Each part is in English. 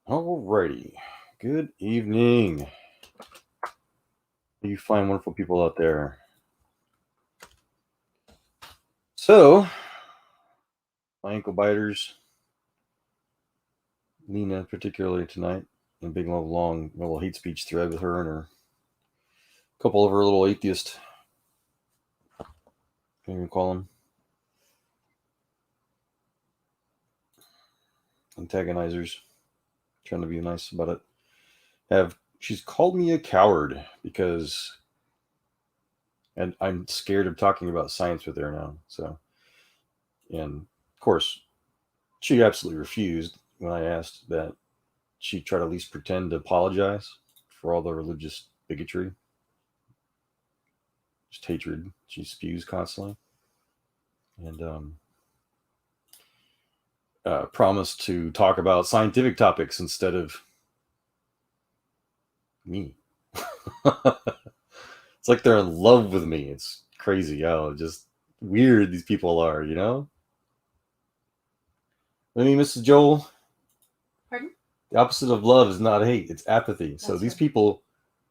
Alrighty. Good evening. You fine, wonderful people out there. So, my ankle biters, Nina particularly tonight, in a big long little hate speech thread with her and a couple of her little atheist, what do you call them, antagonizers, trying to be nice about it. She's called me a coward because, and I'm scared of talking about science with her now. So, and of course, she absolutely refused when I asked that she tried to at least pretend to apologize for all the religious bigotry, just hatred she spews constantly, and promised to talk about scientific topics instead of me. It's like they're in love with me. It's crazy how just weird these people are, you know? I mean, Mrs. Joel, Pardon? the opposite of love is not hate, it's apathy. So these people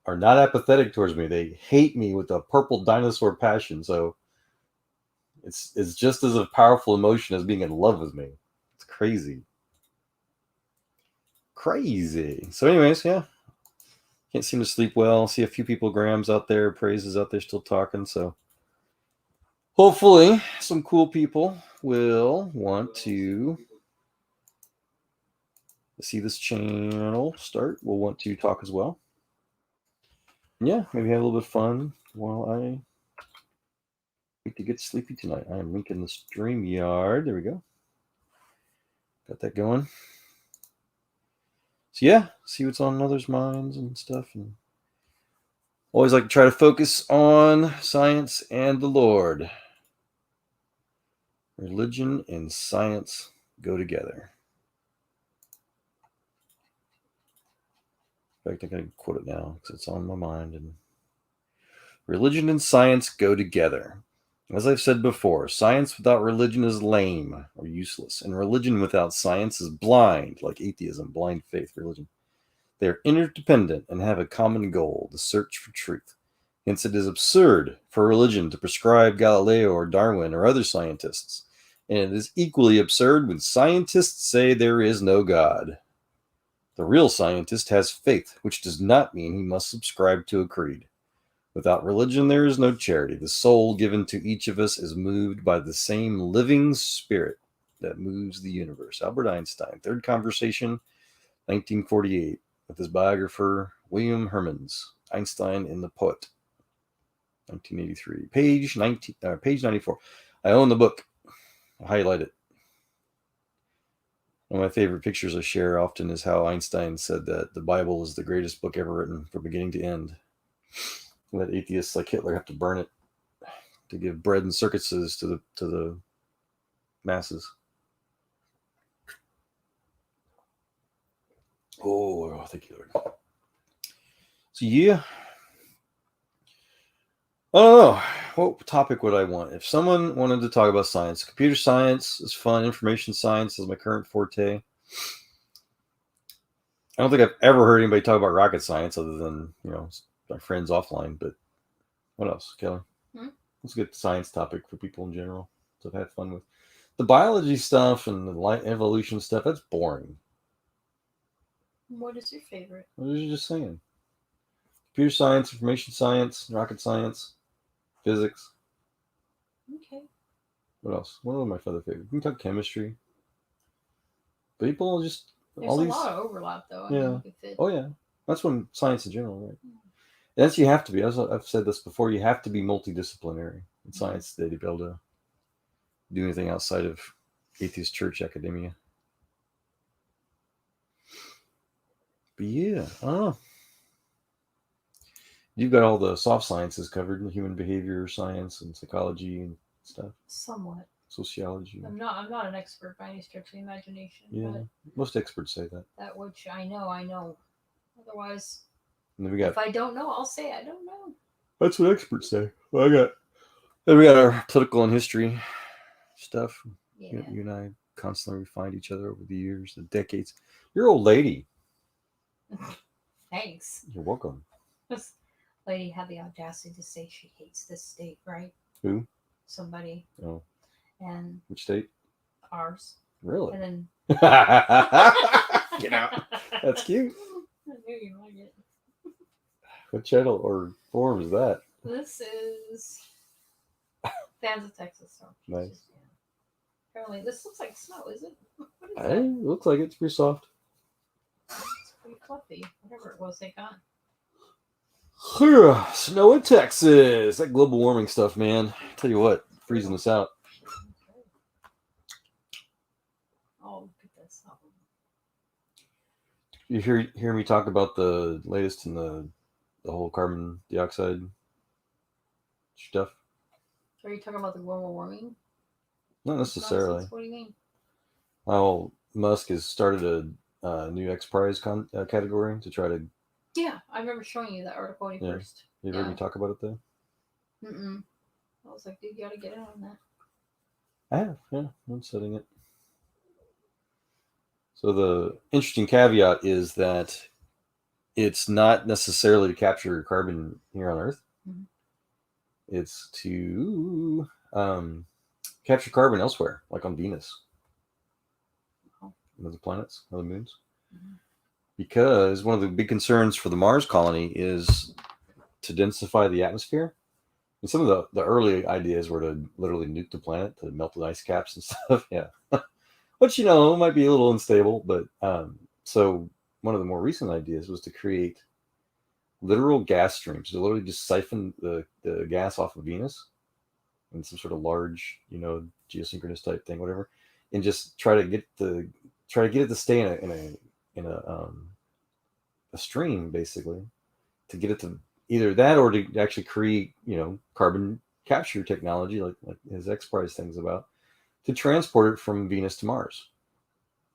are not apathetic towards me. They hate me with a purple dinosaur passion. So it's just as a powerful emotion as being in love with me. It's crazy. Crazy. So, anyways, yeah. Can't seem to sleep well. See a few people, Grams out there, praises out there still talking. So, hopefully, some cool people will want to see this channel start. Will want to talk as well. And yeah, maybe have a little bit of fun while I wait to get sleepy tonight. I am linking the StreamYard. There we go. Got that going. So yeah, see what's on others' minds and stuff. And always like to try to focus on science and the Lord. Religion and science go together. In fact, I can quote it now because it's on my mind. And religion and science go together. As I've said before, science without religion is lame or useless, and religion without science is blind, like atheism, blind faith, religion. They are interdependent and have a common goal, the search for truth. Hence, it is absurd for religion to prescribe Galileo or Darwin or other scientists. And it is equally absurd when scientists say there is no God. The real scientist has faith, which does not mean he must subscribe to a creed. Without religion, there is no charity. The soul given to each of us is moved by the same living spirit that moves the universe. Albert Einstein, Third Conversation, 1948, with his biographer, William Hermans, Einstein and the Poet, 1983. Page 94. I own the book. I highlight it. One of my favorite pictures I share often is how Einstein said that the Bible is the greatest book ever written from beginning to end. And that atheists like Hitler have to burn it to give bread and circuses to the masses. Oh, thank you, Lord. So yeah, I don't know. What topic would I want? If someone wanted to talk about science, computer science is fun. Information science is my current forte. I don't think I've ever heard anybody talk about rocket science other than, my friends offline. But what else, Kelly? What's a good science topic for people in general to have had fun with? The biology stuff and the evolution stuff, that's boring. What is your favorite? What was you just saying? Computer science, information science, rocket science, physics. Okay. What else? What are my other favorites? We can talk chemistry. People just There's all a these. lot of overlap, though. I Yeah. mean, you could fit. Oh yeah. That's when science in general, right? That's you have to be. I've said this before. You have to be multidisciplinary in science today to be able to do anything outside of atheist church academia. But yeah, I don't know. You've got all the soft sciences covered: human behavior science and psychology and stuff. Somewhat. Sociology. I'm not an expert by any stretch of the imagination. Yeah, but most experts say that. that which I know. Otherwise, And then we got. if I don't know, I'll say I don't know. That's what experts say. Well, then we got our political and history stuff. Yeah. You and I constantly refined each other over the years, the decades. You're an old lady. Thanks. You're welcome. This lady had the audacity to say she hates this state, right? Who? Somebody. Oh, And which state? ours. Really? And then. Get out. That's cute. I knew you'd like it. What channel or forum is that? This is fans of Texas. So Nice. yeah. Apparently, this looks like snow. Is it? What is Hey, that? looks like it's pretty soft. It's pretty fluffy. Whatever it was they got. Snow in Texas. That global warming stuff, man. Tell you what, freezing us out. Oh, look at this. Oh. You hear me talk about the latest in the whole carbon dioxide stuff? Are you talking about the global warming? Not necessarily. Nonsense? What do you mean? Well, Musk has started a new X Prize category to try to. Yeah, I remember showing you that article when you Yeah. first. You heard me talk about it though? Mm-mm. I was like, dude, you gotta get in on that. I have, yeah. I'm setting it. So the interesting caveat is that it's not necessarily to capture carbon here on Earth. Mhm. It's to capture carbon elsewhere, like on Venus, Oh. and other planets, other moons. Mhm. Because one of the big concerns for the Mars colony is to densify the atmosphere. And some of the early ideas were to literally nuke the planet to melt the ice caps and stuff. Yeah. Which, might be a little unstable. But so one of the more recent ideas was to create literal gas streams. To literally just siphon the gas off of Venus in some sort of large, geosynchronous type thing, whatever, and just try to get it to stay in a stream, basically, to get it to either that or to actually create, carbon capture technology like his X Prize thing's about, to transport it from Venus to Mars,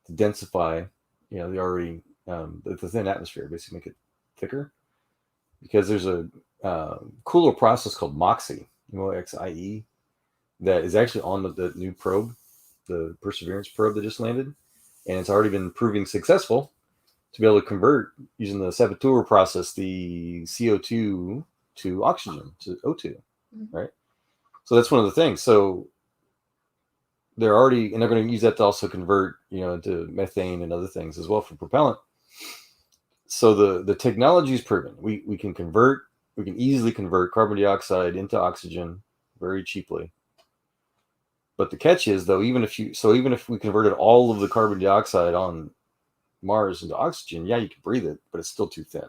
to densify, the already the thin atmosphere, basically make it thicker. Because there's a cooler process called MOXIE, MOXIE, that is actually on the new probe, the Perseverance probe that just landed, and it's already been proving successful to be able to convert using the Saboteur process the CO2 to oxygen, to O2, right? So that's one of the things. So they're going to use that to also convert, into methane and other things as well for propellant. So the technology is proven. We can easily convert carbon dioxide into oxygen very cheaply. But the catch is, though, even if we converted all of the carbon dioxide on Mars into oxygen, yeah, you can breathe it, but it's still too thin.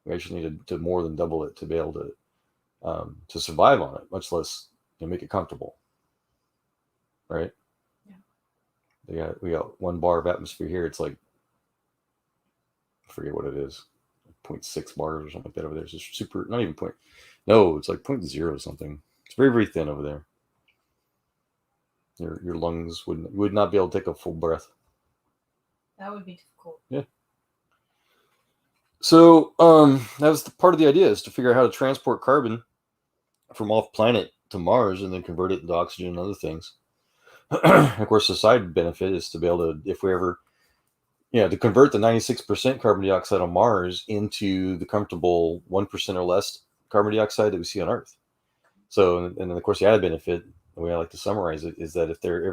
We actually need to more than double it to be able to survive on it, much less make it comfortable. Right? Yeah. We got 1 bar of atmosphere here. It's like, I forget what it is, 0.6 bars or something like that over there. It's just super, not even point. No, it's like 0.0 something. It's very, very thin over there. Your lungs would not be able to take a full breath. That would be difficult. Yeah. So that was part of the idea, is to figure out how to transport carbon from off planet to Mars and then convert it into oxygen and other things. Of course, the side benefit is to be able to, if we ever, to convert the 96% carbon dioxide on Mars into the comfortable 1% or less carbon dioxide that we see on Earth. So, and then of course the added benefit, the way I like to summarize it, is that if there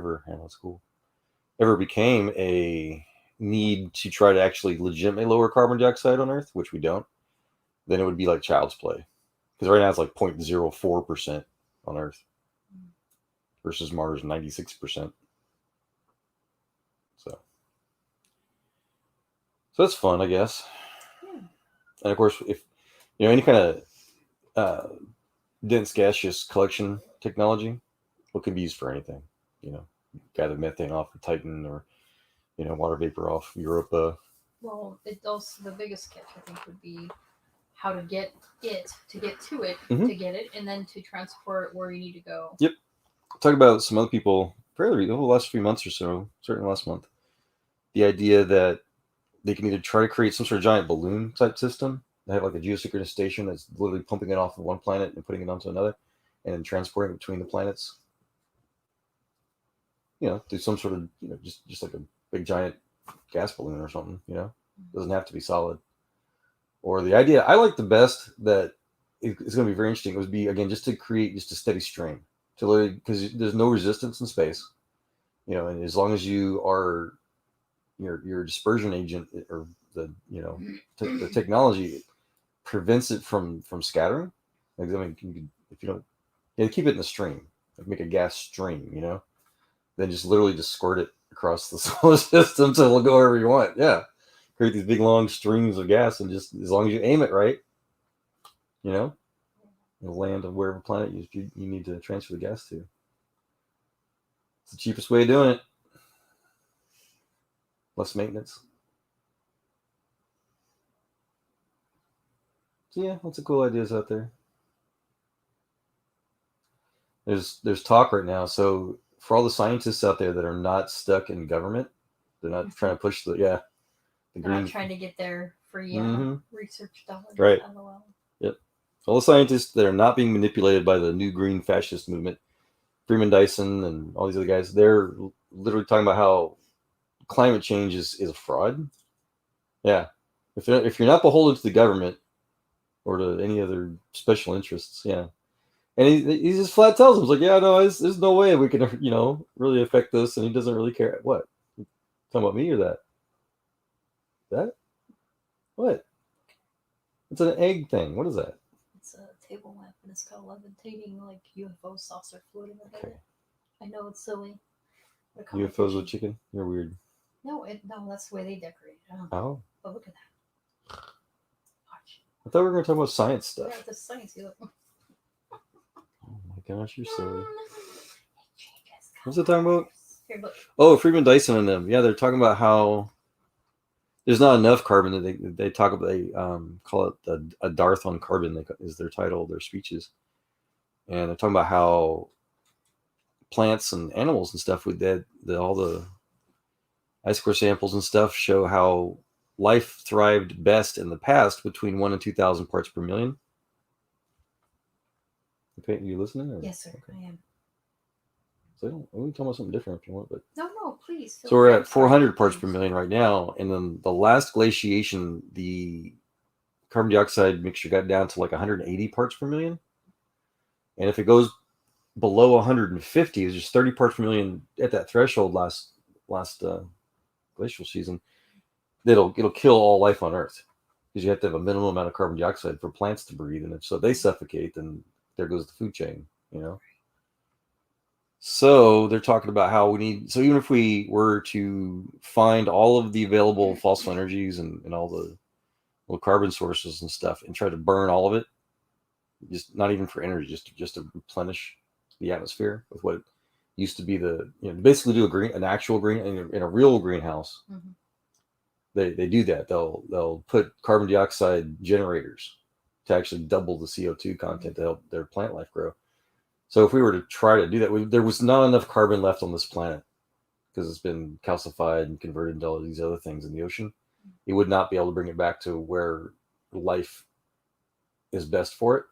ever became a need to try to actually legitimately lower carbon dioxide on Earth, which we don't, then it would be like child's play. Because right now it's like 0.04% on Earth versus Mars 96%. So that's fun, I guess. Yeah. And of course, if any kind of dense gaseous collection technology, what can be used for anything, gather methane off of Titan, or water vapor off Europa. Well, it also, the biggest catch I think would be how to get it, to get to it, Mhm. to get it, and then to transport where you need to go. Yep. Talk about some other people fairly over the last few months or so, certainly last month. The idea that they can either try to create some sort of giant balloon type system. They have like a geosynchronous station that's literally pumping it off of one planet and putting it onto another, and then transporting it between the planets. Do some sort of, just like a big giant gas balloon or something. Doesn't have to be solid. Or the idea I like the best that it's going to be very interesting would be, again, just to create just a steady stream, because there's no resistance in space, and as long as you are your dispersion agent, or the the technology prevents it from scattering. Like, I mean, if you don't, keep it in the stream, like make a gas stream, then just literally just squirt it across the solar system so it'll go wherever you want. Yeah, create these big long streams of gas, and just as long as you aim it right, it'll land on wherever planet you need to transfer the gas to. It's the cheapest way of doing it. Less maintenance. So yeah, lots of cool ideas out there. There's talk right now. So for all the scientists out there that are not stuck in government, they're not trying to push the They're green. not trying to get their free research dollars. Right. LOL. Yep. All the scientists that are not being manipulated by the new green fascist movement, Freeman Dyson and all these other guys, they're literally talking about how climate change is a fraud. Yeah. If you're not beholden to the government or to any other special interests, yeah. And he just flat tells them, like, yeah, no, there's no way we can, really affect this, and he doesn't really care. What? Talking about me or that? That? What? It's an egg thing. What is that? It's a table lamp, and it's got levitating, like UFO saucer floating above it. I know it's silly. UFOs with chicken? You're weird. No, that's the way they decorate it. Oh. But look at that. Watch. I thought we were going to talk about science stuff. Yeah, the science. You look. Oh my gosh, you're silly. What's it talking about? Here, look. Oh, Freeman Dyson and them. Yeah, they're talking about how there's not enough carbon. That they talk about. They call it a dearth on carbon. Is their title of their speeches, and they're talking about how plants and animals and stuff with all the ice core samples and stuff show how life thrived best in the past between 1 and 2,000 parts per million. Okay, you listening? Or? Yes, sir. Okay. I am. So we can talk about something different if you want, but no, please. So we're at 400 parts per million right now, and then the last glaciation, the carbon dioxide mixture got down to like 180 parts per million, and if it goes below 150, it's just 30 parts per million at that threshold last glacial season. It'll kill all life on Earth, because you have to have a minimum amount of carbon dioxide for plants to breathe, and if so they suffocate, then there goes the food chain, So they're talking about how we need. So even if we were to find all of the available fossil energies and all the little carbon sources and stuff, and try to burn all of it, just not even for energy, just to replenish the atmosphere with what used to be basically do an actual green in a real greenhouse. Mm-hmm. They do that. They'll put carbon dioxide generators to actually double the CO2 content to help their plant life grow. So if we were to try to do that, there was not enough carbon left on this planet, because it's been calcified and converted into all these other things in the ocean. It would not be able to bring it back to where life is best for it.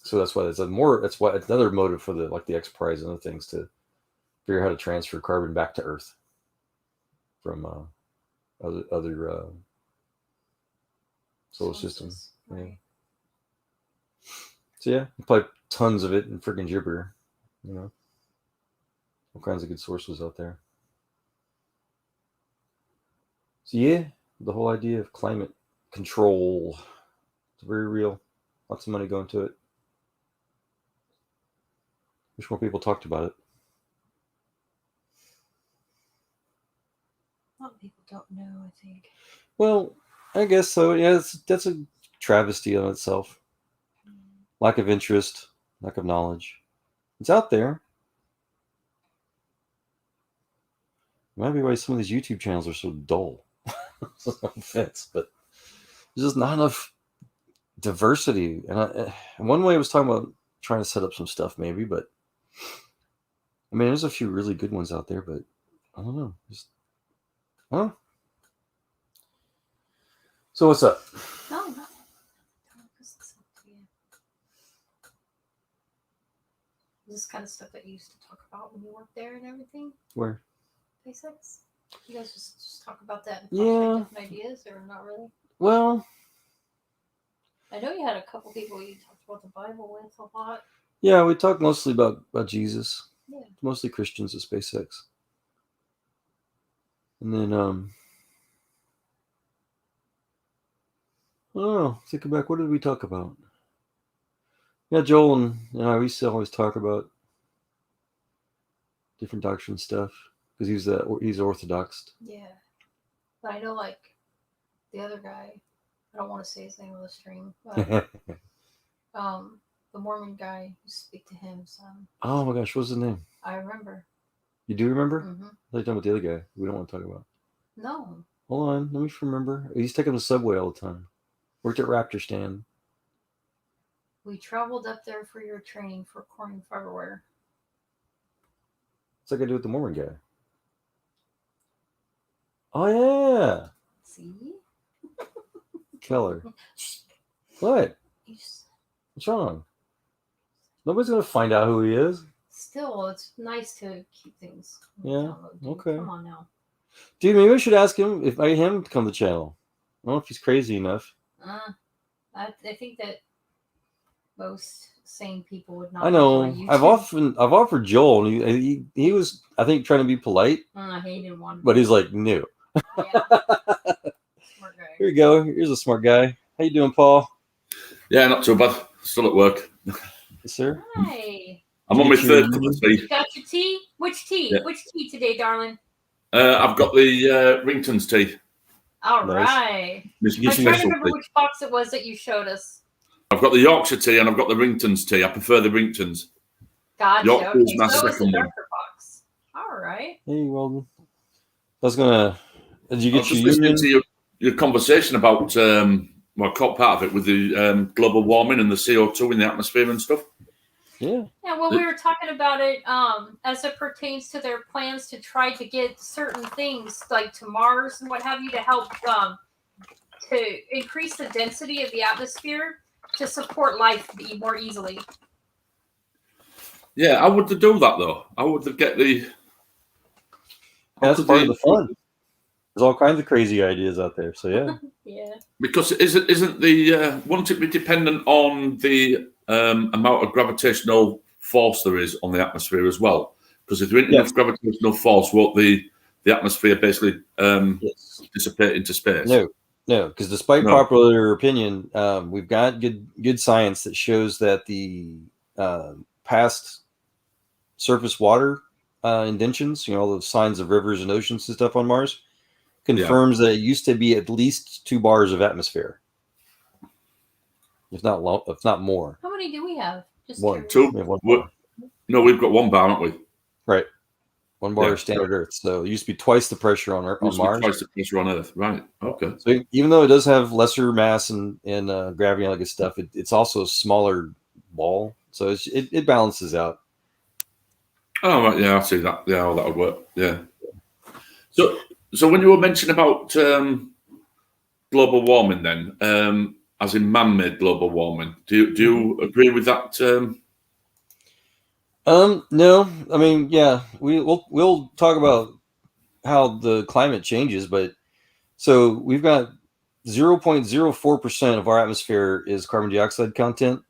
So that's why it's another motive for the X Prize and other things, to figure out how to transfer carbon back to Earth from other solar systems. Right. Yeah. So yeah, probably tons of it in freaking Jupiter. All kinds of good sources out there. So yeah, the whole idea of climate control, it's very real. Lots of money going to it. Wish more people talked about it. A lot of people don't know, I think. Well, I guess so. Yeah, that's a travesty on itself. Lack of interest, lack of knowledge. It's out there. It might be why some of these YouTube channels are so dull. No offense, but there's just not enough diversity. And one way I was talking about trying to set up some stuff, maybe, but I mean, there's a few really good ones out there, but I don't know. So what's up? No, nothing. This kind of stuff that you used to talk about when you worked there and everything. Where? SpaceX. You guys just talk about that and Yeah. different ideas, or not really? Well, I know you had a couple people you talked about the Bible with a lot. yeah, we talk mostly about Jesus. Yeah. Mostly Christians at SpaceX. And then, I don't know. Thinking back, what did we talk about? Yeah, Joel and I used to always talk about different doctrine stuff because he's Orthodox. Yeah. But I know, like, the other guy, I don't want to say his name on the stream, but the Mormon guy, you speak to him some. Oh my gosh, what's his name? I remember. You do remember? Mm-hmm. I thought you were talking about the other guy we don't want to talk about. No. Hold on, let me remember. He's taking the subway all the time. Worked at Raptor Stand. We traveled up there for your training for Corning Fiberware. What's that got to do with the Mormon guy? Oh yeah, See? Keller. What? What's wrong? Nobody's gonna find out who he is. Still, it's nice to keep things. Yeah. Okay. Come on now. Dude, maybe I should ask him if I him to come to the channel. I don't know if he's crazy enough. I think that most sane people would not. I know. I've offered Joel, and he was, I think, trying to be polite. He didn't want. But he's like, no. Yeah. Smart guy. Here you go. Here's a smart guy. How you doing, Paul? Yeah, not too bad. Still at work. Yes, sir. Hi. I'm on my third cup of tea. You got your tea? Which tea? Yeah. Which tea today, darling? I've got the Rington's tea. All Nice. right. Miss I'm trying to Nestle remember tea. which box it was that you showed us. I've got the Yorkshire tea and I've got the Rington's tea. I prefer the Ringtons. Gotcha. Yorkshire's Okay, my so it was the second one. darker box. All right. Hey, Weldon. I was gonna. Did you I was get just your listening union? to your conversation about, well, I caught part of it with the global warming and the CO2 in the atmosphere and stuff. Yeah. Yeah, well, we were talking about it as it pertains to their plans to try to get certain things like to Mars and what have you to help to increase the density of the atmosphere to support life more easily. Yeah, how would they do that though? How would they get the? That's part of the fun. There's all kinds of crazy ideas out there. So yeah. Yeah. Because isn't the won't it be dependent on the amount of gravitational force there is on the atmosphere as well? Because if there isn't enough gravitational force, won't the atmosphere basically dissipate into space? No, because despite popular opinion, we've got good science that shows that the past surface water indentions, all the signs of rivers and oceans and stuff on Mars, confirms that it used to be at least 2 bars of atmosphere, if not more. How many do we have? Just 1, 2. We have 1 bar. No, we've got 1 bar, haven't we? Right. 1 bar is standard Earth. So it used to be twice the pressure on Mars. Twice the pressure on Earth. Right. Okay. So even though it does have lesser mass and gravity and all that good stuff, it's also a smaller ball. So it balances out. Oh, right. Yeah, I see that. Yeah, how that would work. Yeah. So when you were mentioning about global warming, then, as in man-made global warming, do you agree with that? No. I mean, yeah, we'll talk about how the climate changes, but so we've got 0.04% of our atmosphere is carbon dioxide content.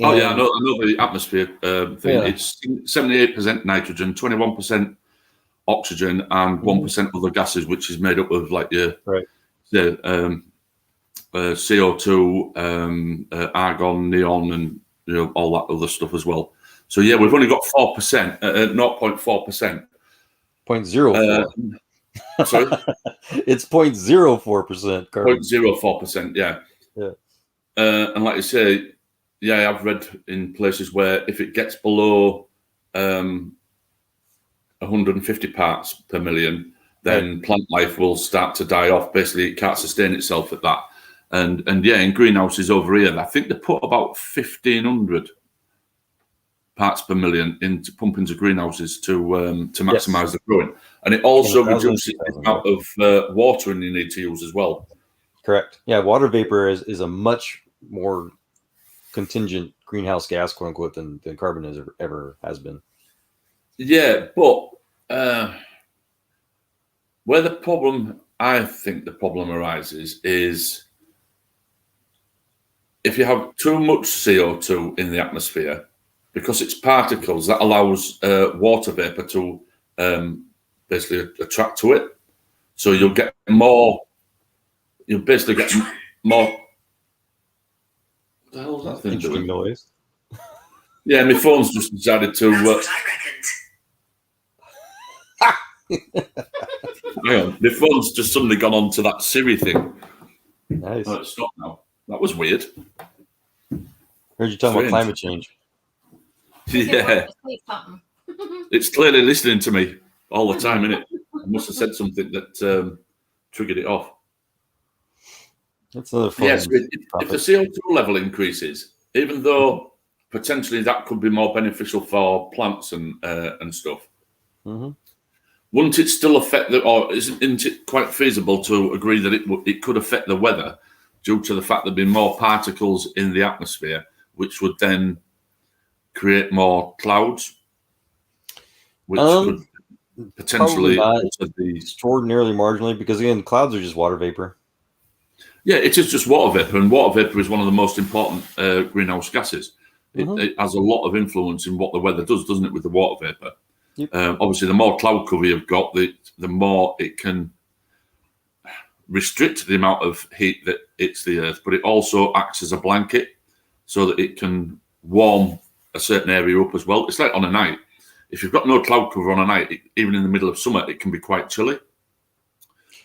Oh yeah, I know the atmosphere thing. Yeah. It's 78% nitrogen, 21% oxygen, and 1% other gases, which is made up of like your CO2, argon, neon, and all that other stuff as well. So yeah, we've only got 4%, 0.4%. 0.04. Sorry, it's 0.04% carbon. 0.04%. Yeah. And like you say, yeah, I've read in places where if it gets below 150 parts per million, then plant life will start to die off. Basically, it can't sustain itself at that. And yeah, in greenhouses over here, I think they put about 1,500 parts per million into pump into greenhouses to maximise the growing, and it also reduces the amount of watering you need to use as well. Correct. Yeah, water vapor is a much more contingent greenhouse gas, quote unquote, than carbon ever has been. Yeah, but Where the problem, I think the problem arises is if you have too much CO2 in the atmosphere, because it's particles, that allows water vapor to basically attract to it. So you'll get more, you'll basically get more. What the hell is that thing doing? Noise. Yeah, my phone's just decided to. Hang on, my phone's just suddenly gone on to that Siri thing. Nice. Oh, it's stopped now. That was weird. Heard you talking about climate change. Yeah. It's clearly listening to me all the time, innit? I must have said something that triggered it off. That's another fun. Yes, if the CO2 level increases, even though potentially that could be more beneficial for plants and stuff, wouldn't it still affect or isn't it quite feasible to agree that it could affect the weather due to the fact there'd be more particles in the atmosphere, which would then create more clouds, which could potentially alter the extraordinarily marginally, because again, clouds are just water vapor. Yeah, it is just water vapor, and water vapor is one of the most important greenhouse gases. It has a lot of influence in what the weather does, doesn't it, with the water vapor? Yep. Obviously, the more cloud cover you've got, the more it can restrict the amount of heat that hits the earth, but it also acts as a blanket so that it can warm a certain area up as well. It's like on a night. If you've got no cloud cover on a night, even in the middle of summer, it can be quite chilly.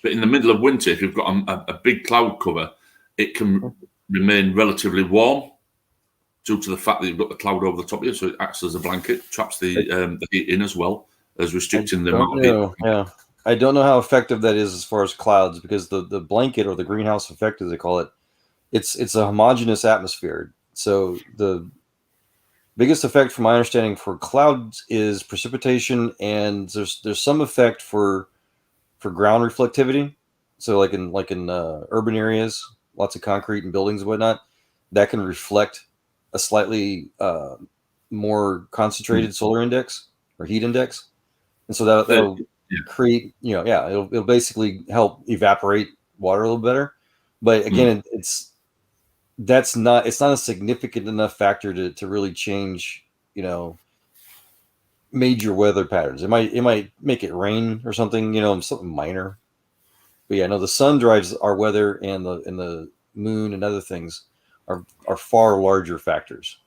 But in the middle of winter, if you've got a big cloud cover, it can remain relatively warm due to the fact that you've got the cloud over the top of you. So it acts as a blanket, traps the heat in as well as restricting the amount of heat. Yeah. I don't know how effective that is as far as clouds, because the blanket, or the greenhouse effect, as they call it, it's a homogeneous atmosphere. So the biggest effect, from my understanding, for clouds is precipitation, and there's some effect for ground reflectivity. So like in urban areas, lots of concrete and buildings and whatnot, that can reflect a slightly more concentrated solar index or heat index, and so that'll create, it'll basically help evaporate water a little better. But again, it's not a significant enough factor to really change, major weather patterns. It might make it rain or something, something minor. But yeah, no, the sun drives our weather, and the moon and other things are far larger factors.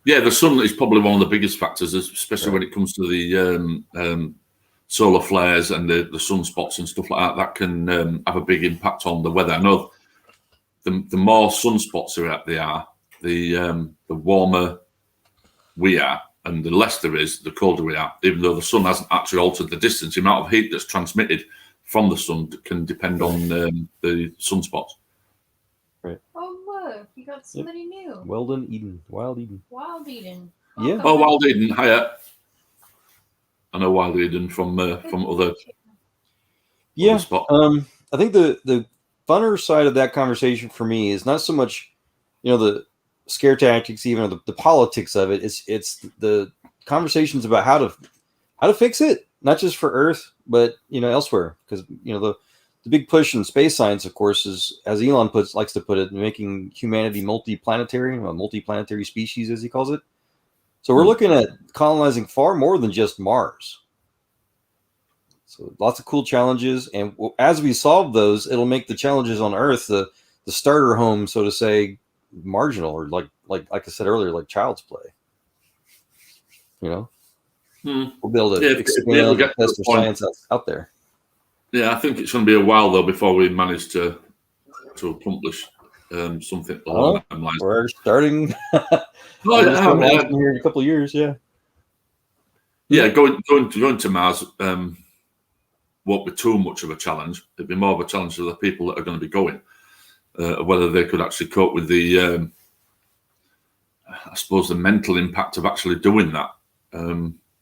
Yeah, the sun is probably one of the biggest factors, especially when it comes to the solar flares and the sunspots and stuff like that. That can have a big impact on the weather. I know the more sunspots there are, the warmer we are, and the less there is, the colder we are. Even though the sun hasn't actually altered the distance, the amount of heat that's transmitted from the sun can depend on the sunspots. Right. Oh, look, you got somebody new. Weldon Eden. Wild Eden. Wild Eden. Yeah. Oh, Wild Eden. Hiya. I know Wild Eden from other spots. I think the funner side of that conversation for me is not so much, the scare tactics, even, or the politics of it. It's the conversations about how to fix it, not just for Earth, but elsewhere. Because the big push in space science, of course, is, as Elon likes to put it, making humanity multiplanetary species, as he calls it. So we're looking at colonizing far more than just Mars. So lots of cool challenges, and as we solve those, it'll make the challenges on Earth, the starter home, so to say, marginal, or like I said earlier, like child's play. We'll be able to expand the test for science out there. Yeah, I think it's going to be a while though before we manage to accomplish something along that lines. We're starting. Here in a couple of years, yeah. Yeah, going to Mars won't be too much of a challenge. It'd be more of a challenge to the people that are going to be going, whether they could actually cope with the, I suppose, the mental impact of actually doing that.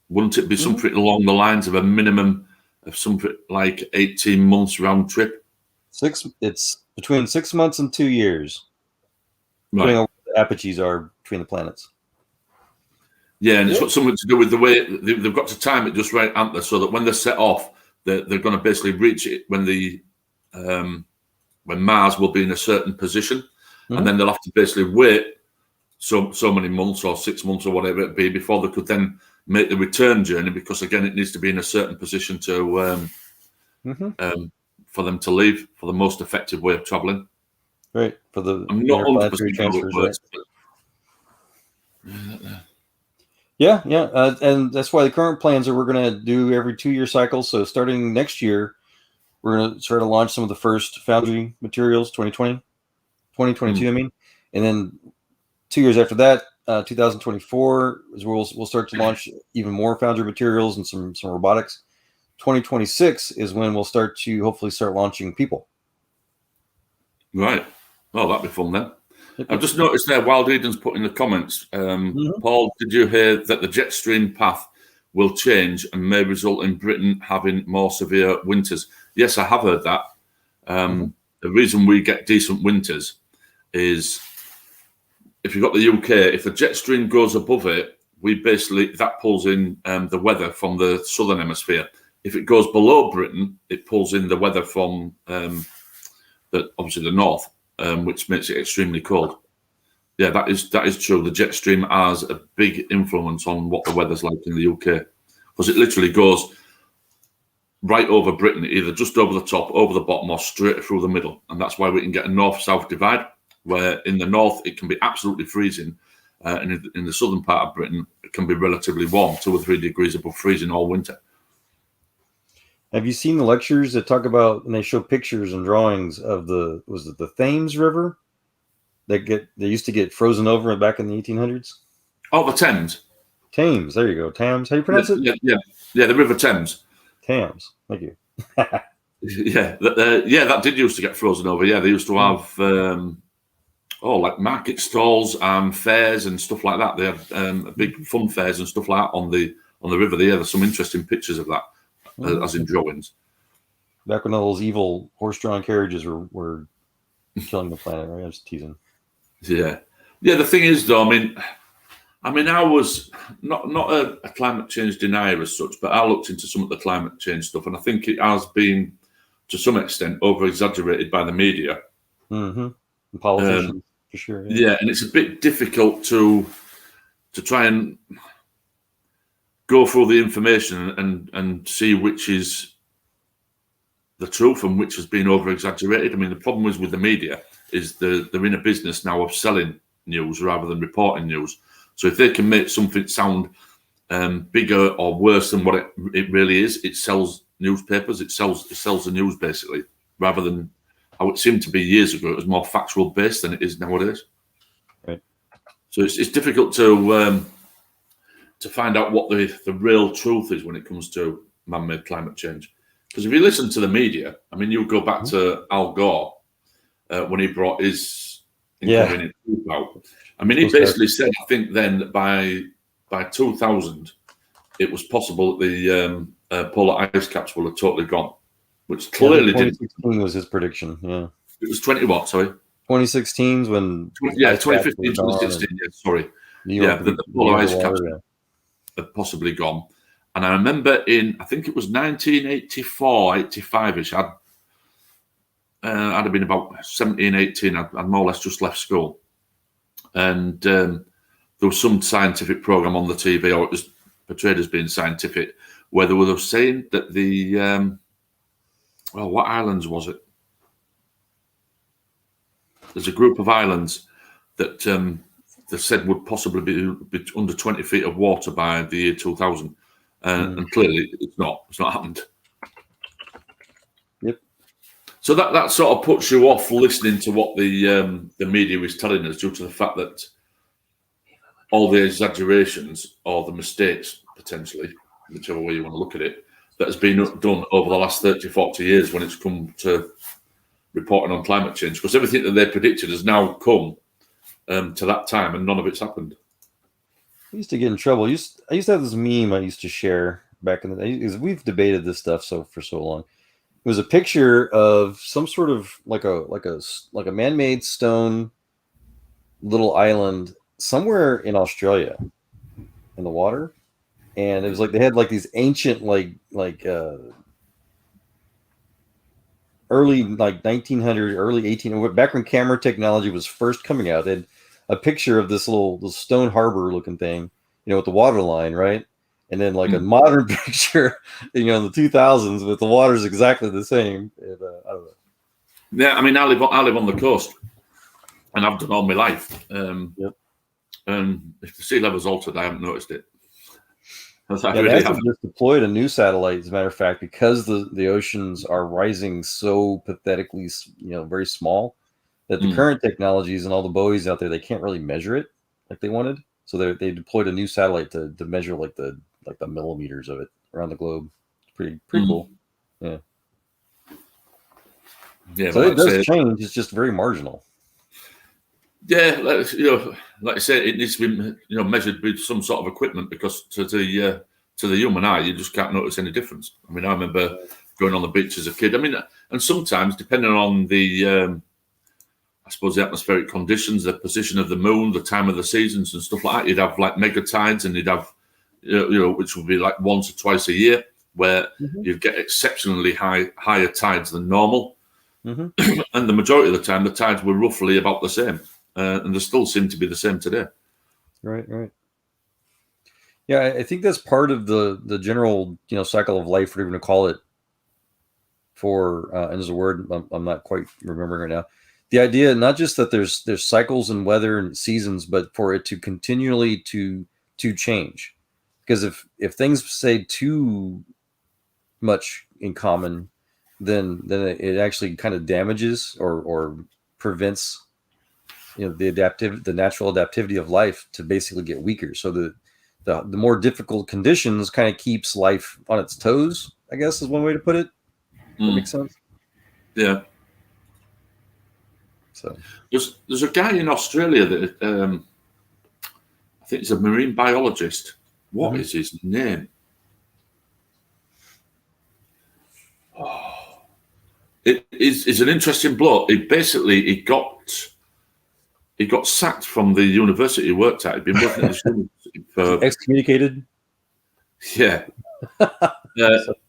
Wouldn't it be something along the lines of a minimum of something like 18 months round trip? It's between 6 months and 2 years, depending on what the apogees are between the planets. Yeah, and it's got something to do with the way they've got to time it just right, aren't they? So that when they set off, they're going to basically reach it when Mars will be in a certain position, and then they'll have to basically wait so many months or 6 months or whatever it be before they could then make the return journey, because again it needs to be in a certain position to for them to leave, for the most effective way of traveling. Right, for the I'm not 100% interplanetary how it transfers, works, right? Yeah, and that's why the current plans are we're going to do every 2-year cycles. So starting next year, we're going to start to launch some of the first foundry materials, 2022, I mean, and then 2 years after that, 2024 is where we'll start to launch even more foundry materials and some robotics. 2026 is when we'll start to hopefully start launching people. Right. Well, that'd be fun then. I've just noticed there, Wild Eden's put in the comments, Paul, did you hear that the jet stream path will change and may result in Britain having more severe winters? Yes, I have heard that. The reason we get decent winters is if you've got the UK, if the jet stream goes above it, that pulls in the weather from the southern hemisphere. If it goes below Britain, it pulls in the weather from obviously the north, which makes it extremely cold. Yeah, that is true. The jet stream has a big influence on what the weather's like in the UK, because it literally goes right over Britain, either just over the top, over the bottom, or straight through the middle. And that's why we can get a north-south divide, where in the north it can be absolutely freezing, and in the southern part of Britain it can be relatively warm, 2 or 3 degrees above freezing all winter. Have you seen the lectures that talk about, and they show pictures and drawings of the Thames River they used to get frozen over back in the 1800s? Oh, the Thames. Thames, there you go. Thames. How do you pronounce it? Yeah, the River Thames. Thames. Thank you. That did used to get frozen over. Yeah, they used to have like market stalls and fairs and stuff like that. They had big fun fairs and stuff like that on the river there. There's some interesting pictures of that, as in drawings. Back when all those evil horse-drawn carriages were killing the planet, right? I'm just teasing. Yeah. The thing is, though, I mean, I was not a climate change denier as such, but I looked into some of the climate change stuff, and I think it has been, to some extent, over-exaggerated by the media. The politicians, for sure. Yeah, and it's a bit difficult to try and go through the information and see which is the truth and which has been over-exaggerated. I mean, the problem is with the media is they're in a business now of selling news rather than reporting news. So if they can make something sound bigger or worse than what it really is, it sells newspapers, it sells the news basically, rather than how it seemed to be years ago. It was more factual based than it is nowadays. Right. So it's difficult to find out what the real truth is when it comes to man-made climate change. Because if you listen to the media, I mean, you go back to Al Gore when he brought his inconvenient truth out. I mean, he basically said, I think then that by 2000, it was possible that the polar ice caps will have totally gone, which clearly didn't. 2016 was his prediction. Yeah, it was 20 what? Sorry, 2016 when 2015, 2016. Yeah, sorry. The polar ice caps had possibly gone. And I remember I think it was 1984, 85-ish. I'd have been about 17, 18. I'd more or less just left school. And there was some scientific program on the TV, or it was portrayed as being scientific, where they were saying that the what islands was it? There's a group of islands that they said would possibly be under 20 feet of water by the year 2000, and clearly it's not happened. Yep. So that sort of puts you off listening to what the media is telling us, due to the fact that all the exaggerations or the mistakes, potentially, whichever way you want to look at it, that has been done over the last 30, 40 years when it's come to reporting on climate change. Because everything that they predicted has now come to that time, and none of it's happened. I used to get in trouble. I used to have this meme I used to share back in the day, because we've debated this stuff for so long. It was a picture of some sort of like a man-made stone little island somewhere in Australia in the water, and it was like they had like these ancient like early like 1900, early 18, back when camera technology was first coming out. They had a picture of this little stone harbor looking thing, with the water line, right? And then like a modern picture, in the 2000s with the water's exactly the same. And, I don't know. Yeah, I mean, I live on the coast, and I've done all my life. Yep. And if the sea level's altered, I haven't noticed it. NASA just deployed a new satellite, as a matter of fact, because the oceans are rising so pathetically, very small, that the current technologies and all the buoys out there, they can't really measure it like they wanted. So they deployed a new satellite to measure like the millimeters of it around the globe. It's pretty cool. Yeah. Yeah. So it does change. It's just very marginal. Yeah, like I say, it needs to be measured with some sort of equipment, because to the human eye, you just can't notice any difference. I mean, I remember going on the beach as a kid. I mean, and sometimes depending on the I suppose the atmospheric conditions, the position of the moon, the time of the seasons, and stuff like that, you'd have like mega tides, and you'd have which would be like once or twice a year, where you'd get exceptionally higher tides than normal. And the majority of the time, the tides were roughly about the same. And they still seem to be the same today. Right. Yeah, I think that's part of the general cycle of life, whatever you want to call it. And there's a word I'm not quite remembering right now. The idea not just that there's cycles and weather and seasons, but for it to continually to change. Because if things say too much in common, then it actually kind of damages or prevents the natural adaptivity of life to basically get weaker. So the more difficult conditions kind of keeps life on its toes, I guess is one way to put it. That makes sense. Yeah. So there's a guy in Australia that I think he's a marine biologist. What is his name? It's an interesting bloke. He got sacked from the university he worked at. He'd been working at this university for excommunicated. Yeah.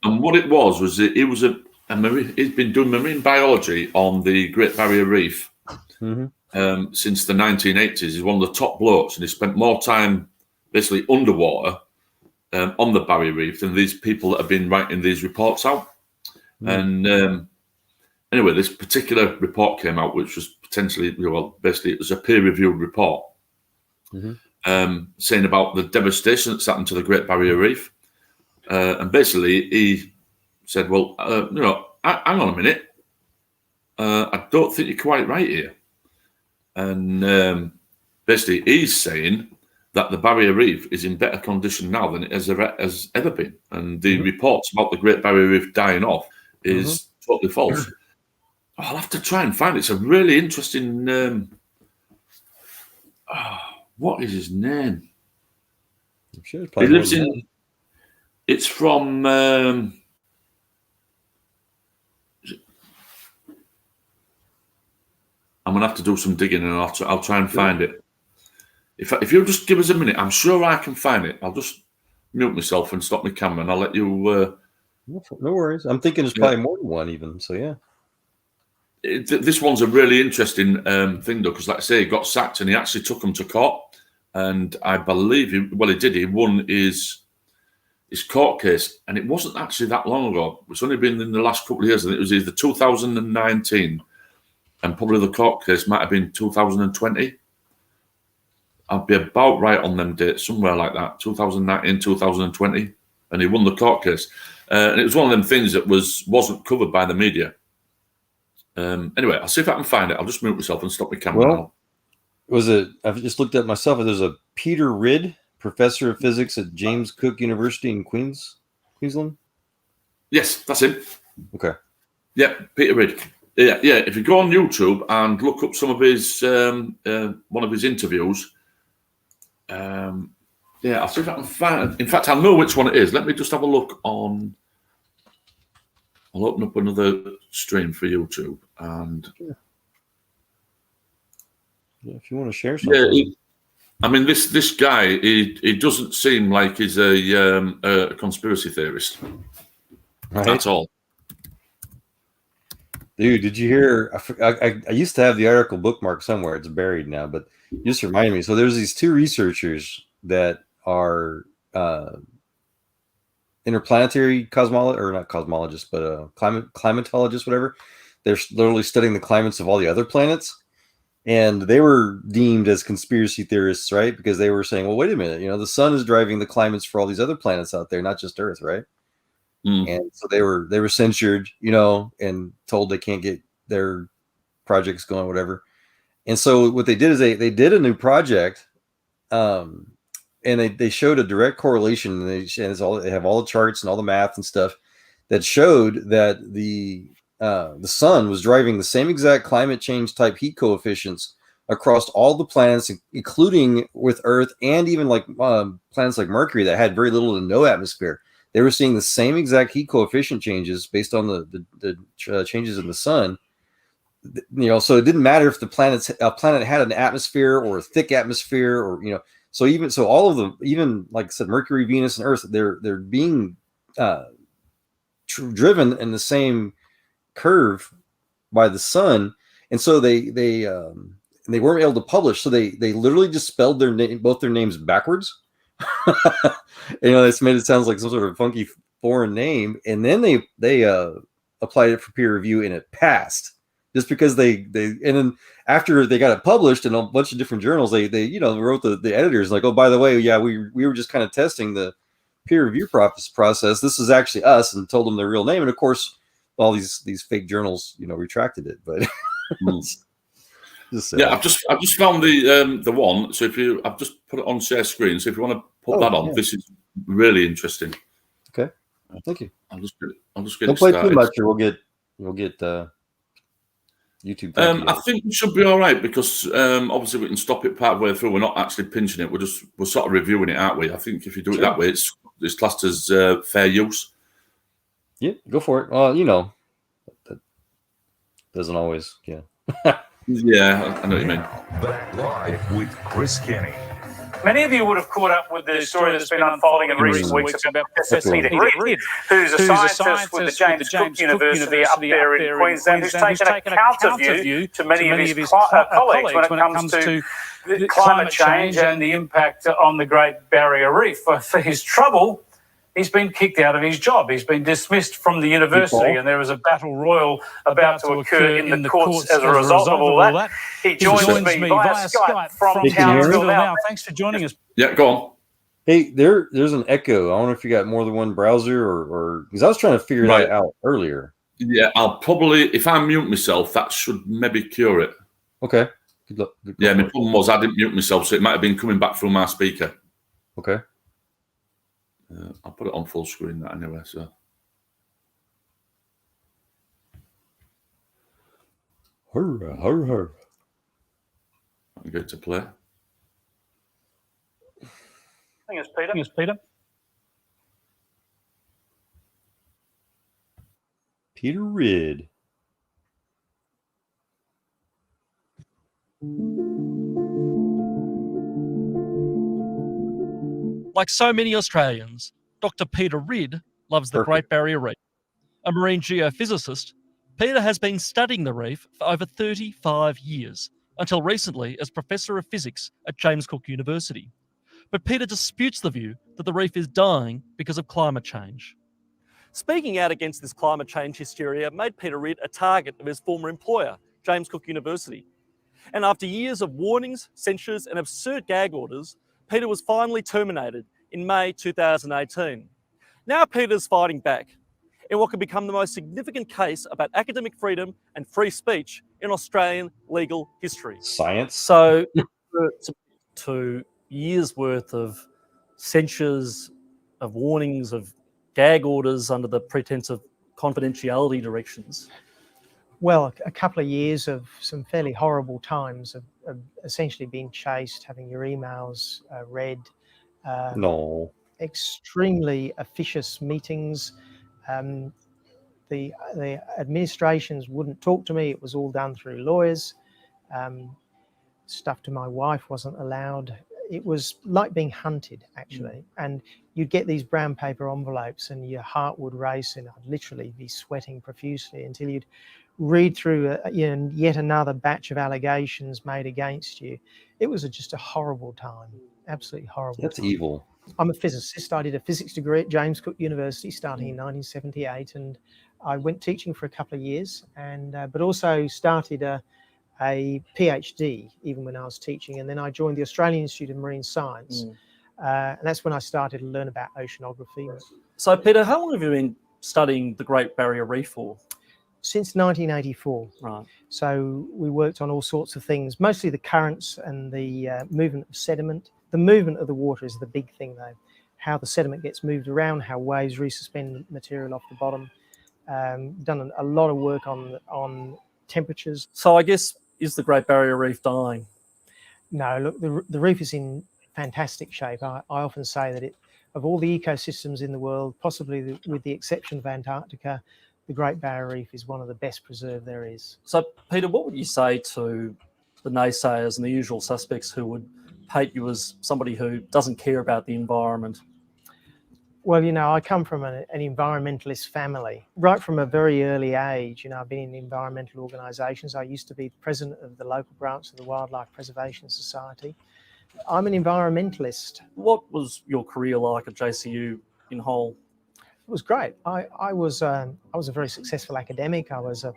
And what it was he was a marine. He's been doing marine biology on the Great Barrier Reef since the 1980s. He's one of the top blokes, and he spent more time basically underwater on the Barrier Reef than these people that have been writing these reports out. And anyway, this particular report came out, which was potentially, basically it was a peer-reviewed report saying about the devastation that's happened to the Great Barrier Reef. And basically he said, well, hang on a minute. I don't think you're quite right here. And basically he's saying that the Barrier Reef is in better condition now than it has ever been. And the reports about the Great Barrier Reef dying off is totally false. I'll have to try and find it. It's a really interesting... what is his name? I'm sure he lives in... It's from... I'm going to have to do some digging, and I'll try and find it. If you'll just give us a minute, I'm sure I can find it. I'll just mute myself and stop my camera, and I'll let you... No worries. I'm thinking there's probably more than one even, so yeah. This one's a really interesting thing, though, because like I say, he got sacked and he actually took him to court. And I believe he did. He won his court case, and it wasn't actually that long ago. It's only been in the last couple of years, and it was either 2019 and probably the court case might have been 2020. I'd be about right on them dates, somewhere like that, 2019, 2020. And he won the court case. And it was one of them things that wasn't covered by the media. Anyway, I'll see if I can find it. I'll just mute myself and stop my camera now. I've just looked at myself. There's a Peter Ridd, professor of physics at James Cook University in Queensland. Yes, that's him. Okay. Yeah, Peter Ridd. Yeah. If you go on YouTube and look up some of his one of his interviews, I'll see if I can find it. In fact, I'll know which one it is. Let me just have a look on. I'll open up another stream for YouTube and. Yeah, if you want to share something. Yeah, I mean, this guy, he doesn't seem like he's a conspiracy theorist. Right. At all. Dude, did you hear? I used to have the article bookmarked somewhere. It's buried now, but you just reminded me. So there's these two researchers that are interplanetary or not cosmologists, but climatologists, whatever. They're literally studying the climates of all the other planets. And they were deemed as conspiracy theorists, right? Because they were saying, well, wait a minute, the sun is driving the climates for all these other planets out there, not just Earth, right? And so they were censured, and told they can't get their projects going, whatever. And so what they did is they did a new project, and they showed a direct correlation. And they have all the charts and all the math and stuff that showed that the sun was driving the same exact climate change type heat coefficients across all the planets, including with Earth, and even like planets like Mercury that had very little to no atmosphere. They were seeing the same exact heat coefficient changes based on the changes in the sun. So it didn't matter if a planet had an atmosphere or a thick atmosphere, or so all of them, even like I said, Mercury, Venus, and Earth, they're being driven in the same curve by the sun, and so they weren't able to publish, so they literally just spelled both their names backwards. This made it sound like some sort of funky foreign name, and then they applied it for peer review, and it passed just because and then after they got it published in a bunch of different journals, they wrote the editors like, oh, by the way, yeah, we were just kind of testing the peer review process. This is actually us, and told them their real name, and of course all these fake journals retracted it, but yeah, I've just found the one. So I've just put it on share screen. So if you want to put that on, this is really interesting. Okay, thank you. I'll just get Don't it play started. too much, or we'll get YouTube. I think we should be all right, because obviously we can stop it partway through. We're not actually pinching it. We're sort of reviewing it, aren't we? I think if you do it that way, it's classed as fair use. Yeah, go for it. Well, that doesn't always. Yeah. Yeah, I know what you mean. Back live with Chris Kenny. Many of you would have caught up with the story that's been unfolding in recent weeks about Professor Peter Reid, who's a scientist with the James Cook University up there in Queensland, who's taken a counter view to many of his colleagues when it comes to climate change and the impact on the Great Barrier Reef. For his trouble, he's been kicked out of his job. He's been dismissed from the university, and there is a battle royal about to occur in the courts as a result of all that. He joins me via Skype from Townsville now. Thanks for joining us. Yeah, go on. Hey, there's an echo. I wonder if you got more than one browser, or because I was trying to figure that out earlier. Yeah, I'll probably, if I mute myself, that should maybe cure it. Okay. Good luck. Yeah, my problem was I didn't mute myself, so it might have been coming back through my speaker. Okay. I'll put it on full screen that anyway. So, hurrah. I can get it to play. I think it's Peter. Peter Reid. Like so many Australians, Dr. Peter Reid loves the Great Barrier Reef. A marine geophysicist, Peter has been studying the reef for over 35 years, until recently as Professor of Physics at James Cook University. But Peter disputes the view that the reef is dying because of climate change. Speaking out against this climate change hysteria made Peter Reid a target of his former employer, James Cook University. And after years of warnings, censures and absurd gag orders, Peter was finally terminated in May 2018. Now Peter's fighting back in what could become the most significant case about academic freedom and free speech in Australian legal history. Science. So, to years worth of censures, of warnings, of gag orders under the pretense of confidentiality directions. Well, a couple of years of some fairly horrible times of essentially being chased, having your emails read. No. Extremely officious meetings. The administrations wouldn't talk to me. It was all done through lawyers. Stuff to my wife wasn't allowed. It was like being hunted, actually. And you'd get these brown paper envelopes and your heart would race and I'd literally be sweating profusely until you'd read through yet another batch of allegations made against you. It was just a horrible time, absolutely horrible. That's time. evil. I'm a physicist. I did a physics degree at James Cook University starting in 1978, and I went teaching for a couple of years, and but also started a PhD even when I was teaching, and then I joined the Australian Institute of Marine Science, and that's when I started to learn about oceanography. So, Peter, how long have you been studying the Great Barrier Reef for? Since 1984. Right. So we worked on all sorts of things, mostly the currents and the movement of sediment. The movement of the water is the big thing, though. How the sediment gets moved around, how waves resuspend material off the bottom. Done a lot of work on temperatures. So I guess, is the Great Barrier Reef dying? No, look, the reef is in fantastic shape. I often say that of all the ecosystems in the world, possibly with the exception of Antarctica, the Great Barrier Reef is one of the best preserved there is. So, Peter, what would you say to the naysayers and the usual suspects who would paint you as somebody who doesn't care about the environment? Well, I come from an environmentalist family. Right from a very early age, I've been in environmental organisations. I used to be president of the local branch of the Wildlife Preservation Society. I'm an environmentalist. What was your career like at JCU in Hull? It was great. I was a very successful academic. I was a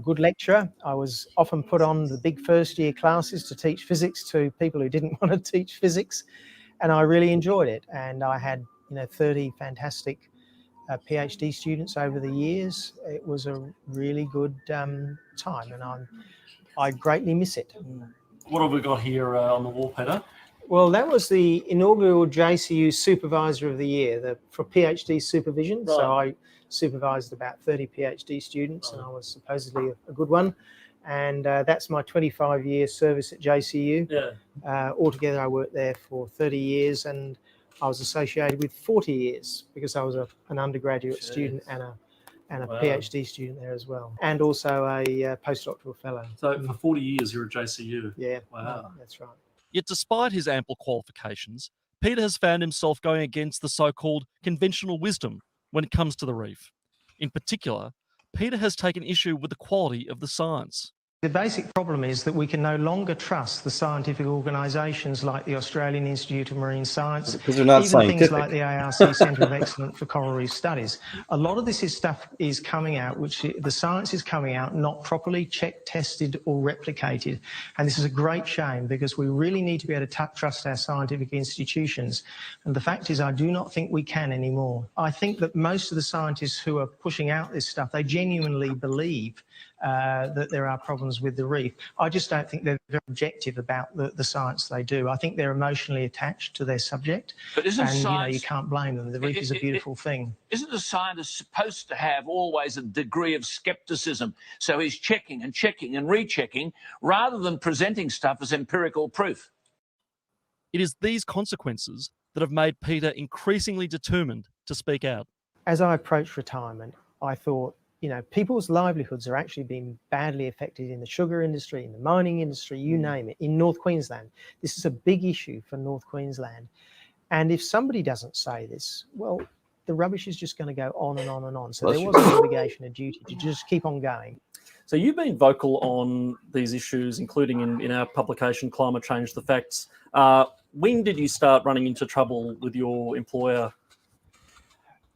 good lecturer. I was often put on the big first year classes to teach physics to people who didn't want to teach physics, and I really enjoyed it. And I had 30 fantastic PhD students over the years. It was a really good time, and I greatly miss it. What have we got here on the wall, Peter? Well, that was the inaugural JCU Supervisor of the Year for PhD supervision. Right. So I supervised about 30 PhD students, and I was supposedly a good one. And that's my 25-year service at JCU. Yeah. Altogether, I worked there for 30 years, and I was associated with 40 years because I was an undergraduate student and a wow. PhD student there as well, and also a postdoctoral fellow. So for 40 years, you're at JCU. Yeah. Wow. That's right. Yet despite his ample qualifications, Peter has found himself going against the so-called conventional wisdom when it comes to the reef. In particular, Peter has taken issue with the quality of the science. The basic problem is that we can no longer trust the scientific organisations like the Australian Institute of Marine Science, because they're not even scientific. Things like the ARC Centre of Excellence for Coral Reef Studies. A lot of this stuff is coming out, which the science is coming out not properly checked, tested or replicated. And this is a great shame because we really need to be able to trust our scientific institutions. And the fact is, I do not think we can anymore. I think that most of the scientists who are pushing out this stuff, they genuinely believe that there are problems with the reef. I just don't think they're very objective about the science they do. I think they're emotionally attached to their subject. But isn't and science, you can't blame them. The reef is a beautiful thing. Isn't a scientist supposed to have always a degree of skepticism? So he's checking and checking and rechecking rather than presenting stuff as empirical proof. It is these consequences that have made Peter increasingly determined to speak out. As I approached retirement, I thought, people's livelihoods are actually being badly affected in the sugar industry, in the mining industry, you name it, in North Queensland. This is a big issue for North Queensland. And if somebody doesn't say this, well, the rubbish is just going to go on and on and on. So there was an obligation, a duty to just keep on going. So you've been vocal on these issues, including in our publication, Climate Change, the Facts. When did you start running into trouble with your employer?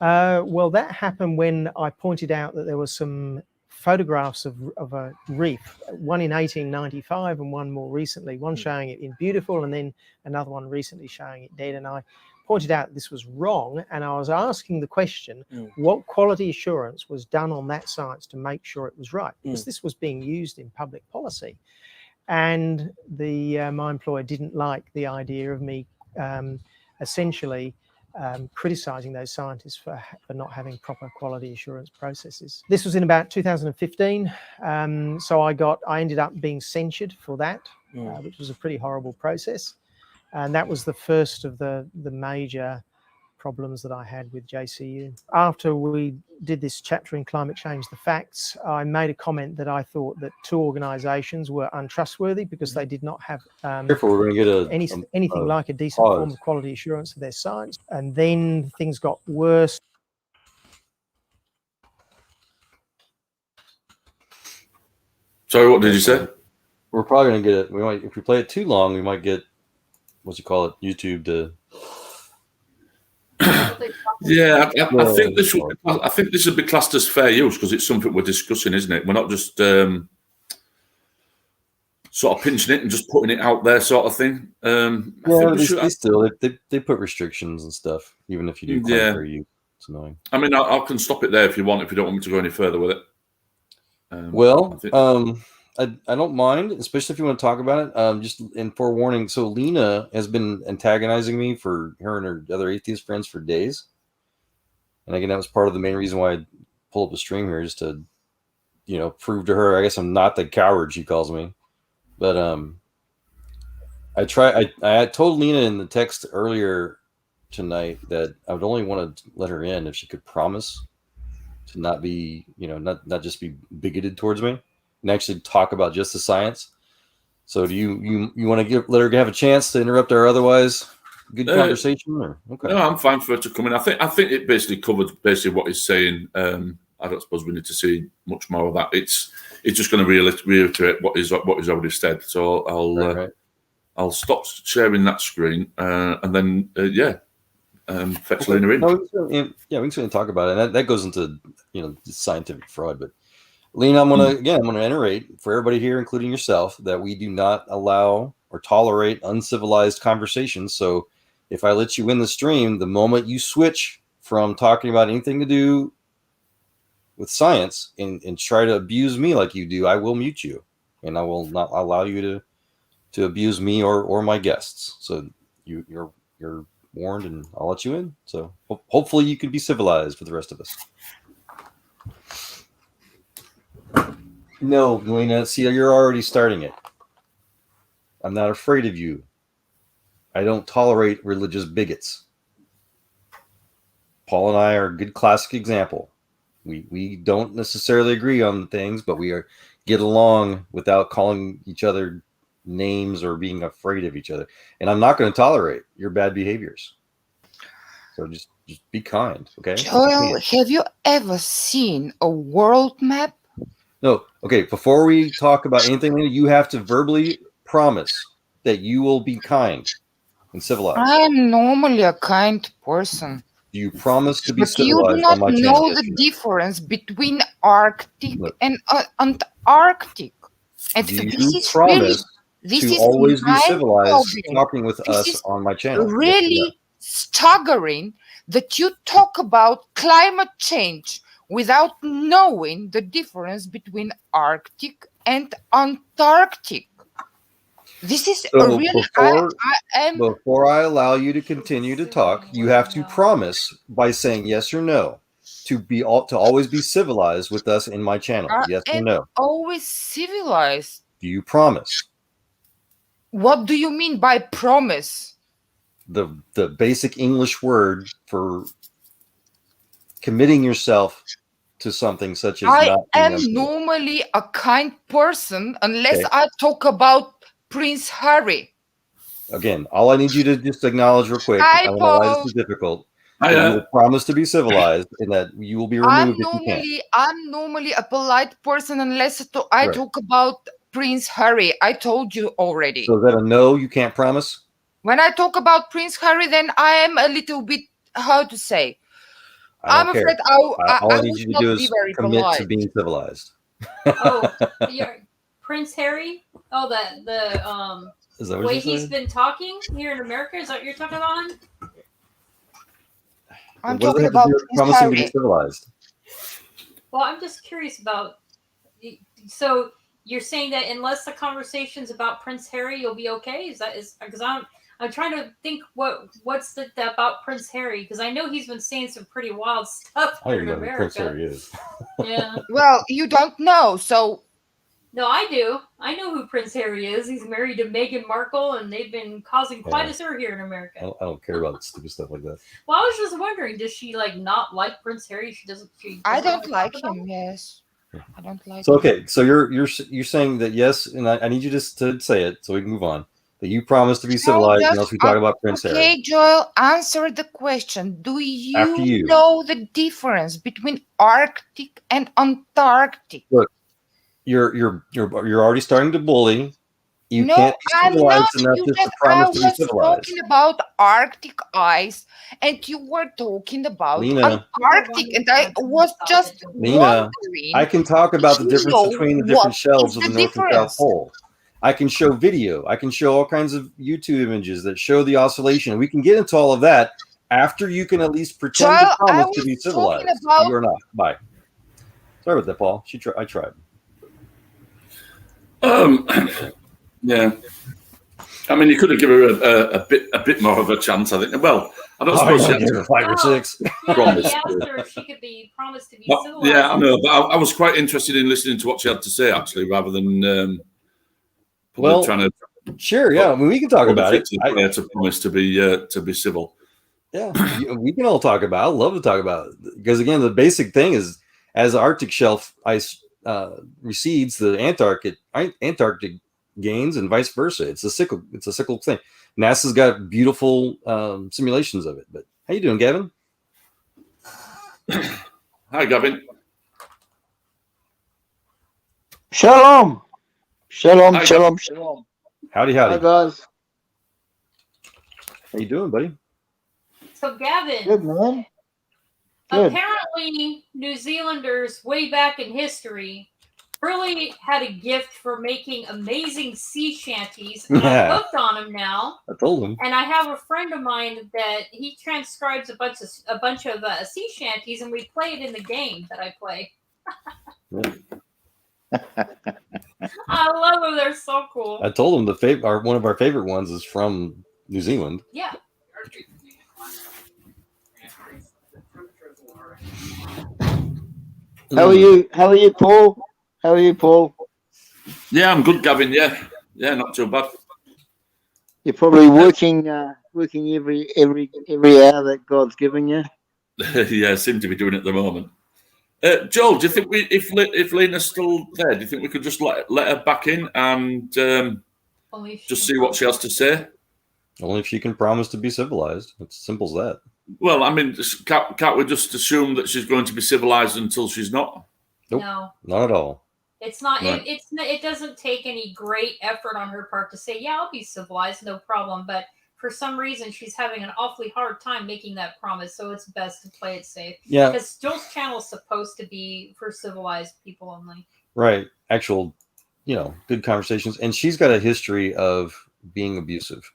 Well, that happened when I pointed out that there were some photographs of a reef, one in 1895 and one more recently, one showing it in beautiful and then another one recently showing it dead. And I pointed out this was wrong, and I was asking the question, what quality assurance was done on that science to make sure it was right? Because this was being used in public policy. And my employer didn't like the idea of me essentially criticising those scientists for not having proper quality assurance processes. This was in about 2015, so I ended up being censured for that, which was a pretty horrible process, and that was the first of the major problems that I had with JCU. After we did this chapter in Climate Change, the Facts, I made a comment that I thought that two organisations were untrustworthy because they did not have Careful, we're going to get anything like a decent form of quality assurance of their science. And then things got worse. Sorry, what did you say? We're probably gonna get it. We might, if we play it too long, we might get YouTube to. Yeah, I think this would. I think this would be classed as fair use because it's something we're discussing, isn't it? We're not just sort of pinching it and just putting it out there, sort of thing. They put restrictions and stuff, even if you do claim fair use. It's annoying. I mean, I can stop it there if you want. If you don't want me to go any further with it. I don't mind, especially if you want to talk about it. Just in forewarning, so Lena has been antagonizing me for her and her other atheist friends for days. And again, that was part of the main reason why I pulled up the stream here, just to, prove to her, I guess I'm not the coward she calls me. But I told Lena in the text earlier tonight that I would only want to let her in if she could promise to not be, not just be bigoted towards me and actually talk about just the science. So do you want to let her have a chance to interrupt our otherwise good conversation? Or okay? No, I'm fine for her to come in. I think it basically covered basically what he's saying. I don't suppose we need to see much more of that. It's just going to reiterate what he's already said. So I'll stop sharing that screen and then fetch Lena in. No, we can certainly talk about it. And that goes into scientific fraud. But Lena, I'm gonna iterate for everybody here, including yourself, that we do not allow or tolerate uncivilized conversations. So if I let you in the stream, the moment you switch from talking about anything to do with science and try to abuse me like you do, I will mute you, and I will not allow you to abuse me or my guests. So you're warned, and I'll let you in. So hopefully you can be civilized for the rest of us. No, Lena, see, you're already starting it. I'm not afraid of you. I don't tolerate religious bigots. Paul and I are a good classic example. We don't necessarily agree on things, but we get along without calling each other names or being afraid of each other. And I'm not going to tolerate your bad behaviors. So just be kind, okay? Joel, have you ever seen a world map? No, okay. Before we talk about anything, you have to verbally promise that you will be kind and civilized. I am normally a kind person. Do you promise to be But you civilized do not on my channel? know the difference between Arctic and Antarctic. And Do this you is promise this to is always be my civilized problem. talking with This us is on my channel? really staggering that you talk about climate change without knowing the difference between Arctic and Antarctic. This is So really before I allow you to continue to talk, you have to promise by saying yes or no to always be civilized with us in my channel. Yes or no? Always civilized. Do you promise? What do you mean by promise? The basic English word for committing yourself to something such as I am normally a kind person unless I talk about Prince Harry. Again, all I need you to just acknowledge real quick, I don't know why this is difficult, but you will promise to be civilized and that you will be removed if you can't. I'm normally a polite person unless I talk about Prince Harry. I told you already. So is that a no, you can't promise? When I talk about Prince Harry, then I am a little bit, how to say? I'm afraid all I need would you to not do be is very commit polite. to being civilized. You're Prince Harry? Oh, the is that what way he's been talking here in America? Is that what you're talking about? I'm talking about promising to be civilized. Well, I'm just curious about. So you're saying that unless the conversation's about Prince Harry, you'll be okay? Is because I'm trying to think what's about Prince Harry, because I know he's been saying some pretty wild stuff here in America. I don't know who Prince Harry is. Yeah. Well, you don't know, so. No, I do. I know who Prince Harry is. He's married to Meghan Markle, and they've been causing quite a stir here in America. I don't care about stupid stuff like that. Well, I was just wondering, does she not like Prince Harry? I don't like him. Yes, I don't like. So okay, so you're saying that yes, and I need you to say it so we can move on. That you promise to be civilized, and else we talk about Prince Harry. Okay, Joel, answer the question. Do you know the difference between Arctic and Antarctic? Look, You're already starting to bully. You No, can't be I'm civilized not. enough You just said to I promise to be was civilized. talking about Arctic ice, and you were talking about Lena. Antarctic, and I was just Lena, wondering I can talk about the if you difference know between the what different shelves is of the the North and South difference. Pole. I can show video. I can show all kinds of YouTube images that show the oscillation. We can get into all of that after you can at least pretend to Child, I promise was to be talking civilized. about You are not. Bye. Sorry about that, Paul. I tried. Yeah. I mean, you could have given her a bit more of a chance, I think. Well, I don't suppose she had give her 5 or 6. Yeah, Promise. he asked her if she could be promised to be Well, civilized. yeah, I know, but I was quite interested in listening to what she had to say, actually, rather than Well, trying to. Sure, yeah. I mean, we can talk about it. To promise to be civil. Yeah, we can all talk about it. I'd love to talk about it. Because, again, the basic thing is as the Arctic shelf ice recedes, the Antarctic gains and vice versa. It's a cyclical thing. NASA's got beautiful simulations of it. But how you doing, Gavin? Hi, Gavin. Shalom. Shalom, Hi, shalom, shalom. Howdy. Hi, guys. How you doing, buddy? So, Gavin, Good, man. Good. apparently New Zealanders way back in history really had a gift for making amazing sea shanties, and Yeah. I'm hooked on them now. I told him. And I have a friend of mine that he transcribes a bunch of sea shanties, and we play it in the game that I play. I love them; they're so cool. I told him one of our favorite ones is from New Zealand. Yeah. How are you? How are you, Paul? How are you, Paul? Yeah, I'm good, Gavin. Yeah, not too bad. You're probably working every hour that God's given you. Yeah, I seem to be doing it at the moment. Joel, do you think if Lena's still there, do you think we could just let her back in and just see what she has to say? Only if she can promise to be civilized. It's as simple as that. Well, I mean, can't we just assume that she's going to be civilized until she's not? Nope, No, not at all. it's not. Right. It doesn't take any great effort on her part to say, "Yeah, I'll be civilized, no problem." But for some reason, she's having an awfully hard time making that promise. So it's best to play it safe. Yeah. Because Joel's channel is supposed to be for civilized people only. Right. Actual, good conversations. And she's got a history of being abusive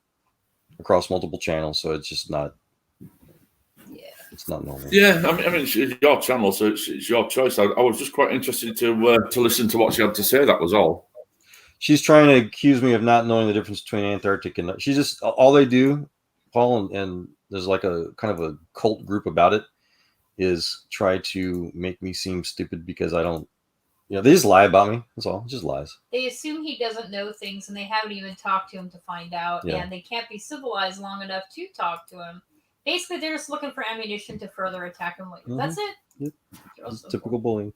across multiple channels. So it's just not. Yeah. It's not normal. Yeah, I mean, it's your channel, so it's your choice. I was just quite interested to listen to what she had to say. That was all. She's trying to accuse me of not knowing the difference between Antarctic and she just all they do, Paul, and there's like a kind of a cult group about it, is try to make me seem stupid because I don't. They just lie about me. That's all. It's just lies. They assume he doesn't know things, and they haven't even talked to him to find out, Yeah. and they can't be civilized long enough to talk to him. Basically, they're just looking for ammunition to further attack him later. Mhm. That's it. Yep. Real It's simple. typical bullying.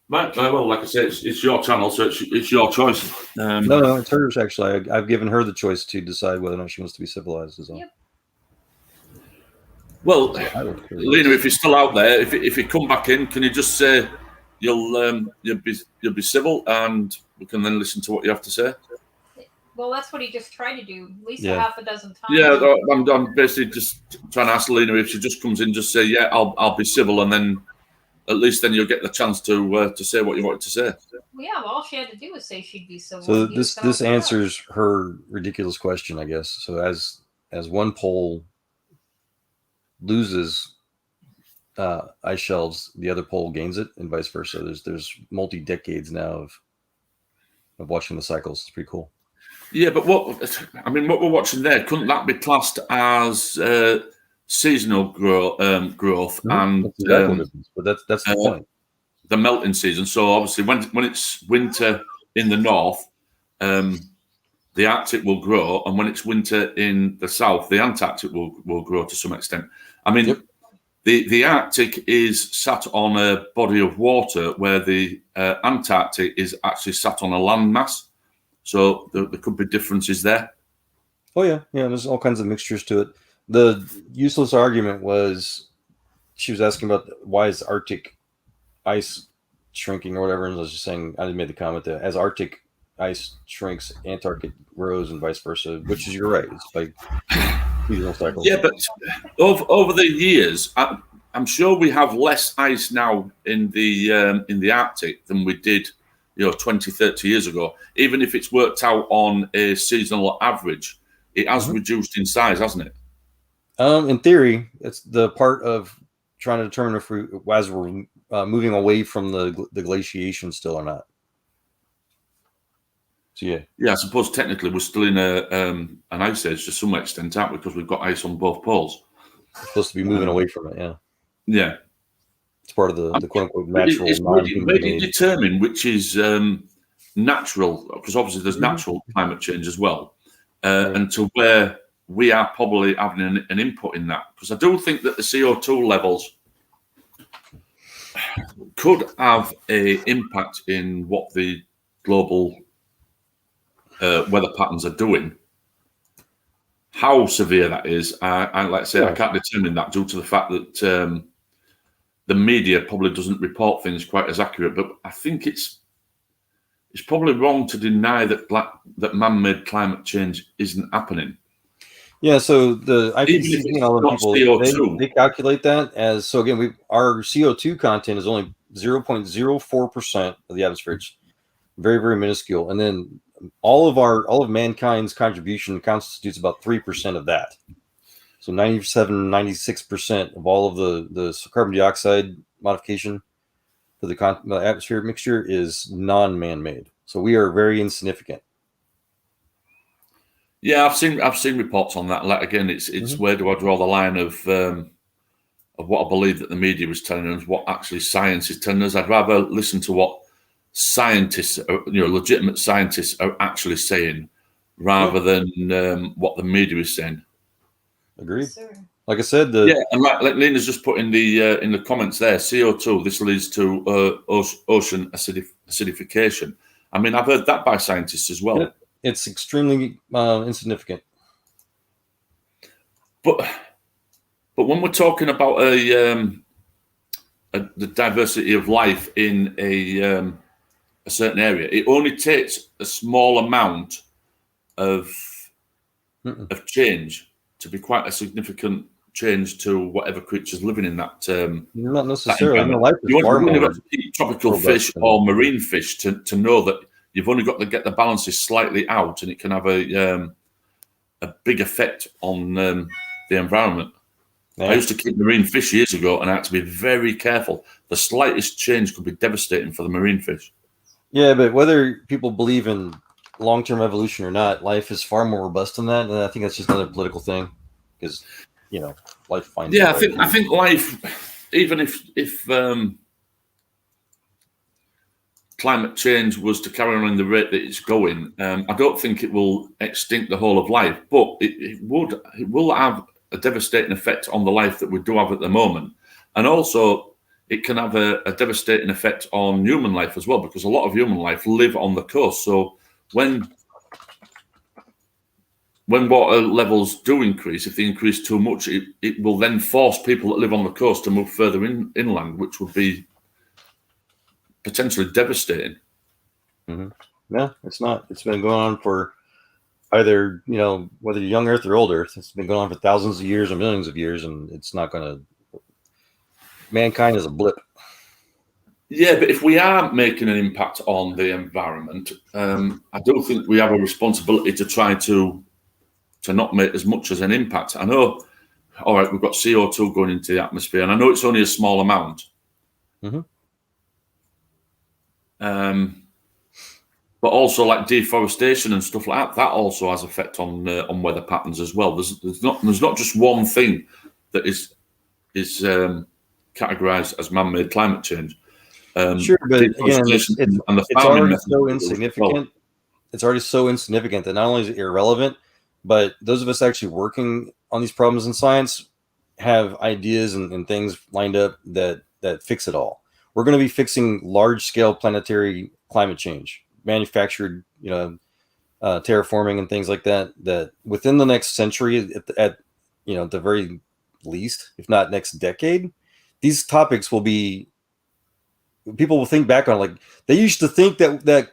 Right. Well, like I said, it's your channel, so it's your choice. No, it's hers actually. I've given her the choice to decide whether or not she wants to be civilized. Is all. Yep. Well, Lena, if you're still out there, if you come back in, can you just say you'll be civil, and we can then listen to what you have to say? Well, that's what he just tried to do at least a Yeah. half a dozen times. Yeah, I'm basically just trying to ask Lena if she just comes in, just say, yeah, I'll be civil, and then at least then you'll get the chance to say what you wanted to say. Well, yeah, well, all she had to do was say she'd be civil. So and he just got this off the hook. answers her ridiculous question, I guess. So as one pole loses ice shelves, the other pole gains it, and vice versa. There's multi decades now of watching the cycles. It's pretty cool. Yeah, but what we're watching there, couldn't that be classed as seasonal growth? And That's exactly what it is. But that's the point. The melting season. So obviously, when it's winter in the north, the Arctic will grow, and when it's winter in the south, the Antarctic will grow to some extent. I mean, the Arctic is sat on a body of water, where the Antarctic is actually sat on a land mass. So there could be differences there. Oh yeah. There's all kinds of mixtures to it. The useless argument was she was asking about why is Arctic ice shrinking or whatever. And I was just saying, I made the comment that as Arctic ice shrinks, Antarctic grows, and vice versa. Which is, you're right. It's by seasonal cycles. Yeah, but over the years, I'm sure we have less ice now in the Arctic than we did, 20, 30 years ago. Even if it's worked out on a seasonal average, it has reduced in size, hasn't it? In theory, it's the part of trying to determine if as we're moving away from the glaciation still or not. So yeah, I suppose technically we're still in an ice age to some extent, aren't we? Because we've got ice on both poles. We're supposed to be moving away from it. Yeah. It's part of the quote unquote natural. Where do you determine which is natural? Because obviously there's natural climate change as well, and to where we are probably having an input in that. Because I do think that the CO2 levels could have an impact in what the global weather patterns are doing. How severe that is, I like to say, I can't determine that due to the fact that the media probably doesn't report things quite as accurate. But I think it's probably wrong to deny that man-made climate change isn't happening. Yeah, so the IPCC and all the people, they calculate that as, so again, our CO2 content is only 0.04% of the atmosphere. It's very, very minuscule. And then all of mankind's contribution constitutes about 3% of that. So 97, 96% of all of the carbon dioxide modification for the atmospheric mixture is non-man-made. So we are very insignificant. Yeah, I've seen reports on that. Like, again, it's where do I draw the line of what I believe that the media was telling us, what actually science is telling us. I'd rather listen to what scientists, legitimate scientists, are actually saying, rather than what the media is saying. Agreed. Like I said, and like Lena's just put in the comments there, CO2. This leads to ocean acidification. I mean, I've heard that by scientists as well. Yeah. It's extremely insignificant. But when we're talking about the diversity of life in a certain area, it only takes a small amount of change to be quite a significant change to whatever creatures living in that. Not necessarily. You only got to eat tropical fish or marine fish to know that you've only got to get the balances slightly out, and it can have a big effect on the environment. Yeah. I used to keep marine fish years ago, and I had to be very careful. The slightest change could be devastating for the marine fish. Yeah, but whether people believe in long-term evolution or not, life is far more robust than that, and I think that's just another political thing, because life finds. Yeah, I think life, even if climate change was to carry on in the rate that it's going, I don't think it will extinct the whole of life, but it will have a devastating effect on the life that we do have at the moment, and also it can have a devastating effect on human life as well, because a lot of human life live on the coast. So when water levels do increase, if they increase too much, it will then force people that live on the coast to move further inland, which would be potentially devastating. No, it's not. It's been going on for either, whether you're young Earth or old Earth, it's been going on for thousands of years or millions of years, and it's not going to. Mankind is a blip. Yeah, but if we are making an impact on the environment, I do think we have a responsibility to try to not make as much as an impact. I know, all right, we've got CO2 going into the atmosphere, and I know it's only a small amount. But also like deforestation and stuff like that also has effect on weather patterns as well. There's not just one thing that is categorized as man-made climate change. Sure, but again, it's already so insignificant. Well. It's already so insignificant that not only is it irrelevant, but those of us actually working on these problems in science have ideas and things lined up that fix it all. We're going to be fixing large-scale planetary climate change, manufactured, terraforming and things like that. That within the next century, at the very least, if not next decade, these topics will be people will think back on, like, they used to think that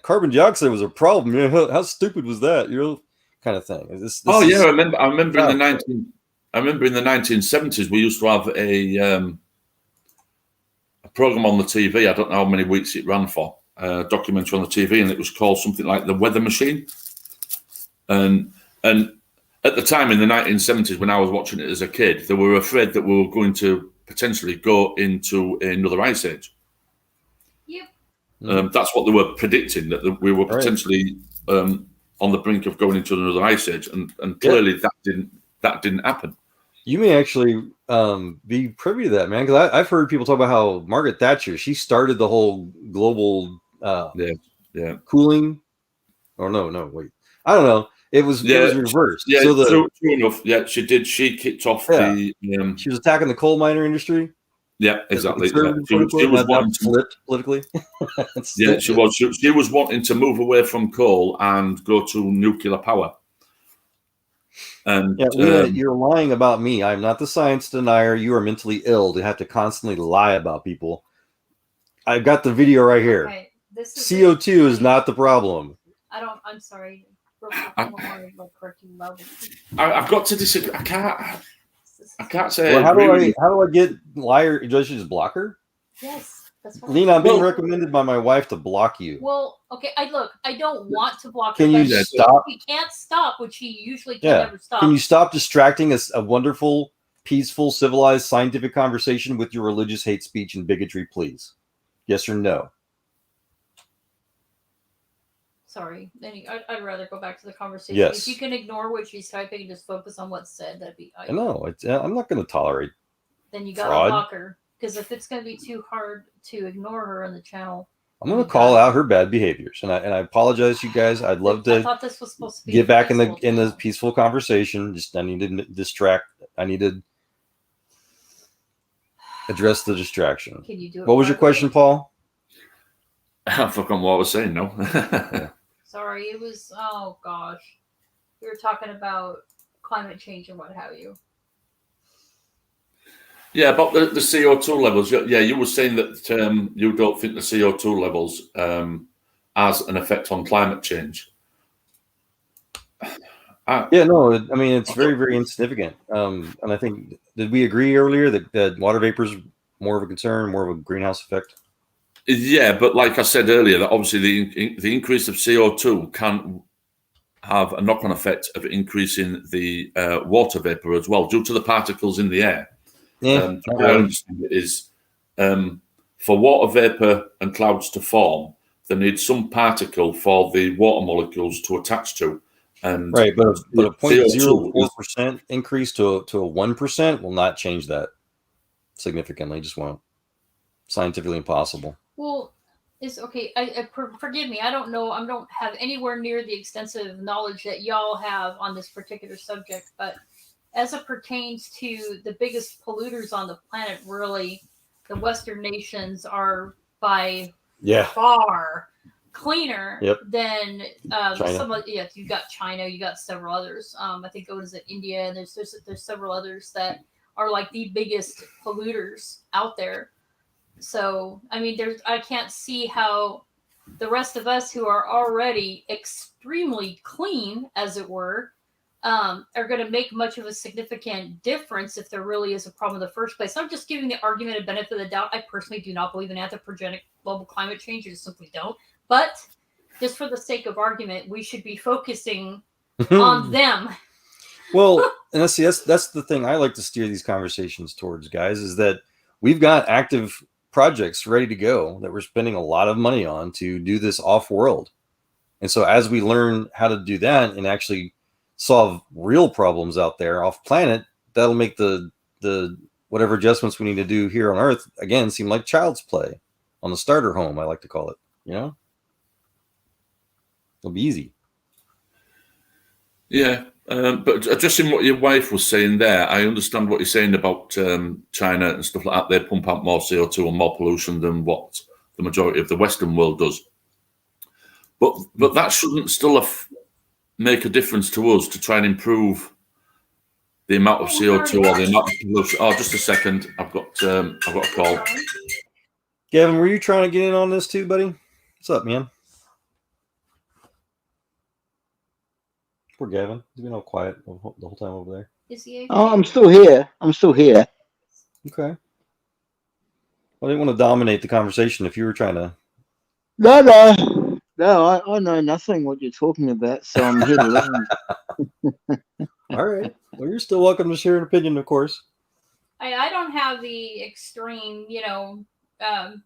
carbon dioxide was a problem. You know, how stupid was that? You know, kind of thing. I remember in the 1970s we used to have a program on the TV. I don't know how many weeks it ran for. A documentary on the TV, and it was called something like The Weather Machine. And at the time in the 1970s, when I was watching it as a kid, they were afraid that we were going to potentially go into another ice age. Yep. That's what they were predicting, that we were potentially on the brink of going into another ice age, and clearly that didn't happen. You may actually be privy to that, man, because I've heard people talk about how Margaret Thatcher, she started the whole global cooling. Or no, wait, I don't know. It was reversed. Yeah, so true enough. Yeah, she did. She kicked off the. She was attacking the coal miner industry. Yeah, exactly. Yeah. She was wanting to flip politically. Yeah, she was. She was wanting to move away from coal and go to nuclear power. And you're lying about me. I'm not the science denier. You are mentally ill to have to constantly lie about people. I've got the video right here. Okay, CO2 is not the problem. I'm sorry. I've got to disagree. I can't say. Well, how do I get liar? Does she just block her? Yes, that's what Lena, I'm being recommended by my wife to block you. Well, okay. I don't want to block. Can her, you stop? She can't stop, which she usually can never stop. Can you stop distracting a wonderful, peaceful, civilized, scientific conversation with your religious hate speech and bigotry, please? Yes or no? Sorry. I'd rather go back to the conversation. Yes. If you can ignore what she's typing and just focus on what's said, that'd be. No, I'm not going to tolerate. Then you gotta block her, because if it's going to be too hard to ignore her on the channel, I'm going to call out her bad behaviors, and I apologize, you guys. I'd love to. I thought this was supposed to be get back in the peaceful conversation. Just I need to distract. I need to address the distraction. Can you do it? What was your question, Paul? I forgot what I was saying. No. Sorry, it was. Oh gosh, we were talking about climate change and what have you. Yeah, about the CO2 levels. Yeah, you were saying that you don't think the CO2 levels has an effect on climate change. No, I mean, it's very, very insignificant. And I think, did we agree earlier that water vapor is more of a concern, more of a greenhouse effect? Yeah, but like I said earlier, that obviously the increase of CO2 can have a knock-on effect of increasing the water vapor as well, due to the particles in the air. Yeah, I understand it is for water vapor and clouds to form, they need some particle for the water molecules to attach to. And right, but a 0.04% increase to a 1% will not change that significantly. Just won't. Scientifically impossible. Well, it's okay. Forgive me. I don't know. I don't have anywhere near the extensive knowledge that y'all have on this particular subject, but as it pertains to the biggest polluters on the planet, really, the Western nations are by far cleaner than some of. Yeah, you got China, you got several others. I think it was India, and there's several others that are like the biggest polluters out there. So I mean, I can't see how the rest of us who are already extremely clean, as it were, are going to make much of a significant difference if there really is a problem in the first place. I'm just giving the argument a benefit of the doubt. I personally do not believe in anthropogenic global climate change. I just simply don't. But just for the sake of argument, we should be focusing on them. Well, and that's the thing I like to steer these conversations towards, guys, is that we've got active projects ready to go that we're spending a lot of money on to do this off-world. And so as we learn how to do that and actually solve real problems out there off planet, that'll make the whatever adjustments we need to do here on Earth again seem like child's play on the starter home, I like to call it. You know, it'll be easy. Yeah, but addressing what your wife was saying there, I understand what you're saying about China and stuff like that. They pump out more CO2 and more pollution than what the majority of the Western world does. But that shouldn't still make a difference to us to try and improve the amount of CO2 or the amount of pollution. Oh, just a second. I've got a call. Gavin, were you trying to get in on this too, buddy? What's up, man? Poor Gavin. He's been all quiet the whole time over there. Is he? Oh, I'm still here. Okay. Well, I didn't want to dominate the conversation if you were trying to. No, I know nothing what you're talking about, so I'm here to learn. All right. Well, you're still welcome to share an opinion, of course. I don't have the extreme,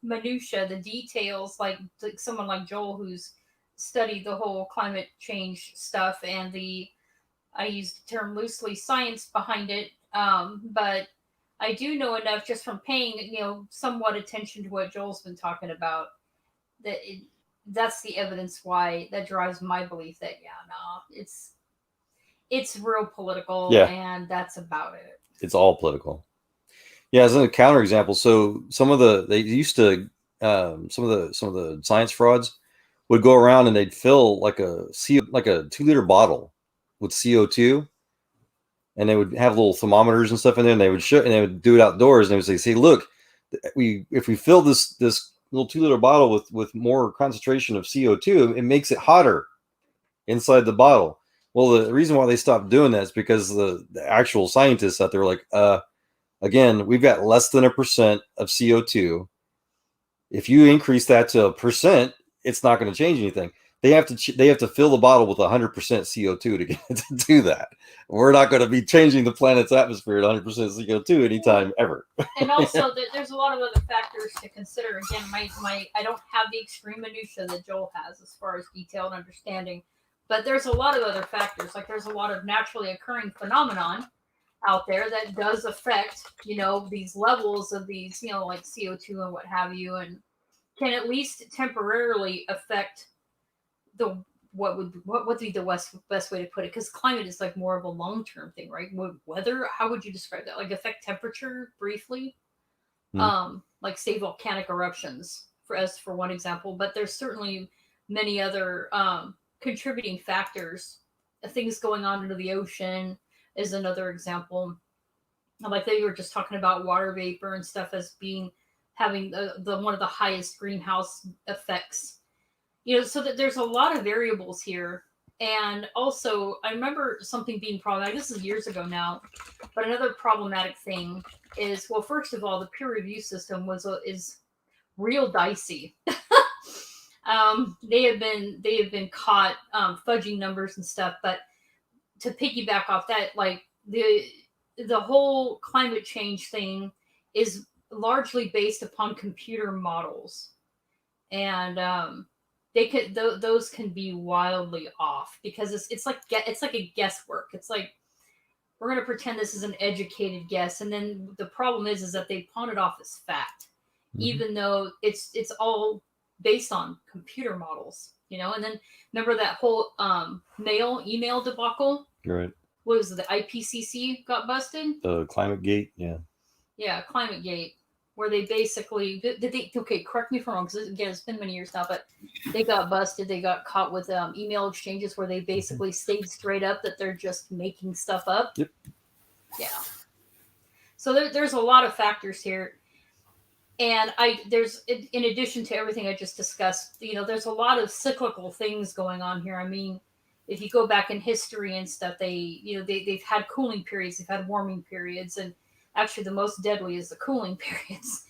minutia, the details like someone like Joel who's studied the whole climate change stuff and I use the term loosely, science behind it. But I do know enough just from paying, somewhat attention to what Joel's been talking about that that's the evidence why that drives my belief that it's real political and that's about it. It's all political. Yeah, as a counterexample, so some of the science frauds would go around and they'd fill like a 2-liter bottle with CO2, and they would have little thermometers and stuff in there, and they would do it outdoors, and they would say, "See, look, if we fill this little 2-liter bottle with more concentration of CO2, it makes it hotter inside the bottle." Well, the reason why they stopped doing that is because the actual scientists out there were like, again, we've got less than 1% of CO2. If you increase that to 1%, it's not going to change anything. They have to fill the bottle with 100% CO2 to do that. We're not going to be changing the planet's atmosphere at 100% CO2 anytime ever. And also, there's a lot of other factors to consider. Again, I don't have the extreme minutia that Joel has as far as detailed understanding, but there's a lot of other factors. Like there's a lot of naturally occurring phenomenon out there that does affect, these levels of these, like CO2 and what have you, and can at least temporarily affect what would be the best way to put it? Because climate is like more of a long-term thing, right? Weather, how would you describe that? Like affect temperature briefly, like say volcanic eruptions for one example, but there's certainly many other contributing factors. Things going on into the ocean is another example. Like they were just talking about water vapor and stuff as having the one of the highest greenhouse effects. So that there's a lot of variables here. And also, I remember something being problematic. This is years ago now, but another problematic thing is, well, first of all, the peer review system is real dicey. They have been caught fudging numbers and stuff. But to piggyback off that, like the whole climate change thing is largely based upon computer models, and those can be wildly off because it's like a guesswork. It's like we're going to pretend this is an educated guess, and then the problem is that they pawn it off as fact, even though it's all based on computer models, And then remember that whole email debacle, right? What was it? The IPCC got busted. The Climate Gate, yeah. Yeah, Climate Gate, where they basically correct me if I'm wrong, because again, it's been many years now, but they got busted. They got caught with email exchanges where they basically stayed straight up that they're just making stuff up. Yep. Yeah. So there's a lot of factors here, and there's in addition to everything I just discussed, there's a lot of cyclical things going on here. I mean, if you go back in history and stuff, they've had cooling periods, they've had warming periods, and actually the most deadly is the cooling periods.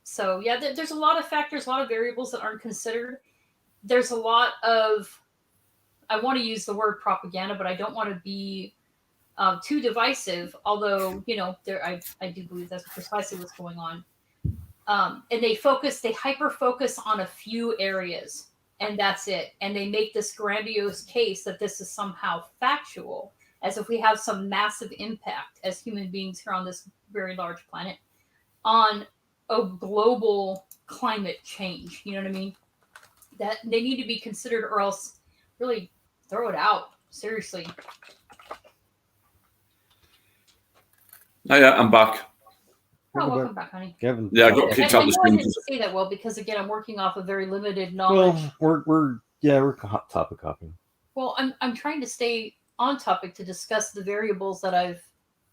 So yeah, there's a lot of factors, a lot of variables that aren't considered. There's a lot of, I want to use the word propaganda, but I don't want to be too divisive, although, I do believe that's precisely what's going on. And they hyper focus on a few areas, and that's it. And they make this grandiose case that this is somehow factual, as if we have some massive impact as human beings here on this very large planet on a global climate change. You know what I mean? That they need to be considered, or else really throw it out. Seriously. Yeah, I'm back. Oh, welcome back, honey. Kevin. Yeah, I got kicked out I the know I screen. didn't say that well because again, I'm working off a very limited knowledge. Well, we're hot topic hopping. Well, I'm trying to stay on topic to discuss the variables that I've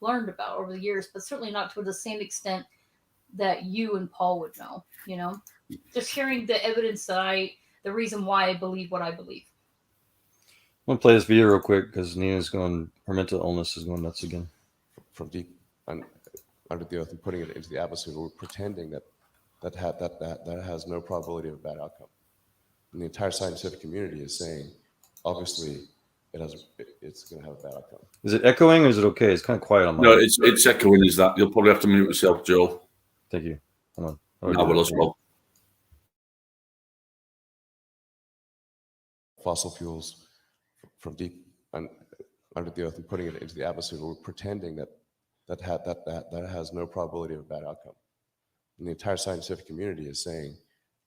learned about over the years, but certainly not to the same extent that you and Paul would know, you know? Just hearing the evidence that the reason why I believe what I believe. I'm going to play this video real quick because Nina's going, her mental illness is going nuts again. From deep under the earth and putting it into the atmosphere, we're pretending that has no probability of a bad outcome. And the entire scientific community is saying, obviously, it's going to have a bad outcome. Is it echoing or is it okay? It's kind of quiet on my No, end. it's echoing. Is that you'll probably have to mute yourself, Joel. Thank you. Hold on. I will as well. Fossil fuels from deep under the earth and putting it into the atmosphere, we're pretending that has no probability of a bad outcome. And the entire scientific community is saying,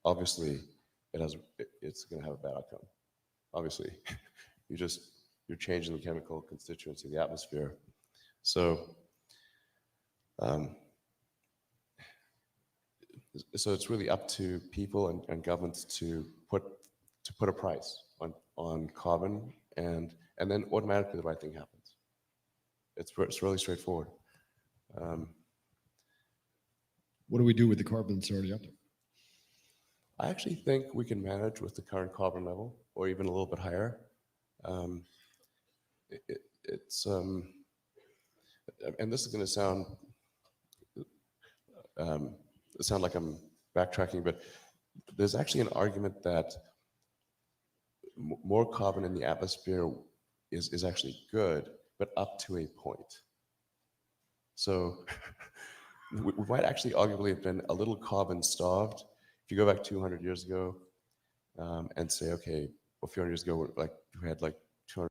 obviously, it's going to have a bad outcome. Obviously, you're changing the chemical constituents of the atmosphere. So, so it's really up to people and governments to put a price on carbon, and then automatically the right thing happens. It's really straightforward. What do we do with the carbon that's already up there? I actually think we can manage with the current carbon level, or even a little bit higher. It's and this is going to sound like I'm backtracking, but there's actually an argument that more carbon in the atmosphere is actually good, but up to a point. So we might actually arguably have been a little carbon starved. If you go back 200 years ago and say, okay, well, 400 years ago, we had like 200.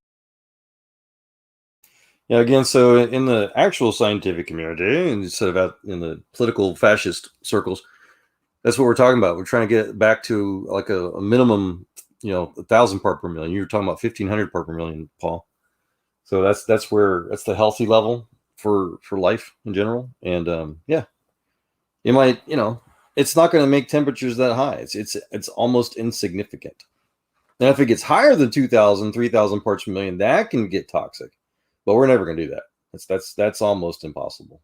Yeah, again, so in the actual scientific community, instead of out in the political fascist circles, that's what we're talking about. We're trying to get back to like a minimum, 1,000 part per million. You were talking about 1,500 part per million, Paul. So that's the healthy level for life in general. And yeah, it might, it's not going to make temperatures that high. It's almost insignificant. Now, if it gets higher than 2,000, 3,000 parts per million, that can get toxic. But we're never going to do that. That's almost impossible.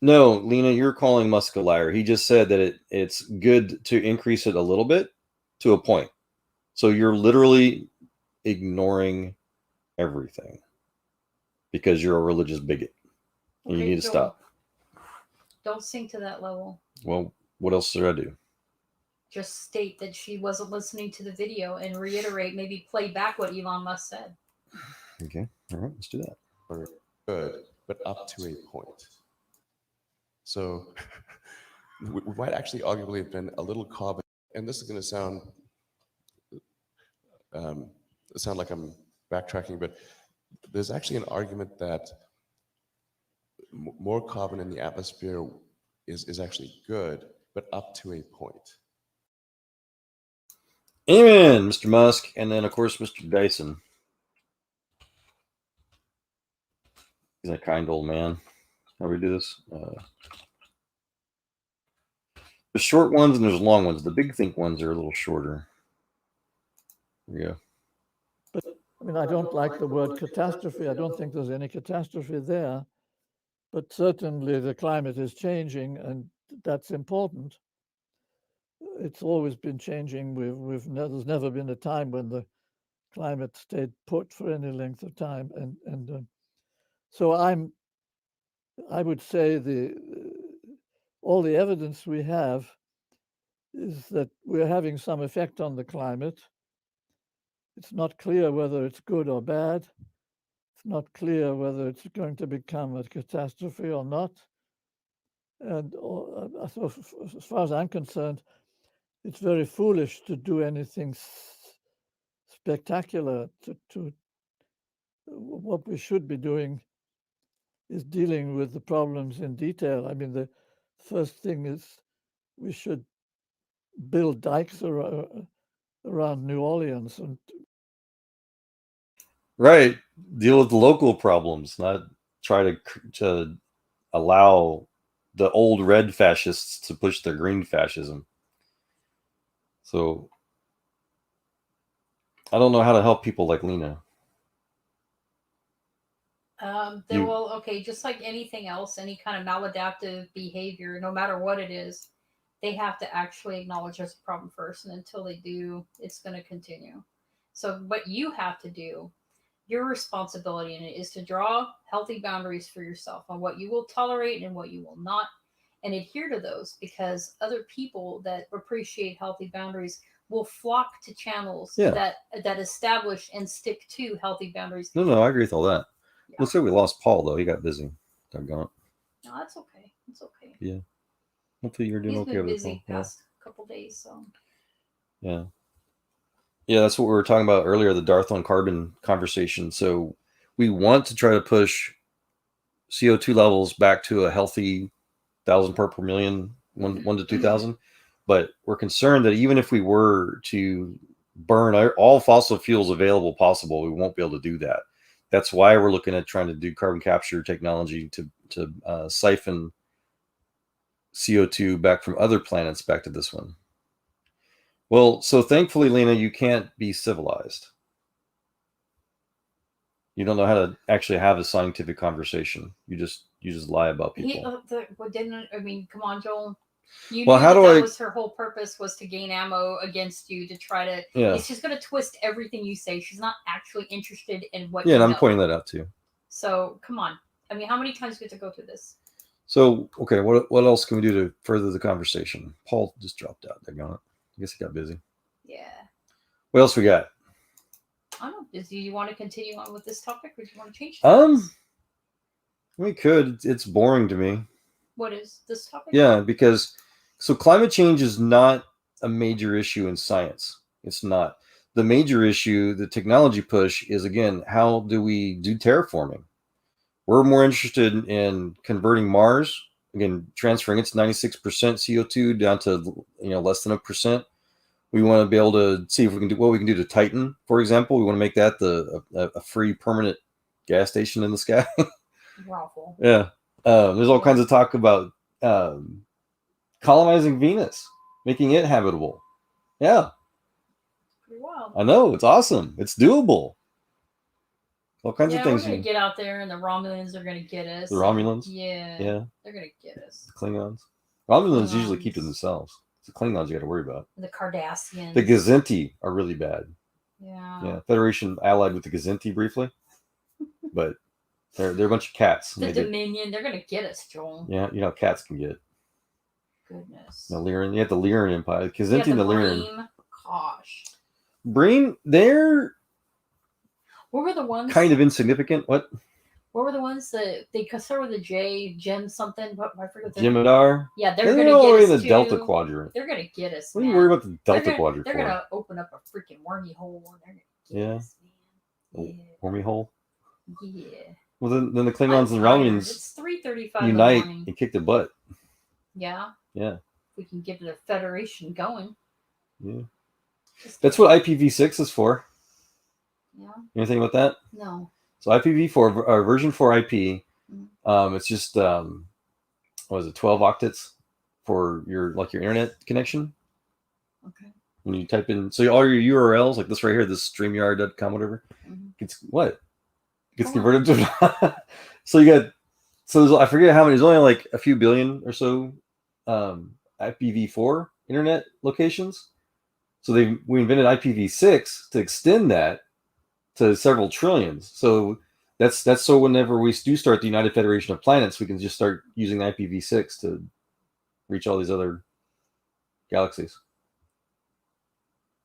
No, Lena, you're calling Musk a liar. He just said that it's good to increase it a little bit to a point. So you're literally ignoring everything because you're a religious bigot. And you need to stop. Don't sink to that level. Well, what else should I do? Just state that she wasn't listening to the video and reiterate, maybe play back what Elon Musk said. Okay. All right, let's do that. Good, but up to a point. So we might actually arguably have been a little carbon, and this is going to sound like I'm backtracking, but there's actually an argument that more carbon in the atmosphere is actually good, but up to a point. Amen, Mr. Musk. And then, of course, Mr. Dyson. He's a kind old man. How do we do this? There's short ones and there's long ones. The big think ones are a little shorter. There we go. But I mean, I don't like the word catastrophe. I don't think there's any catastrophe there. But certainly the climate is changing, and that's important. It's always been changing. There's never been a time when the climate stayed put for any length of time, and so I would say all the evidence we have is that we're having some effect on the climate. It's not clear whether it's good or bad. It's not clear whether it's going to become a catastrophe or not. And so as far as I'm concerned, it's very foolish to do anything spectacular. What we should be doing is dealing with the problems in detail. I mean, the first thing is we should build dikes around New Orleans and right, deal with the local problems, not try to allow the old red fascists to push their green fascism. So I don't know how to help people like Lena. Okay, just like anything else, any kind of maladaptive behavior, no matter what it is, they have to actually acknowledge there's a problem first, and until they do, it's going to continue. So what you have to do, your responsibility in it, is to draw healthy boundaries for yourself on what you will tolerate and what you will not, and adhere to those, because other people that appreciate healthy boundaries will flock to channels that establish and stick to healthy boundaries. No, I agree with all that. Yeah. Looks like we lost Paul though. He got busy. Doggone it. No, that's okay. It's okay. Yeah. Hopefully you're doing He's okay been with busy past couple days, so. Yeah. Yeah, that's what we were talking about earlier, the Darthlon carbon conversation. So we want to try to push CO2 levels back to a healthy 1,000 part per million, 1 to 2,000. But we're concerned that even if we were to burn all fossil fuels available possible, we won't be able to do that. That's why we're looking at trying to do carbon capture technology to siphon CO2 back from other planets back to this one. Well, so thankfully, Lena, you can't be civilized. You don't know how to actually have a scientific conversation. You just lie about people. Come on, Joel. You well, knew how that do was her whole purpose, was to gain ammo against you, to try to. Yeah. She's going to twist everything you say. She's not actually interested in what. Yeah, you and I'm know. pointing that out too. So come on. How many times do we have to go through this? So okay, what else can we do to further the conversation? Paul just dropped out. They're gone. I guess he got busy. Yeah. What else we got? I don't know. Do you want to continue on with this topic, or do you want to change? We could. It's boring to me. What is this topic? Yeah, because climate change is not a major issue in science. It's not. The major issue, the technology push, is again, how do we do terraforming? We're more interested in converting Mars, again, transferring its 96% CO2 down to less than 1%. We want to be able to see if we can do what we can do to Titan, for example. We want to make that a free permanent gas station in the sky. Waffle. Yeah. There's all kinds of talk about colonizing Venus, making it habitable. Yeah. Pretty wild. I know. It's awesome. It's doable. All kinds of things. We're going to get out there, and the Romulans are going to get us. The Romulans? Yeah. They're going to get us. The Klingons? Romulans usually keep to themselves. It's the Klingons you got to worry about. The Cardassians. The Gazinti are really bad. Yeah. Yeah. Federation allied with the Gazinti briefly. But they're a bunch of cats. The Dominion, they're going to get us, Joel. Yeah, cats can get. Goodness. The Lyran, you have the Lyran Empire. The Gazinti and the Lyran. Gosh. Breen, they're. What were the ones? Kind of insignificant. What were the ones that they start with a J? Gem something. What I forget. Jem'Hadar. Yeah, they're going to get us in the too. Delta Quadrant. They're going to get us. What are you worried about the Delta Quadrant? They're going to open up a freaking wormy hole. Wormy hole. Yeah. Well, then the Klingons and Romulans. It's 3:35 unite and kick the butt. Yeah. Yeah. We can get the Federation going. Yeah. That's what IPv6 is for. Yeah. Anything about that? No. So IPv4, version 4 IP, it's just, 12 octets for your internet connection. Okay. When you type in, so all your URLs, like this right here, this StreamYard.com, whatever, gets converted to. So I forget how many, there's only like a few billion or so IPv4 internet locations. So we invented IPv6 to extend that to several trillions. So that's so whenever we do start the United Federation of Planets, we can just start using IPv6 to reach all these other galaxies.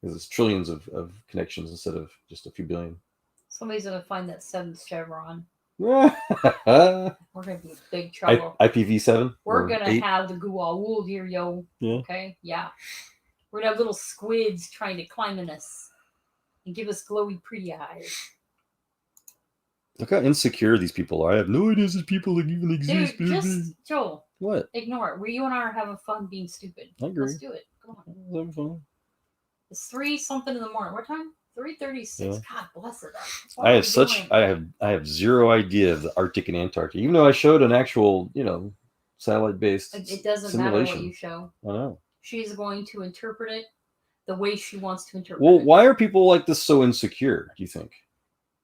Because it's trillions of connections instead of just a few billion. Somebody's going to find that 7th chevron. We're going to be in big trouble. IPv7? We're going to have the Gua'uld here, yo. Yeah. Okay? Yeah. We're going to have little squids trying to climb in us and give us glowy, pretty eyes. Look how insecure these people are. I have no idea these people even exist. Dude, Joel. What? Ignore it. You and I are having fun being stupid. I agree. Let's do it. Come on. Having fun. It's 3-something in the morning. What time? 3:36. Yeah. God bless it. I have zero idea of the Arctic and Antarctic, even though I showed an actual, satellite-based It doesn't simulation. matter what you show. I know. She's going to interpret it the way she wants to interpret Well, it. why are people like this so insecure, do you think?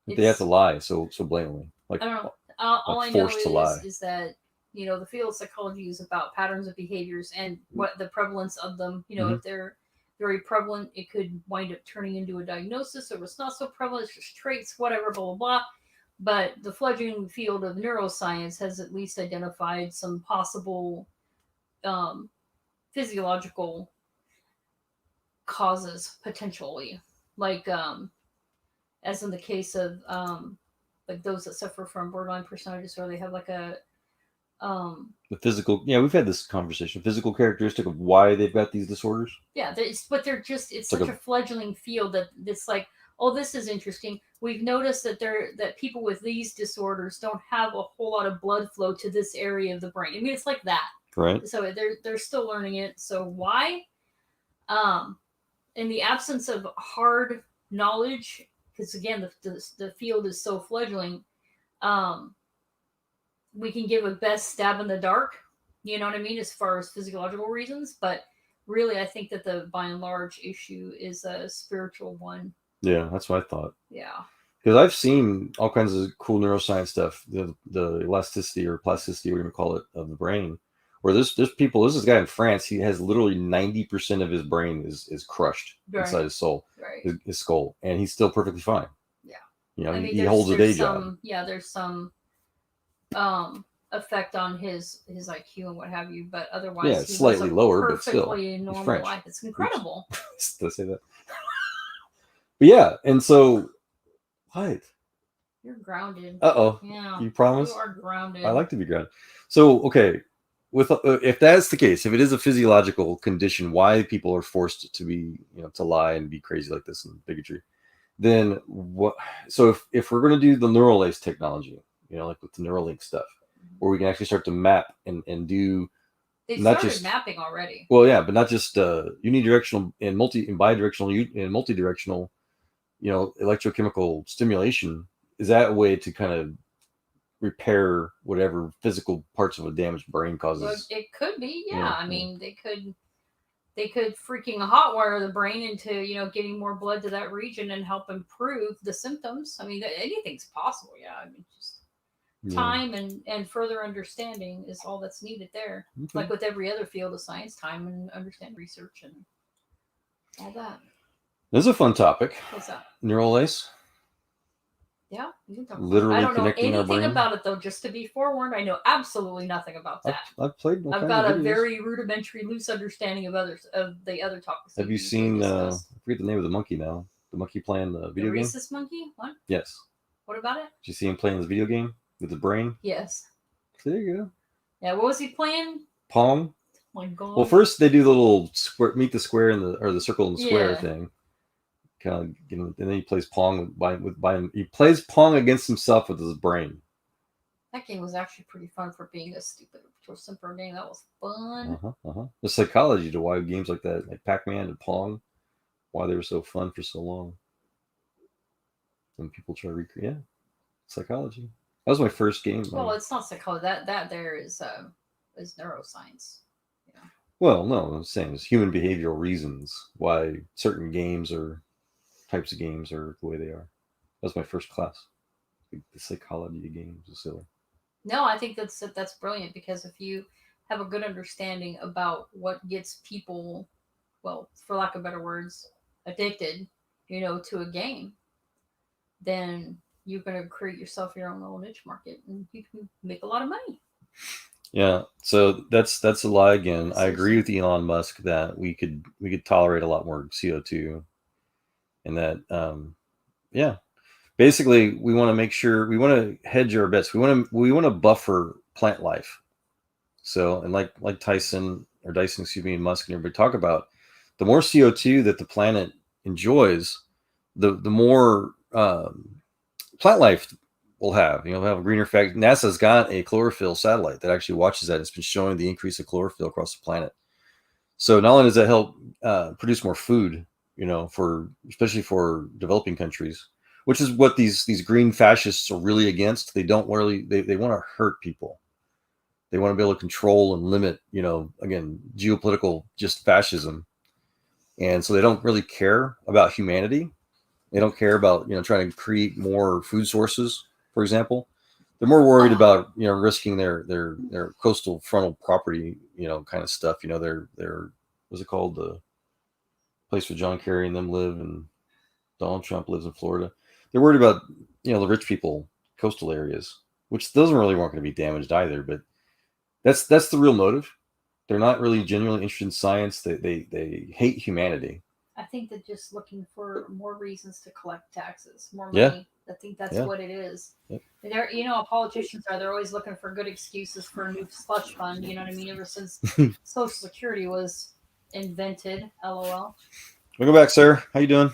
They have to lie so blatantly. Like, I don't know. all I know forced to lie. is that, you know, the field of psychology is about patterns of behaviors and what the prevalence of them. You know, if they're very prevalent, it could wind up turning into a diagnosis, or if it's not so prevalent, it's just traits, whatever, blah, blah, blah. But the fledgling field of neuroscience has at least identified some possible physiological causes, potentially. Like, as in the case of like those that suffer from borderline personality disorder, they have like a the physical, we've had this conversation, physical characteristic of why they've got these disorders. Yeah, but they're just, it's like such a fledgling field that it's like, oh, this is interesting. We've noticed that people with these disorders don't have a whole lot of blood flow to this area of the brain. I mean, it's like that. Right. So they're still learning it. So why? In the absence of hard knowledge, because again, the field is so fledgling, we can give a best stab in the dark, you know what I mean, as far as physiological reasons. But really, I think that the by and large issue is a spiritual one. Yeah, that's what I thought. Yeah. Because I've seen all kinds of cool neuroscience stuff, the elasticity or plasticity, whatever you call it, of the brain. Where there's people, there's this guy in France, he has literally 90% of his brain is crushed inside his soul, his skull, and he's still perfectly fine. Yeah. You know, I mean, he holds a day job. Yeah, there's some effect on his IQ and what have you, but otherwise, yeah, it's slightly lower, but still, perfectly normal life. It's incredible. Did I say that? But yeah, and so what? You're grounded. Yeah. You promise? You are grounded. I like to be grounded. So okay, with if that's the case, if it is a physiological condition, why people are forced to be, to lie and be crazy like this and bigotry, then what? So if we're going to do the neural lace technology, like with the Neuralink stuff, where we can actually start to map and do. They not started just mapping already. Well, yeah, but not just unidirectional and bidirectional and multidirectional, electrochemical stimulation. Is that a way to kind of repair whatever physical parts of a damaged brain causes? Well, it could be, yeah. I mean, they could freaking hotwire the brain into, getting more blood to that region and help improve the symptoms. I mean, anything's possible, yeah. I mean, just time and further understanding is all that's needed there. Okay. Like with every other field of science, time and understand research and all that. This is a fun topic. What's that? Neural lace. Yeah, you can talk literally I don't know connecting our brain. anything about it though. Just to be forewarned, I know absolutely nothing about that. I've played. I've got a very rudimentary, loose understanding of the other topics. Have you seen? I forget the name of the monkey now. The monkey playing the video game. Rhesus monkey. What? Yes. What about it? Did you see him playing this video game with the brain? Yes. There you go. Yeah. What was he playing? Pong. Oh my God. Well, first they do the little square, meet the square or the circle and the square thing. Kind of, and then he plays Pong he plays Pong against himself with his brain. That game was actually pretty fun for being a stupid, simple game. That was fun. The psychology to why games like that, like Pac-Man and Pong, why they were so fun for so long. And people try to recreate psychology. That was my first game. Well, it's not psychology. That there is neuroscience. Yeah. Well, no, I'm saying it's human behavioral reasons why certain games or types of games are the way they are. That was my first class. The psychology of games is silly. No, I think that's brilliant, because if you have a good understanding about what gets people, well, for lack of better words, addicted, to a game, then you're going to create yourself your own little niche market, and you can make a lot of money. Yeah, so that's a lie again. I agree with Elon Musk that we could tolerate a lot more CO2. And that, basically, we want to make sure we want to hedge our bets. We want to buffer plant life. So, and like Dyson, and Musk and everybody talk about, the more CO2 that the planet enjoys, the more plant life we'll have. We'll have a greener effect. NASA's got a chlorophyll satellite that actually watches that. It's been showing the increase of chlorophyll across the planet. So not only does that help produce more food, especially for developing countries, which is what these green fascists are really against. They don't really, they want to hurt people. They want to be able to control and limit, again, geopolitical just fascism. And so they don't really care about humanity. They don't care about, trying to create more food sources, for example. they're more worried about risking their coastal frontal property, kind of stuff. Their what's it called, the place where John Kerry and them live, and Donald Trump lives in Florida. They're worried about the rich people coastal areas, which those really weren't going to be damaged either. But that's the real motive. They're not really genuinely interested in science. They hate humanity. I think they're just looking for more reasons to collect taxes, more money. Yeah. I think that's Yeah. what it is. Yep. They're, politicians they're always looking for good excuses for a new slush fund. You know what I mean? Ever since Social Security was invented, LOL. Welcome back, sir. How you doing?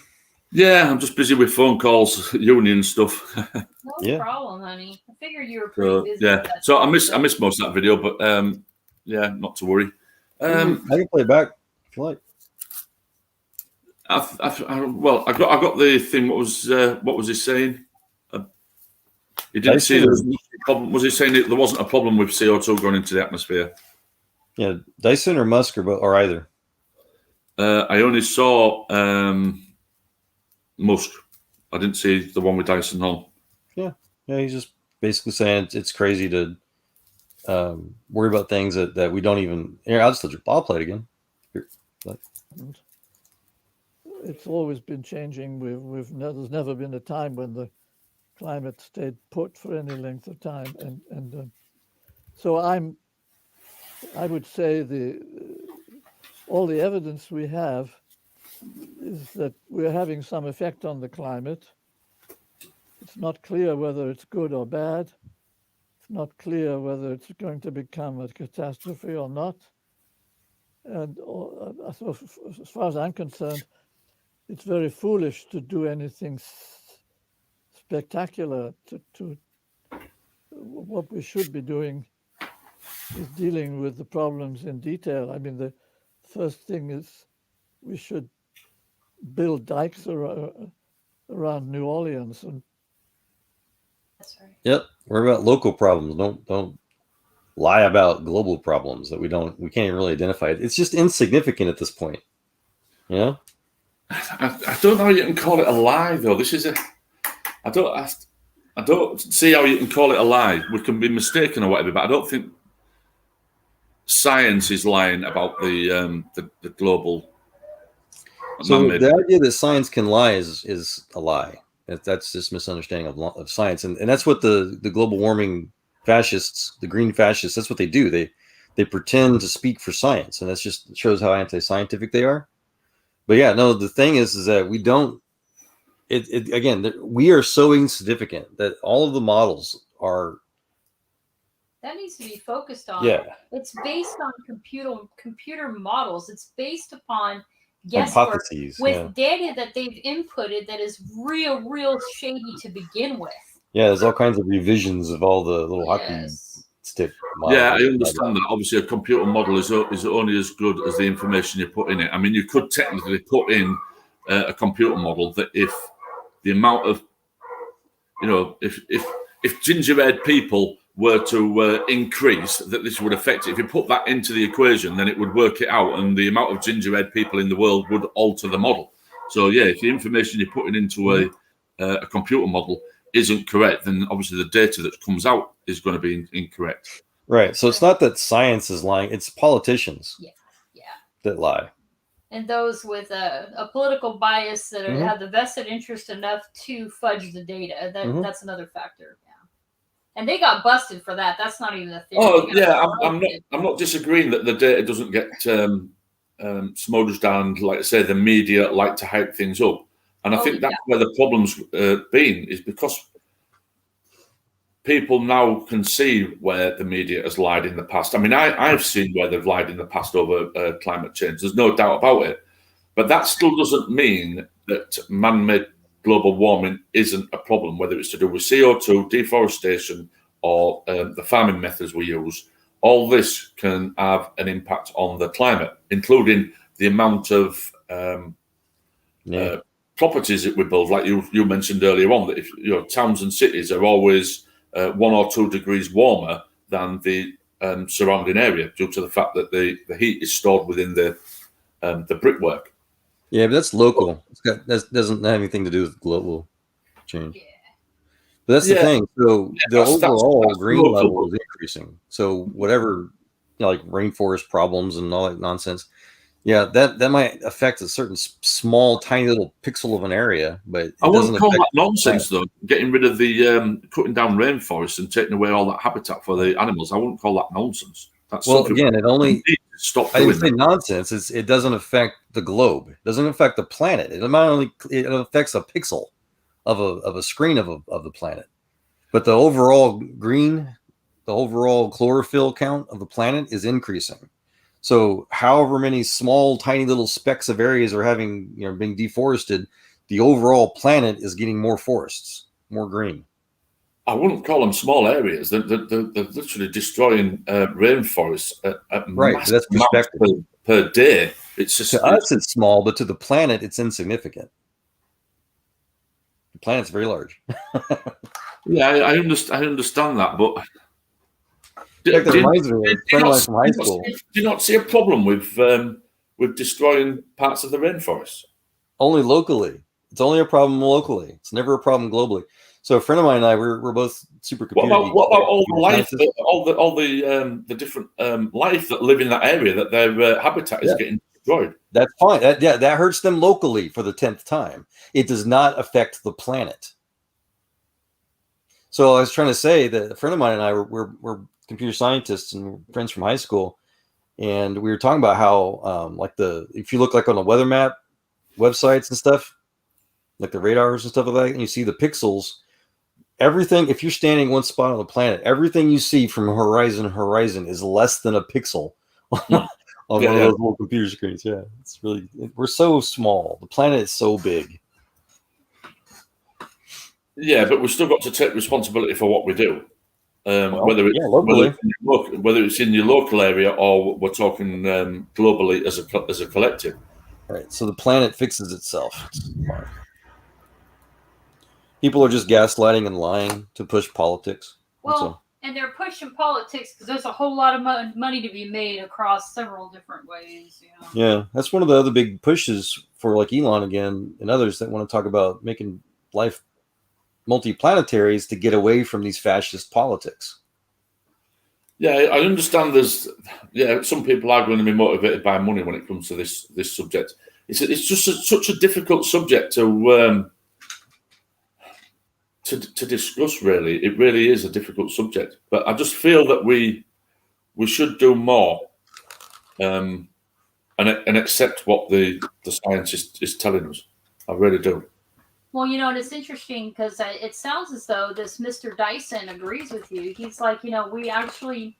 Yeah, I'm just busy with phone calls, union stuff. No problem, honey. I figured you were pretty busy. Yeah, so I missed most of that video, but yeah, not to worry. I can play it back if you like. I got the thing. What was he saying? He didn't see there was no problem. Was he saying that there wasn't a problem with CO2 going into the atmosphere? Yeah, Dyson or Musk or either. I only saw Musk. I didn't see the one with Dyson on. Yeah, he's just basically saying it's crazy to worry about things that we don't even. Here, I'll play it again. Here, it's always been changing. There's never been a time when the climate stayed put for any length of time, and so I would say all the evidence we have is that we're having some effect on the climate. It's not clear whether it's good or bad. It's not clear whether it's going to become a catastrophe or not. And so as far as I'm concerned, it's very foolish to do anything spectacular. What we should be doing is dealing with the problems in detail. I mean, the first thing is we should build dikes around New Orleans. And that's right. Yep, worry about local problems. Don't lie about global problems that we can't even really identify. It's just insignificant at this point. I don't know how you can call it a lie, though. I don't see how you can call it a lie. We can be mistaken or whatever, but I don't think science is lying about the global. So the idea that science can lie is a lie. That's just misunderstanding of science, and that's what the global warming fascists, the green fascists, that's what they do. They pretend to speak for science, and that just shows how anti-scientific they are. But yeah, no, the thing is that we don't. Again, we are so insignificant that all of the models are. That needs to be focused on. Yeah. It's based on computer models. It's based upon guesswork with data that they've inputted that is real shady to begin with. Yeah, there's all kinds of revisions of all the little hockey stick models. Yeah, I understand that. Obviously, a computer model is only as good as the information you put in it. I mean, you could technically put in a computer model that if the amount of, if gingerbread people were to increase, that this would affect it. If you put that into the equation, then it would work it out, and the amount of gingerbread people in the world would alter the model. So yeah, if the information you're putting into a computer model isn't correct, then obviously the data that comes out is going to be incorrect. Right. So it's not that science is lying; it's politicians that lie. And those with a political bias that have the vested interest enough to fudge the data. That's another factor. Yeah. And they got busted for that. That's not even a thing. Oh yeah, I'm not disagreeing that the data doesn't get smudged and, like I say, the media like to hype things up. And I think that's where the problem's been, is because people now can see where the media has lied in the past. I mean, I've seen where they've lied in the past over climate change. There's no doubt about it. But that still doesn't mean that man-made global warming isn't a problem, whether it's to do with CO2, deforestation, or the farming methods we use. All this can have an impact on the climate, including the amount of properties that we build. Like you mentioned earlier on, that if towns and cities are always 1 or 2 degrees warmer than the surrounding area, due to the fact that the heat is stored within the brickwork. Yeah, but that's local. That doesn't have anything to do with global change. But that's the Yeah. thing. So Yeah, the that's overall green local. level is increasing. So whatever, like rainforest problems and all that nonsense, yeah, that might affect a certain small, tiny little pixel of an area, but I it doesn't wouldn't call affect that nonsense, though. Getting rid of the cutting down rainforests and taking away all that habitat for the animals. I wouldn't call that nonsense. That's Well, something again, it only we need to stop I didn't doing. say That. nonsense. It doesn't affect the globe. It doesn't affect the planet. It affects a pixel of a screen of the planet. But the overall green, the overall chlorophyll count of the planet is increasing. So however many small, tiny little specks of areas are being deforested, the overall planet is getting more forests, more green. I wouldn't call them small areas. They're literally destroying rainforests at Right. massive That's perspective. amounts per day. It's just To us, it's small, but to the planet, it's insignificant. The planet's very large. Yeah, I understand that, but In fact, that reminds me of a friend of mine from high school. Do you not see a problem with destroying parts of the rainforest? Only locally. It's only a problem locally. It's never a problem globally. So a friend of mine and I, we're both super computer geeks. What about all the life, all the different life that live in that area that their habitat is getting destroyed? That's fine. That hurts them locally for the 10th time. It does not affect the planet. So I was trying to say that a friend of mine and I we're computer scientists and friends from high school, and we were talking about how if you look like on a weather map websites and stuff, like the radars and stuff like that, and you see the pixels, everything, if you're standing one spot on the planet, everything you see from horizon to horizon is less than a pixel on one of those little computer screens. Yeah, it's really, we're so small. The planet is so big. Yeah, but we've still got to take responsibility for what we do. Whether it's in your local area or we're talking globally as a collective. Right. So the planet fixes itself. People are just gaslighting and lying to push politics. Well, and they're pushing politics because there's a whole lot of money to be made across several different ways. Yeah, that's one of the other big pushes for like Elon again and others that want to talk about making life multiplanetary is to get away from these fascist politics. Yeah, I understand. Some people are going to be motivated by money when it comes to this subject. It's just such a difficult subject to discuss. Really, it really is a difficult subject. But I just feel that we should do more, and accept what the science is telling us. I really do. Well, and it's interesting because it sounds as though this Mr. Dyson agrees with you. He's like, we actually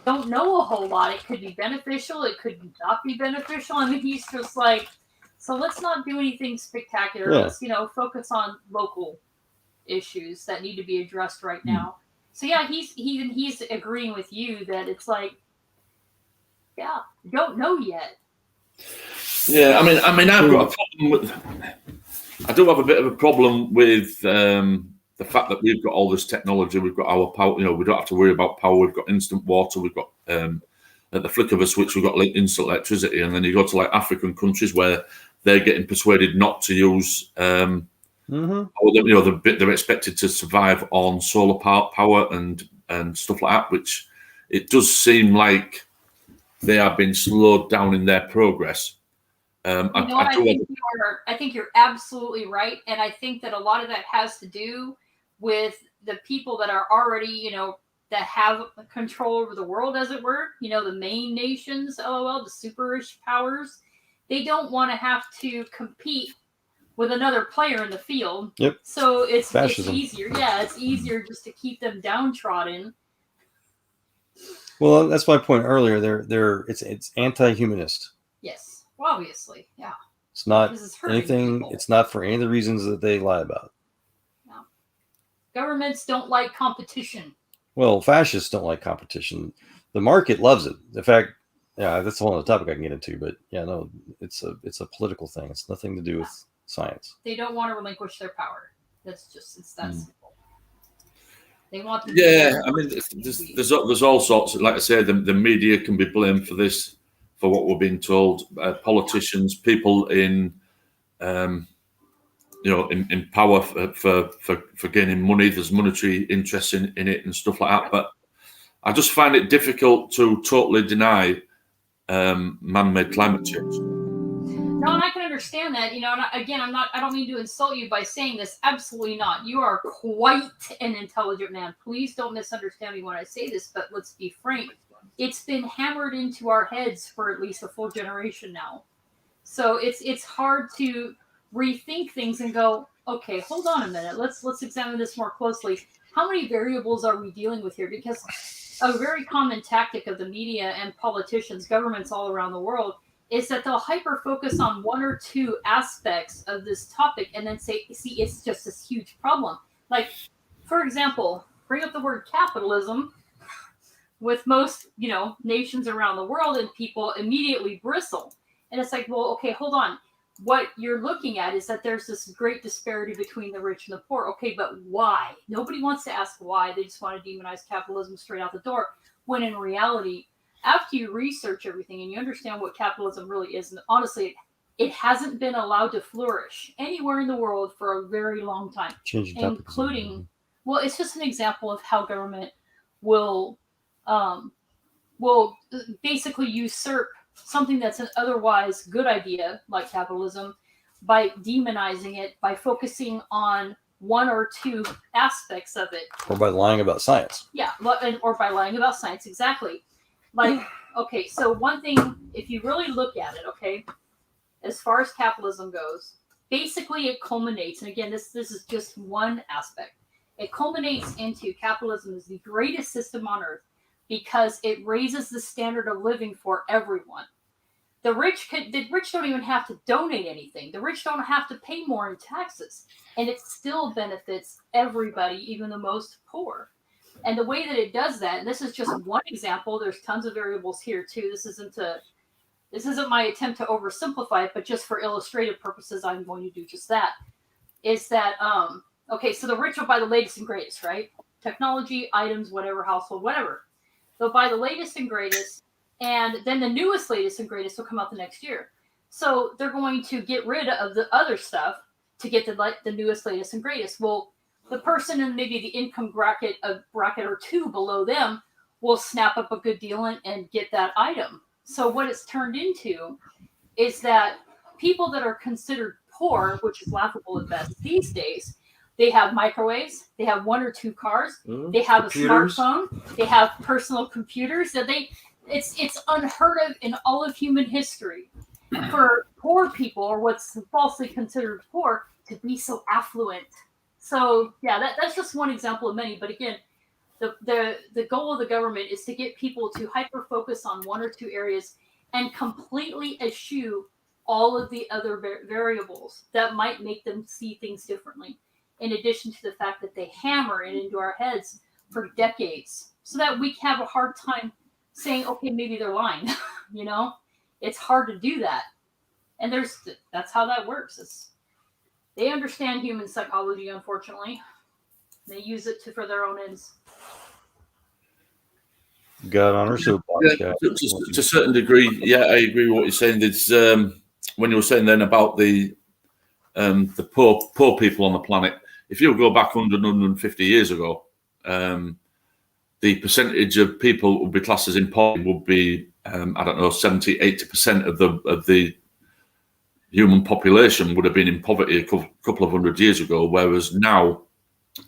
don't know a whole lot. It could be beneficial. It could not be beneficial. I mean, he's just like, so let's not do anything spectacular. Yeah. Let's, focus on local issues that need to be addressed right now. So yeah, he's agreeing with you that it's like, yeah, don't know yet. Yeah, I mean, I've got a problem with. I do have a bit of a problem with the fact that we've got all this technology. We've got our power. We don't have to worry about power. We've got instant water. We've got at the flick of a switch, we've got instant electricity. And then you go to like African countries where they're getting persuaded not to use. They're expected to survive on solar power and stuff like that. Which it does seem like they are being slowed down in their progress. I think you're absolutely right, and I think that a lot of that has to do with the people that are already, that have control over the world, as it were. The main nations, LOL, the superish powers. They don't want to have to compete with another player in the field. Yep. So it's easier. Yeah, it's easier just to keep them downtrodden. Well, that's my point earlier. It's anti-humanist. Yes. Well, obviously, yeah. It's not anything. People. It's not for any of the reasons that they lie about. No. Governments don't like competition. Well, fascists don't like competition. The market loves it. In fact, yeah, that's a whole other topic I can get into. But yeah, no, it's a political thing. It's nothing to do with science. They don't want to relinquish their power. It's that simple. They want to. Yeah, I mean, there's all sorts. Like I said, the media can be blamed for this. For what we're being told, politicians, people in in power for gaining money. There's monetary interest in it and stuff like that. But I just find it difficult to totally deny man-made climate change. No, and I can understand that. And again, I don't mean to insult you by saying this. Absolutely not. You are quite an intelligent man. Please don't misunderstand me when I say this, but let's be frank. It's been hammered into our heads for at least a full generation now. So it's hard to rethink things and go, okay, hold on a minute. Let's examine this more closely. How many variables are we dealing with here? Because a very common tactic of the media and politicians, governments all around the world, is that they'll hyper focus on one or two aspects of this topic and then say, see, it's just this huge problem. Like, for example, bring up the word capitalism with most, nations around the world, and people immediately bristle. And it's like, well, okay, hold on. What you're looking at is that there's this great disparity between the rich and the poor. Okay, but why? Nobody wants to ask why. They just want to demonize capitalism straight out the door. When in reality, after you research everything and you understand what capitalism really is, and honestly, it hasn't been allowed to flourish anywhere in the world for a very long time, including, well, it's just an example of how government will basically usurp something that's an otherwise good idea, like capitalism, by demonizing it, by focusing on one or two aspects of it. Or by lying about science. Yeah, or by lying about science, exactly. Like, okay, so one thing, if you really look at it, okay, as far as capitalism goes, basically it culminates, and again, this is just one aspect, it culminates into capitalism is the greatest system on earth because it raises the standard of living for everyone. The rich don't even have to donate anything. The rich don't have to pay more in taxes, and it still benefits everybody, even the most poor. And the way that it does that, and this is just one example, there's tons of variables here too. This isn't my attempt to oversimplify it, but just for illustrative purposes, I'm going to do just that. Is that okay? So the rich will buy the latest and greatest, right? Technology, items, whatever, household, whatever. They'll buy the latest and greatest, and then the newest, latest, and greatest will come out the next year. So they're going to get rid of the other stuff to get the newest, latest, and greatest. Well, the person in maybe the income bracket or two below them will snap up a good deal and get that item. So what it's turned into is that people that are considered poor, which is laughable at best these days, they have microwaves, they have one or two cars, they have computers. A smartphone, they have personal computers. That it's unheard of in all of human history for poor people, or what's falsely considered poor, to be so affluent. So yeah, that's just one example of many. But again, the goal of the government is to get people to hyper focus on one or two areas and completely eschew all of the other variables that might make them see things differently. In addition to the fact that they hammer it into our heads for decades, so that we have a hard time saying, okay, maybe they're lying. It's hard to do that, and that's how that works. They understand human psychology, unfortunately. They use it for their own ends. God on our soapbox. Yeah, to a certain degree, yeah, I agree with what you're saying. There's when you were saying then about the poor people on the planet. If you go back 150 years ago, the percentage of people who would be classed as in poverty would be 70, 80% of the human population would have been in poverty a couple of hundred years ago, whereas now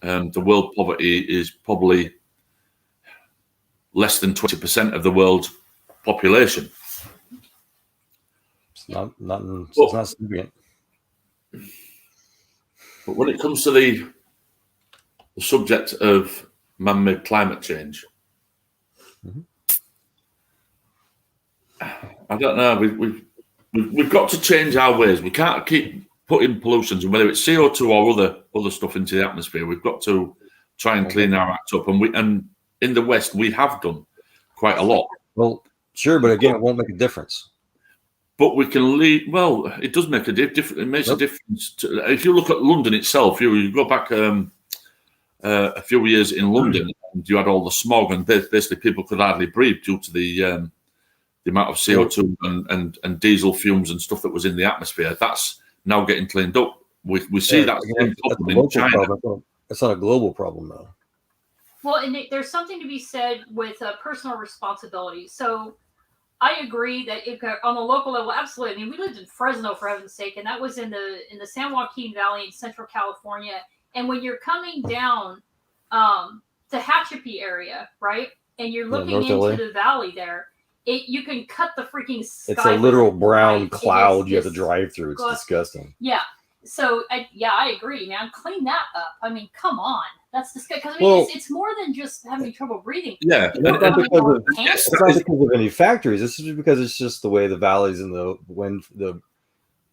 the world poverty is probably less than 20% of the world's population. It's not significant. But when it comes to the subject of man-made climate change, I don't know. We've got to change our ways. We can't keep putting pollutions, and whether it's CO2 or other stuff into the atmosphere. We've got to try and clean our act up, and in the West we have done quite a lot. Well, sure, but again, it won't make a difference. But we can lead. Well, it does make a difference. It makes a difference. If you look at London itself, you go back a few years in London, and you had all the smog, and basically people could hardly breathe due to the amount of CO2 and diesel fumes and stuff that was in the atmosphere. That's now getting cleaned up. We see that same that's a problem in local China. problem. It's not a global problem, though. Well, and there's something to be said with personal responsibility. So I agree that if on a local level, absolutely. I mean, we lived in Fresno, for heaven's sake, and that was in the San Joaquin Valley in Central California. And when you're coming down to Tehachapi area, right, and you're looking North into LA. the valley there, you can cut the freaking sky. It's a literal with brown light. cloud you have to drive through. It's disgusting. Yeah. So I agree, man. Clean that up. I mean, come on. That's disgusting. I mean, it's more than just having trouble breathing. Yeah, it's not because of any factories. This is because it's just the way the valleys and when the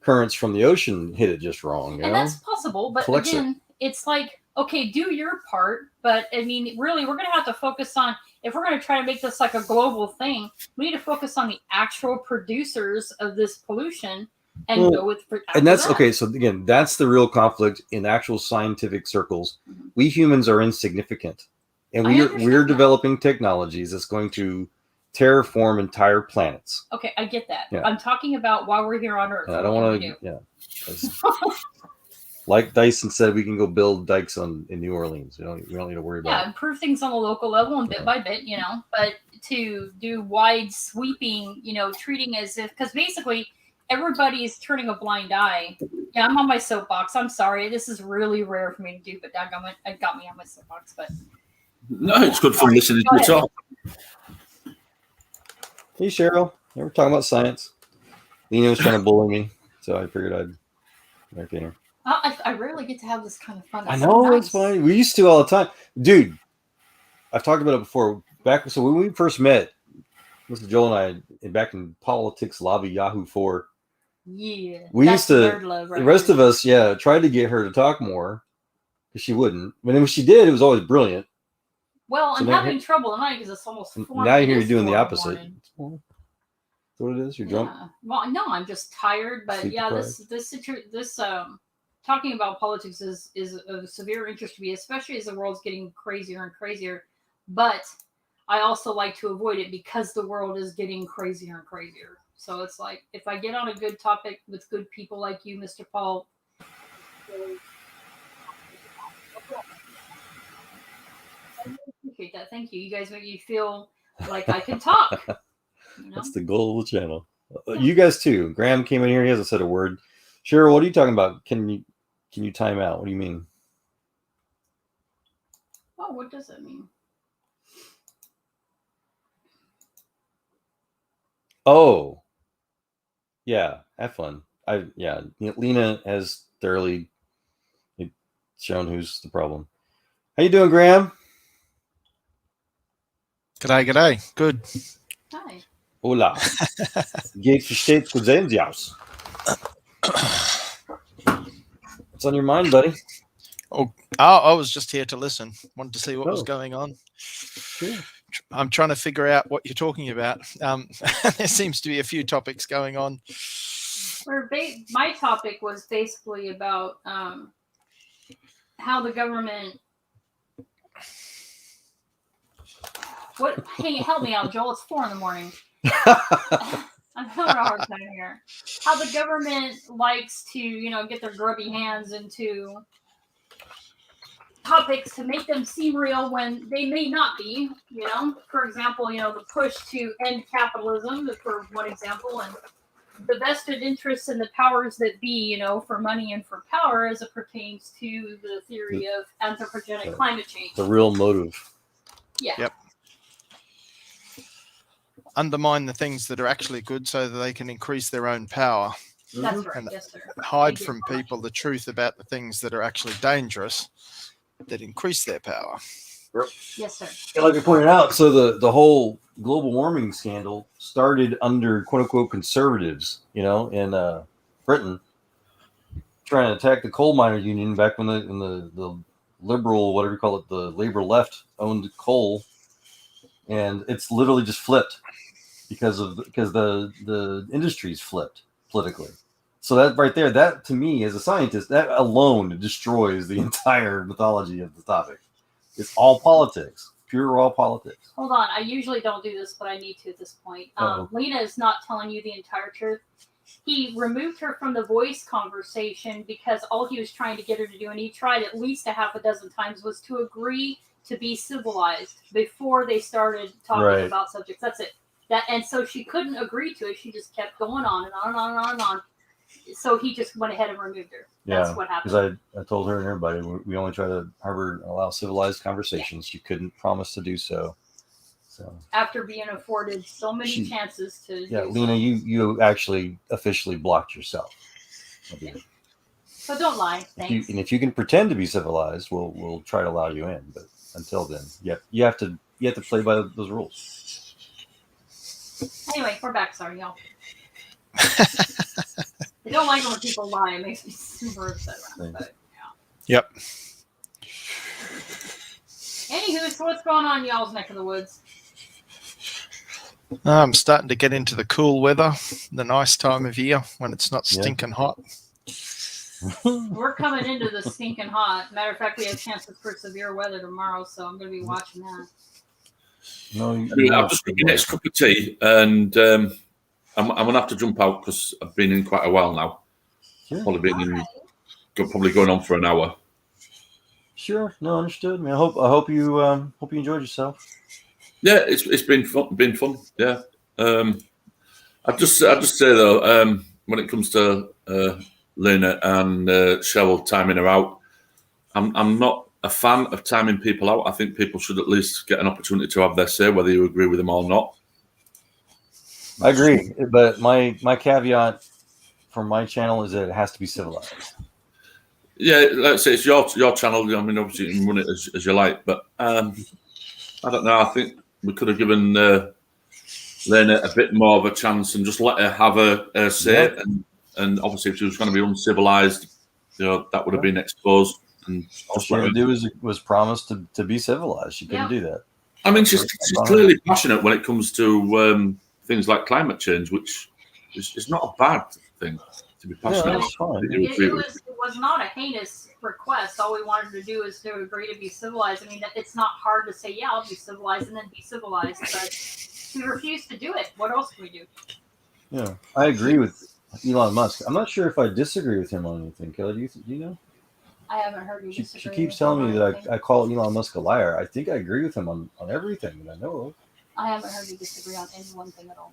currents from the ocean hit it just wrong. And that's possible, but again, it's like, okay, do your part. But I mean, really, we're going to have to focus on, if we're going to try to make this like a global thing, we need to focus on the actual producers of this pollution and go with. And that's okay. So again, that's the real conflict in actual scientific circles. Mm-hmm. We humans are insignificant, and we're developing technologies that's going to terraform entire planets. Okay, I get that. Yeah. I'm talking about while we're here on Earth. I don't want to. Yeah. Like Dyson said, we can go build dikes in New Orleans. We don't need to worry about. Yeah, improve things on the local level and bit by bit, But to do wide sweeping, treating as if, because basically everybody is turning a blind eye. Yeah, I'm on my soapbox. I'm sorry, this is really rare for me to do, but it got me on my soapbox. But no, it's good for listening to talk. Hey Cheryl, we're talking about science. Lena was trying to bully me, so I figured I'd entertain her. I rarely get to have this kind of fun. I know, it's fine. We used to all the time. Dude, I've talked about it before. So when we first met, Mr. Joel and I, back in Politics Lobby Yahoo 4, we used to, the rest of us, tried to get her to talk more, because she wouldn't. But when she did, it was always brilliant. Well, I'm having trouble tonight because it's almost 4. Now you're doing the opposite. That's what it is? You're drunk? Well, no, I'm just tired. But this talking about politics is of severe interest to me, especially as the world's getting crazier and crazier. But I also like to avoid it because the world is getting crazier and crazier. So it's like, if I get on a good topic with good people like you, Mr. Paul. I appreciate that. Thank you. You guys make me feel like I can talk. That's the goal of the channel. You guys too. Graham came in here. He hasn't said a word. Cheryl, what are you talking about? Can you time out? What do you mean? Oh, what does that mean? Oh, yeah. Have fun. Lena has thoroughly shown who's the problem. How you doing, Graham? G'day. Good. Hi. Hola. Geht versteht gut sehen Sie aus. What's on your mind, buddy? Oh, I was just here to listen. Wanted to see what was going on. Sure. I'm trying to figure out what you're talking about. There seems to be a few topics going on. My topic was basically about how the government. Hey, help me out, Joel. It's 4 a.m. I'm having a hard time here. How the government likes to, get their grubby hands into topics to make them seem real when they may not be. For example, the push to end capitalism, for one example, and the vested interests and the powers that be, for money and for power, as it pertains to the theory of anthropogenic climate change. The real motive. Yeah. Yep. Undermine the things that are actually good so that they can increase their own power. That's right. And yes, sir. Hide from people the truth about the things that are actually dangerous that increase their power. Yes, sir. Yeah, like I pointed out, so the whole global warming scandal started under quote unquote conservatives, in Britain, trying to attack the coal miners union back when the liberal, whatever you call it, the labor left owned coal, and it's literally just flipped because the industry's flipped politically. So that right there, that to me as a scientist, that alone destroys the entire mythology of the topic. It's all politics, pure raw politics. Hold on, I usually don't do this, but I need to at this point. Lena is not telling you the entire truth. he removed her from the voice conversation because all he was trying to get her to do, and he tried at least a half a dozen times, was to agree to be civilized before they started talking about subjects. That's it. And so she couldn't agree to it. She just kept going on and on and on and on and on. So he just went ahead and removed her. That's what happened. Because I told her and everybody, we only try to allow civilized conversations. She couldn't promise to do so. So after being afforded so many chances to do Lena, you actually officially blocked yourself. So don't lie. Thanks. If you can pretend to be civilized, we'll try to allow you in. But until then, you have to play by those rules. Anyway, we're back. Sorry, y'all. I don't like when people lie. It makes me super upset around it. Yep. Anywho, so what's going on in y'all's neck of the woods? I'm starting to get into the cool weather, the nice time of year when it's not stinking hot. We're coming into the stinking hot. Matter of fact, we have chances for severe weather tomorrow, so I'm going to be watching that. I've just got my next cup of tea, and I'm going to have to jump out because I've been in quite a while now. Sure. Probably going on for an hour. Sure, no, understood. I mean, I hope you enjoyed yourself. Yeah, it's been fun. Yeah. I just say though, when it comes to Lena and Cheryl timing her out, I'm not a fan of timing people out. I think people should at least get an opportunity to have their say, whether you agree with them or not. I agree, but my caveat from my channel is that it has to be civilized. Yeah, let's say it's your channel. I mean, obviously you can run it as you like, but I don't know. I think we could have given Lena a bit more of a chance and just let her have her say. Yeah. And obviously, if she was going to be uncivilized, that would have been exposed. And all she had to do was promise to be civilized. She couldn't do that. I mean, she's clearly passionate when it comes to things like climate change, which is not a bad thing to be passionate. It was not a heinous request. All we wanted to do is to agree to be civilized. I mean, it's not hard to say, yeah, I'll be civilized and then be civilized, but we refused to do it. What else can we do? Yeah, I agree with Elon Musk. I'm not sure if I disagree with him on anything. Kelly, do you know? I haven't heard you disagree. She keeps telling me that I call Elon Musk a liar. I think I agree with him on everything that I know of. I haven't heard you disagree on any one thing at all.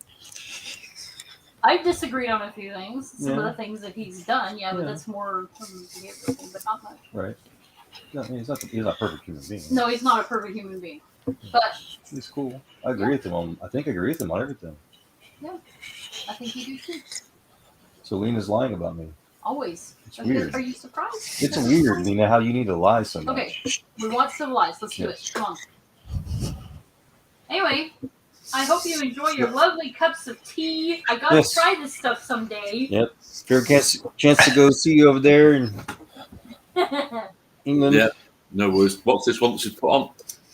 I've disagreed on a few things. Some of the things that he's done, but that's more behavioral thing, but not much. Right. No, I mean, he's not a perfect human being. No, he's not a perfect human being. But he's cool. I agree with him on. I think I agree with him on everything. Yeah, I think you do too. So Lena's lying about me. Always. It's weird. Are you surprised? It's weird, Lena, how you need to lie so much. Okay, we want civilized. Let's do it. Come on. Anyway, I hope you enjoy your lovely cups of tea. I gotta try this stuff someday. Yep. If you ever get a chance to go see you over there in England. Yeah, no worries. What's this one that she's put on?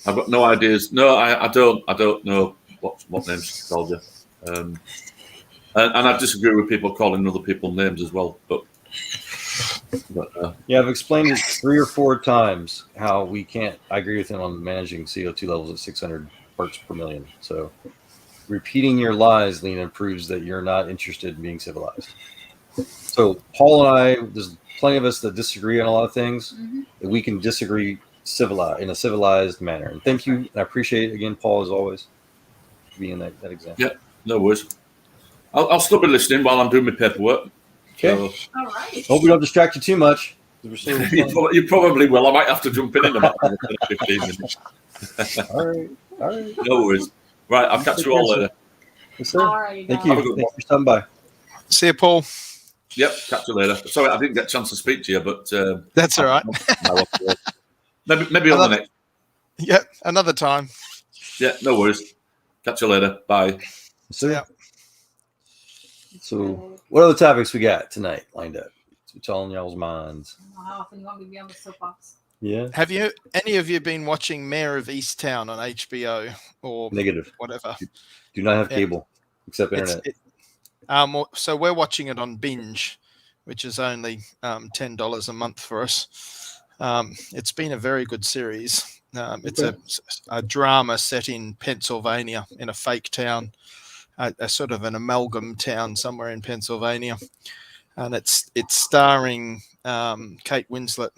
I've got no ideas. No, I don't know what names she called you. And I disagree with people calling other people names as well. But I've explained it 3 or 4 times how we can't. I agree with him on managing CO2 levels at 600 parts per million. So repeating your lies, Lena, proves that you're not interested in being civilized. So Paul and I, there's plenty of us that disagree on a lot of things. That we can disagree in a civilized manner. And thank you. I appreciate it again, Paul, as always, being that example. Yeah, no worries. I'll still be listening while I'm doing my paperwork. Okay. So, all right. Hope we don't distract you too much. You probably will. I might have to jump in about 15 minutes. All right. No worries. Right, I'll catch you all later. Yes, sir. All right. Thank you. Thank you for stopping by. See you, Paul. Yep, catch you later. Sorry, I didn't get a chance to speak to you, but that's all right. Maybe on the next. Yep, another time. Yeah, no worries. Catch you later. Bye. So, what other topics we got tonight lined up? What's on y'all's minds? I don't know how often you want me to be on the soapbox. Yeah. Have any of you been watching Mayor of Easttown on HBO or Negative. Whatever? Do not have cable except internet. So we're watching it on Binge, which is only $10 a month for us. It's been a very good series. It's a drama set in Pennsylvania in a fake town. a sort of an amalgam town somewhere in Pennsylvania, and it's starring Kate Winslet.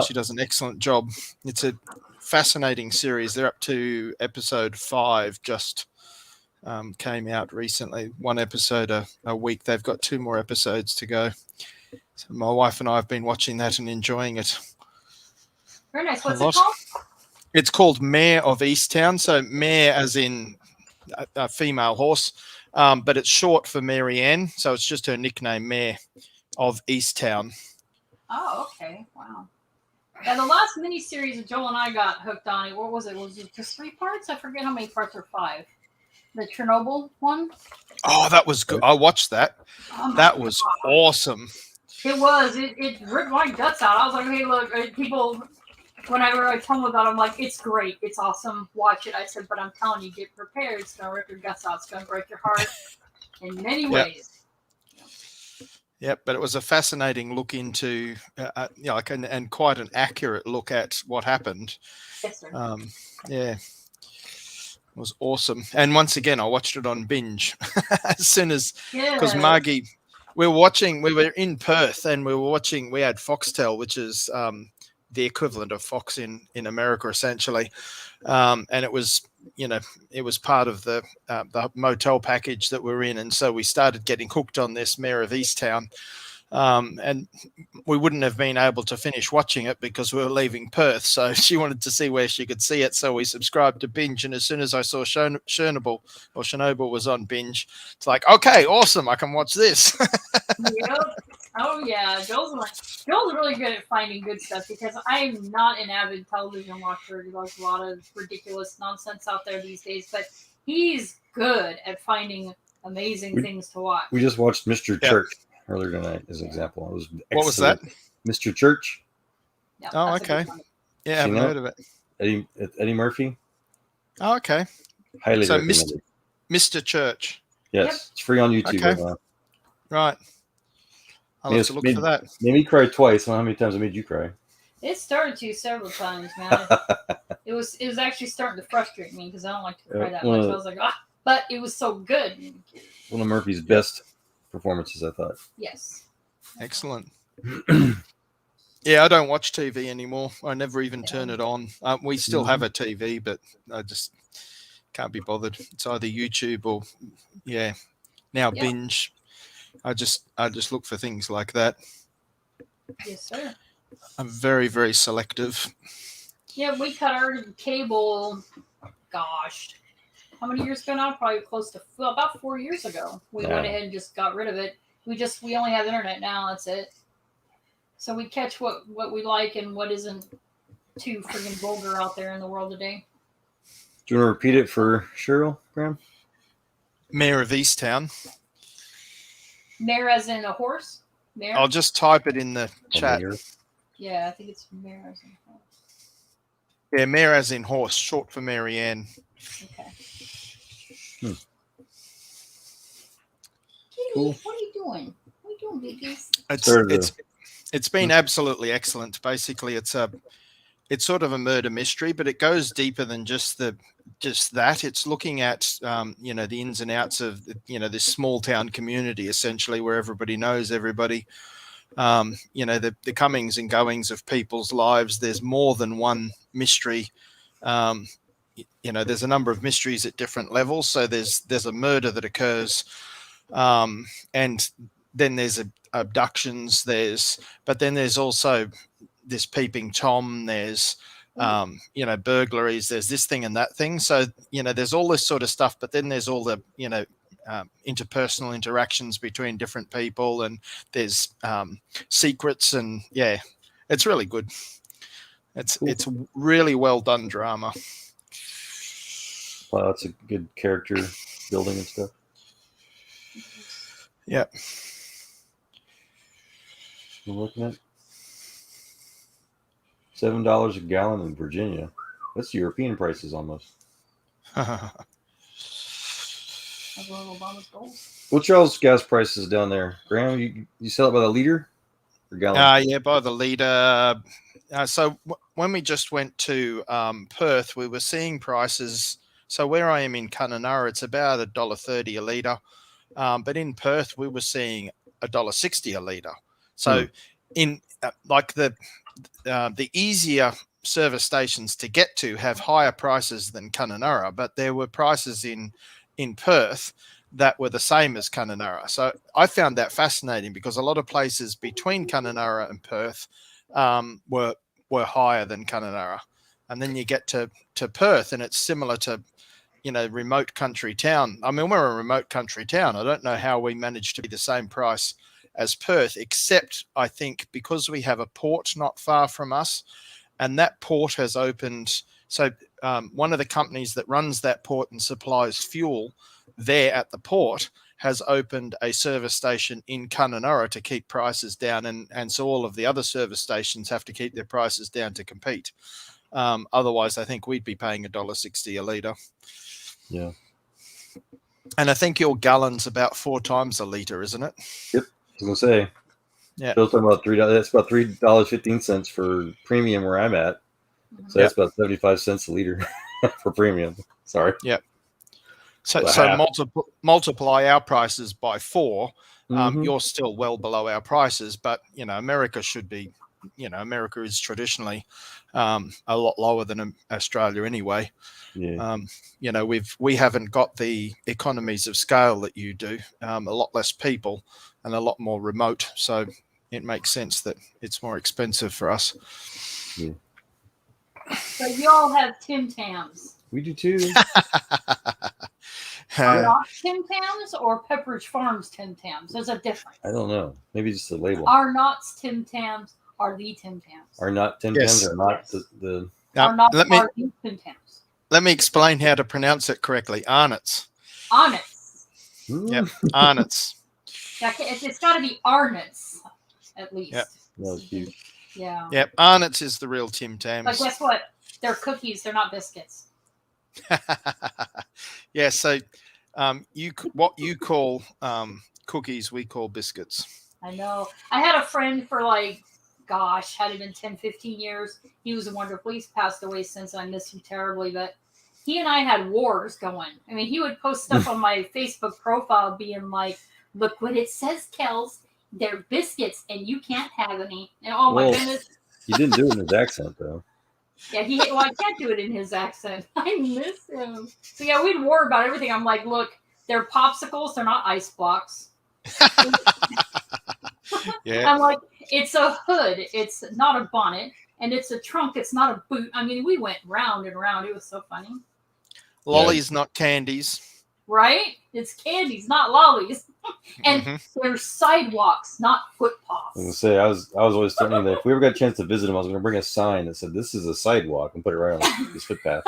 She does an excellent job. It's a fascinating series. They're up to episode 5, just came out recently. 1 episode a week. They've got 2 more episodes to go. So my wife and I have been watching that and enjoying it. Very nice. What's it called? It's called Mare of Easttown. So mare as in a female horse, but it's short for Mary Ann. So it's just her nickname, Mare of Easttown. Oh, okay. Wow. Yeah, the last miniseries that Joel and I got hooked on it. What was it? Was it just 3 parts? I forget how many parts or 5. The Chernobyl one. Oh, that was good. I watched that. That was awesome. It was. It ripped my guts out. I was like, hey, look, people. Whenever I tell them about it, I'm like, it's great. It's awesome. Watch it. I said, but I'm telling you, get prepared. It's going to rip your guts out. It's going to break your heart in many ways. Yep, but it was a fascinating look into, and quite an accurate look at what happened. Yes, sir. Yeah, it was awesome. And once again, I watched it on binge as soon as, because Margie, we were in Perth and we had Foxtel, which is the equivalent of Fox in America, essentially. And it was, it was part of the motel package that we're in. And so we started getting hooked on this Mare of Easttown. And we wouldn't have been able to finish watching it because we were leaving Perth. So she wanted to see where she could see it. So we subscribed to binge. And as soon as I saw Chernobyl was on binge, it's like, okay, awesome. I can watch this. Yep. Oh yeah, Joel's really good at finding good stuff because I'm not an avid television watcher. There's a lot of ridiculous nonsense out there these days, but he's good at finding amazing things to watch. We just watched Mr. Church earlier tonight as an example. It was excellent. What was that? Mr. Church. Yeah, oh, okay. Yeah, I haven't heard of it. Eddie Murphy. Oh, okay. Highly so recommended. Mr. Church. Yes, it's free on YouTube right now. Right. I'll have to look for that. Made me cry twice. I don't know how many times I made you cry. It started to several times, man. it was actually starting to frustrate me because I don't like to cry that much. So I was like, but it was so good. One of Murphy's best performances, I thought. Yes. Excellent. Yeah, I don't watch TV anymore. I never even turn it on. We still have a TV, but I just can't be bothered. It's either YouTube or now binge. I just look for things like that. Yes, sir. I'm very, very selective. Yeah, we cut our cable. Gosh, how many years ago now? Probably close to about 4 years ago. We went ahead and just got rid of it. We only have internet now. That's it. So we catch what we like and what isn't too friggin' vulgar out there in the world today. Do you want to repeat it for Cheryl, Graham? Mare of Easttown. Mare as in a horse? Mare? I'll just type it in the chat. Yeah, I think it's mare as in horse. Yeah, mare as in horse, short for Mary Ann. Okay. Cool. What are you doing? What are you doing, babies? It's been absolutely excellent. Basically, it's sort of a murder mystery, but it goes deeper than just that. It's looking at the ins and outs of this small town community, essentially, where everybody knows everybody. The comings and goings of people's lives. There's more than one mystery. There's a number of mysteries at different levels. So there's a murder that occurs, and then there's abductions. But then there's also this peeping Tom. There's burglaries. There's this thing and that thing. So there's all this sort of stuff. But then there's all the interpersonal interactions between different people, and there's secrets, and it's really good. It's really well done drama. Wow, that's a good character building and stuff. Yeah. We're looking at $7 a gallon in Virginia. That's European prices almost. What's y'all's gas prices down there, Graham? You sell it by the liter or gallon? Yeah, by the liter. So when we just went to Perth, we were seeing prices So where I am in Kununurra, it's about $1.30 a litre. But in Perth, we were seeing $1.60 a litre. So in like the easier service stations to get to have higher prices than Kununurra, but there were prices in Perth that were the same as Kununurra. So I found that fascinating because a lot of places between Kununurra and Perth were higher than Kununurra. And then you get to Perth and it's similar to, remote country town. I mean, we're a remote country town. I don't know how we managed to be the same price as Perth, except I think because we have a port not far from us, and that port has opened. So one of the companies that runs that port and supplies fuel there at the port has opened a service station in Kununurra to keep prices down, and so all of the other service stations have to keep their prices down to compete. Otherwise, I think we'd be paying $1.60 a litre. Yeah. And I think your gallon's about 4 times a litre, isn't it? Yep. I was gonna say. Yeah. Bill's talking about $3. That's about $3.15 for premium where I'm at. So that's about 75 cents a liter for premium. Sorry. Yeah. So multiply our prices by 4. You're still well below our prices, but America should be. America is traditionally a lot lower than Australia anyway. Yeah. We haven't got the economies of scale that you do. A lot less people and a lot more remote. So it makes sense that it's more expensive for us. Yeah. So you all have Tim Tams. We do too. Are not Tim Tams or Pepperidge Farms Tim Tams? There's a difference. I don't know. Maybe just the label. Are not's Tim Tams are the Tim Tams. Are not Tim Tams are not the are not are the Tim Tams. Let me explain how to pronounce it correctly. Arnott's. Arnott's. Yep. Arnott's. It's got to be Arnott's at least. Yep. That was cute. Yeah. Yep. Arnott's is the real Tim Tams. But guess what? They're cookies. They're not biscuits. Yeah. So what you call cookies, we call biscuits. I know. I had a friend for had it been 10, 15 years. He was wonderful. He's passed away since. I miss him terribly, but he and I had wars going. I mean, he would post stuff on my Facebook profile being like, look what it says, Kels. They're biscuits and you can't have any. And my goodness. He didn't do it in his accent though. Yeah, I can't do it in his accent. I miss him. So yeah, we'd war about everything. I'm like, look, they're popsicles. They're not ice blocks. Yeah. I'm like, it's a hood. It's not a bonnet. And it's a trunk. It's not a boot. I mean, we went round and round. It was so funny. Lollies, not candies. Right? It's candies, not lollies. And they're sidewalks, not footpaths. I was gonna say I was always telling him that if we ever got a chance to visit him, I was gonna bring a sign that said this is a sidewalk and put it right on his footpath.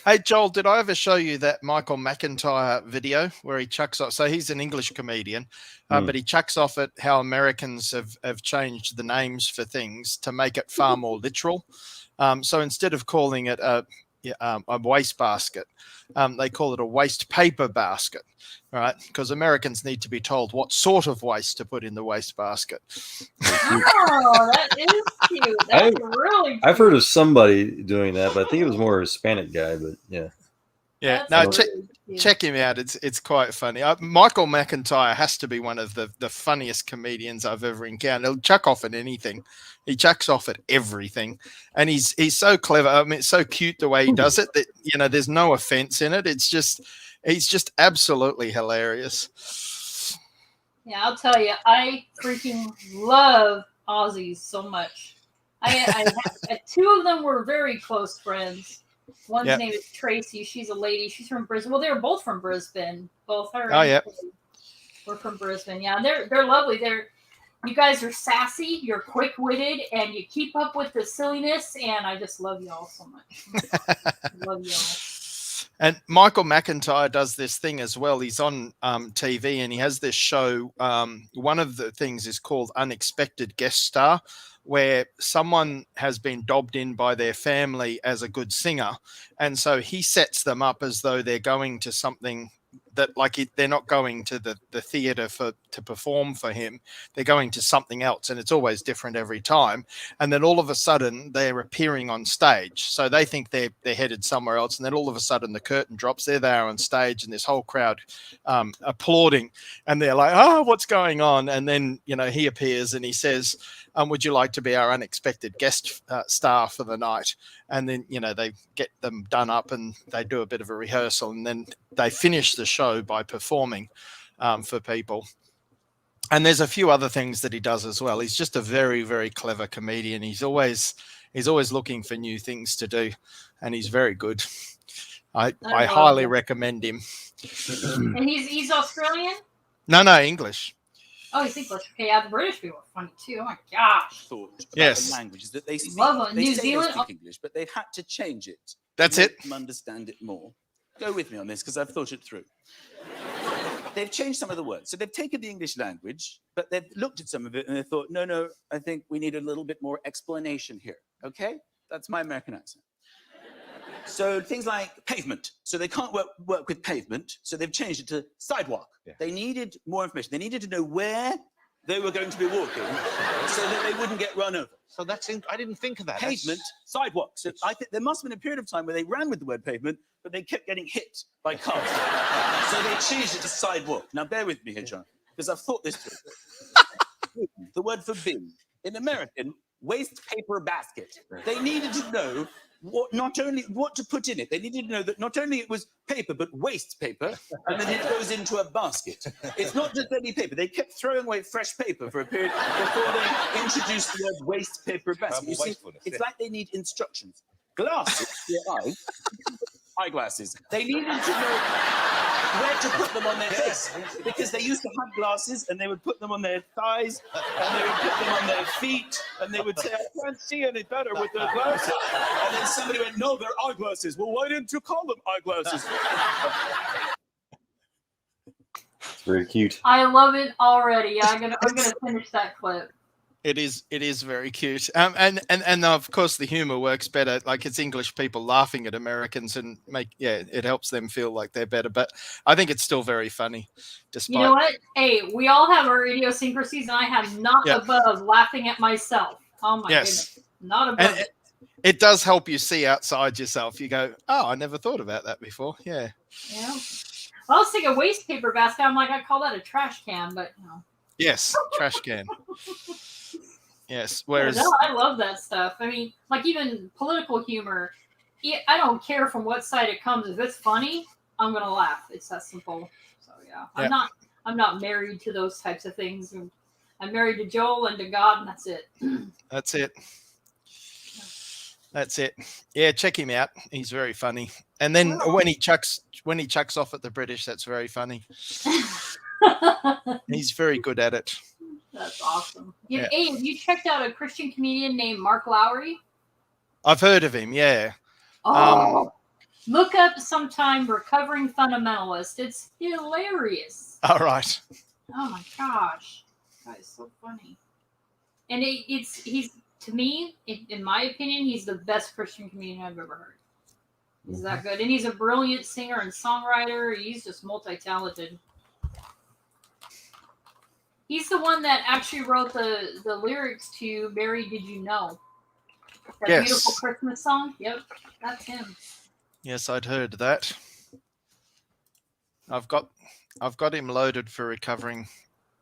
Hey Joel, did I ever show you that Michael McIntyre video where he chucks off? So he's an English comedian, but he chucks off at how Americans have changed the names for things to make it far more literal. So instead of calling it a waste basket, they call it a waste paper basket, right? Because Americans need to be told what sort of waste to put in the waste basket. Oh, that is cute. That's really cute. I've heard of somebody doing that, but I think it was more a Hispanic guy. But yeah. Yeah, no, check him out. It's quite funny. Michael McIntyre has to be one of the funniest comedians I've ever encountered. He'll chuck off at anything. He chucks off at everything, and he's so clever. I mean, it's so cute the way he does it that there's no offense in it. He's just absolutely hilarious. Yeah, I'll tell you, I freaking love Aussies so much. I have, 2 of them were very close friends. One's name is Tracy. She's a lady. She's from Brisbane. Well, they were both from Brisbane. Both her. Oh, yeah. We're from Brisbane. Yeah, they're lovely. You guys are sassy. You're quick-witted, and you keep up with the silliness. And I just love y'all so much. Love y'all. And Michael McIntyre does this thing as well. He's on TV, and he has this show. One of the things is called Unexpected Guest Star, where someone has been dobbed in by their family as a good singer. And so he sets them up as though they're going to something that like they're not going to the theatre to perform for him. They're going to something else, and it's always different every time. And then all of a sudden they're appearing on stage, so they think they're headed somewhere else, and then all of a sudden the curtain drops. There they are on stage, and this whole crowd applauding, and they're like, "Oh, what's going on?" And then he appears and he says, "Would you like to be our unexpected guest star for the night?" And then they get them done up and they do a bit of a rehearsal, and then they finish the show by performing for people. And there's a few other things that he does as well. He's just a very, very clever comedian. He's always looking for new things to do, and he's very good. I highly recommend him. And he's Australian? No, English. Oh, he's English. Okay, yeah, the British people are funny too. Oh my gosh. Thought about Yes. the language is that they speak, Love it. they New say Zealand- they speak English, but they've had to change it. That's to make it. them understand it more. Go with me on this because I've thought it through. They've changed some of the words. So they've taken the English language, but they've looked at some of it and they thought, no, I think we need a little bit more explanation here. Okay? That's my American accent. So things like pavement. So they can't work with pavement, so they've changed it to sidewalk. Yeah. They needed more information. They needed to know where they were going to be walking so that they wouldn't get run over. So I didn't think of that. Pavement, sidewalk. So I think there must have been a period of time where they ran with the word pavement, but they kept getting hit by cars. So they changed it to sidewalk. Now bear with me here, John, because I've thought this through. The word for bin. In American, waste paper basket. They needed to know not only what to put in it, they needed to know that not only it was paper, but waste paper, and then it goes into a basket. It's not just any paper. They kept throwing away fresh paper for a period before they introduced the word waste paper basket. You see, it's like they need instructions. Glasses, your eyes, eyeglasses. They needed to know where to put them on their face, because they used to have glasses and they would put them on their thighs and they would put them on their feet and they would say, "I can't see any better with the glasses." And then somebody went, "No, they're eyeglasses." Well, why didn't you call them eyeglasses? It's very cute. I love it already. I'm gonna finish that clip. It is very cute. And of course the humor works better. Like it's English people laughing at Americans and it helps them feel like they're better. But I think it's still very funny. Despite You know what? Hey, we all have our idiosyncrasies, and I have not above laughing at myself. Oh my goodness. Not above it. It does help you see outside yourself. You go, "Oh, I never thought about that before." Yeah. Yeah. Well, I was thinking waste paper basket. I'm like, I call that a trash can, but no. Yes, trash can. Yes. Whereas No, I love that stuff. I mean, like even political humor. I don't care from what side it comes. If it's funny, I'm gonna laugh. It's that simple. So yeah. I'm not married to those types of things. I'm married to Joel and to God, and that's it. That's it. That's it. Yeah, check him out. He's very funny. And then when he chucks off at the British, that's very funny. He's very good at it. That's awesome. Hey, have you checked out a Christian comedian named Mark Lowry? I've heard of him, yeah. Oh, look up sometime Recovering Fundamentalist. It's hilarious. All right. Oh my gosh. That is so funny. And he's to me, in my opinion, he's the best Christian comedian I've ever heard. He's that good. And he's a brilliant singer and songwriter. He's just multi-talented. He's the one that actually wrote the lyrics to Mary Did You Know? That beautiful Christmas song. Yep, that's him. Yes, I'd heard that. I've got him loaded for Recovering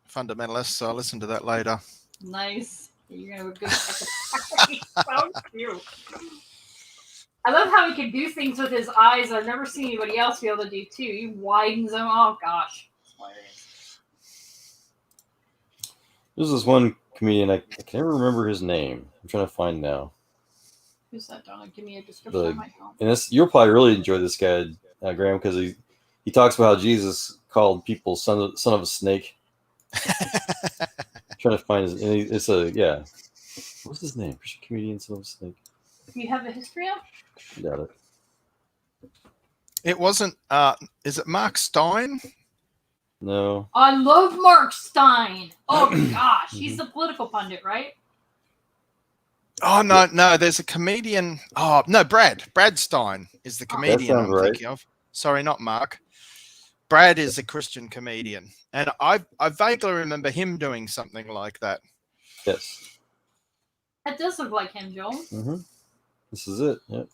Fundamentalists, so I'll listen to that later. Nice. You're gonna have a good so cute. I love how he can do things with his eyes I've never seen anybody else be able to do too. He widens them. Oh gosh. There's this one comedian, I can never remember his name. I'm trying to find now. Who's that, Donna? Give me a description. And you'll probably really enjoy this guy, Graham, because he talks about how Jesus called people son of a snake. Trying to find his. What's his name? Christian comedian, son of a snake. You have a history of? Got it. It wasn't. Is it Mark Stein? No. I love Mark Stein. Oh gosh, he's the political pundit, right? Oh no. There's a comedian. Oh no, Brad Stein is the comedian I'm thinking of. Sorry, not Mark. Brad is a Christian comedian, and I vaguely remember him doing something like that. Yes. That does look like him, Joel. Mm-hmm. This is it. Yep.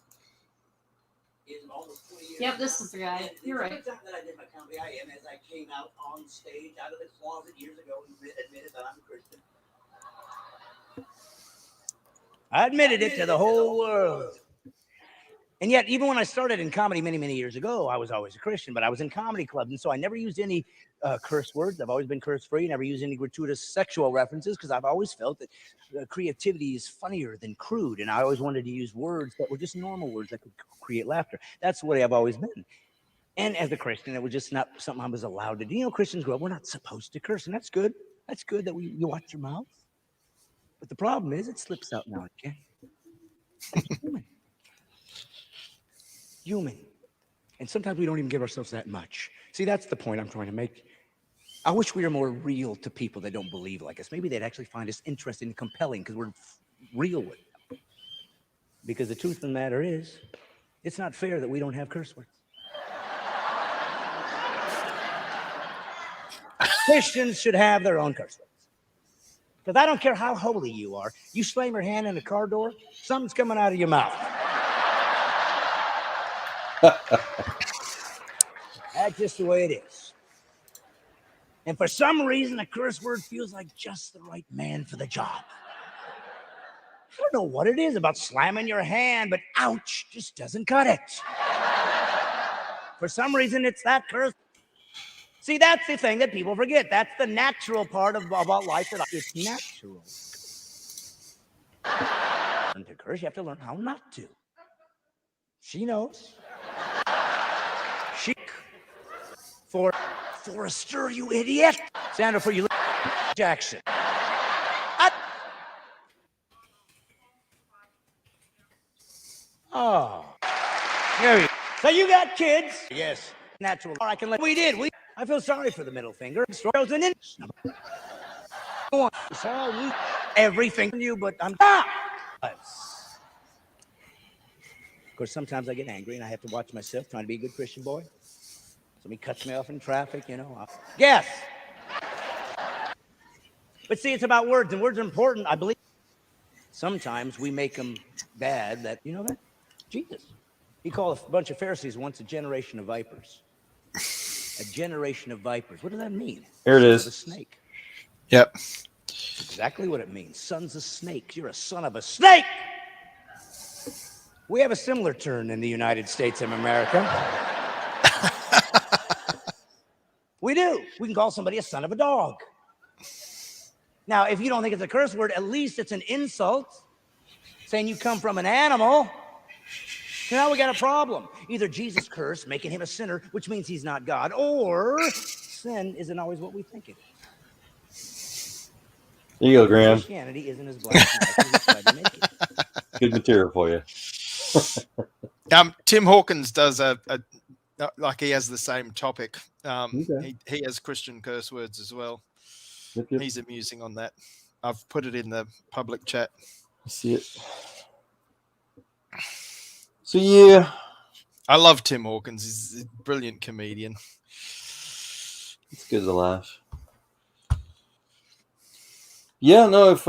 Yep, this is the guy. You're right. That I did my comedy. I am, as I came out on stage out of the closet years ago and admitted that I'm a Christian. I admitted it to the whole world. And yet, even when I started in comedy many, many years ago, I was always a Christian, but I was in comedy clubs, and so I never used any curse words. I've always been curse-free, never used any gratuitous sexual references, because I've always felt that creativity is funnier than crude, and I always wanted to use words that were just normal words that could create laughter. That's the way I've always been. And as a Christian, it was just not something I was allowed to do. You know, Christians grow up, we're not supposed to curse, and that's good. That's good that you watch your mouth. But the problem is it slips out now and again. It's human. And sometimes we don't even give ourselves that much. See, that's the point I'm trying to make. I wish we were more real to people that don't believe like us. Maybe they'd actually find us interesting and compelling because we're real with them. Because the truth of the matter is, it's not fair that we don't have curse words. Christians should have their own curse words. Because I don't care how holy you are, you slam your hand in a car door, something's coming out of your mouth. That's just the way it is. And for some reason, a curse word feels like just the right man for the job. I don't know what it is about slamming your hand, but ouch just doesn't cut it. For some reason, it's that curse. See, that's the thing that people forget. That's the natural part about life. That it's natural. To curse, you have to learn how not to. She knows. She Forrester, you idiot. Sandra, for you, Jackson. Oh, there you go. So you got kids? Yes. Natural. I can let. We did. I feel sorry for the middle finger. Sorry, everything you, but I'm. Of course, sometimes I get angry and I have to watch myself trying to be a good Christian boy. Somebody cuts me off in traffic, you know. Yes. But see, it's about words, and words are important, I believe. Sometimes we make them bad. That you know that Jesus, he called a bunch of Pharisees once a generation of vipers. A generation of vipers. What does that mean? Here it is. Sons of a snake. Yep. That's exactly what it means. Sons of snakes. You're a son of a snake. We have a similar term in the United States of America. We do. We can call somebody a son of a dog. Now, if you don't think it's a curse word, at least it's an insult. Saying you come from an animal. Now we got a problem. Either Jesus cursed, making him a sinner, which means he's not God, or sin isn't always what we think it is. There you go, Graham. Christianity isn't as black and white as we try to make it. Good material for you. Tim Hawkins does like he has the same topic. Okay. He has Christian curse words as well. Yep. He's amusing on that. I've put it in the public chat. I see it. So yeah, I love Tim Hawkins. He's a brilliant comedian. It's good to laugh. Yeah, no, if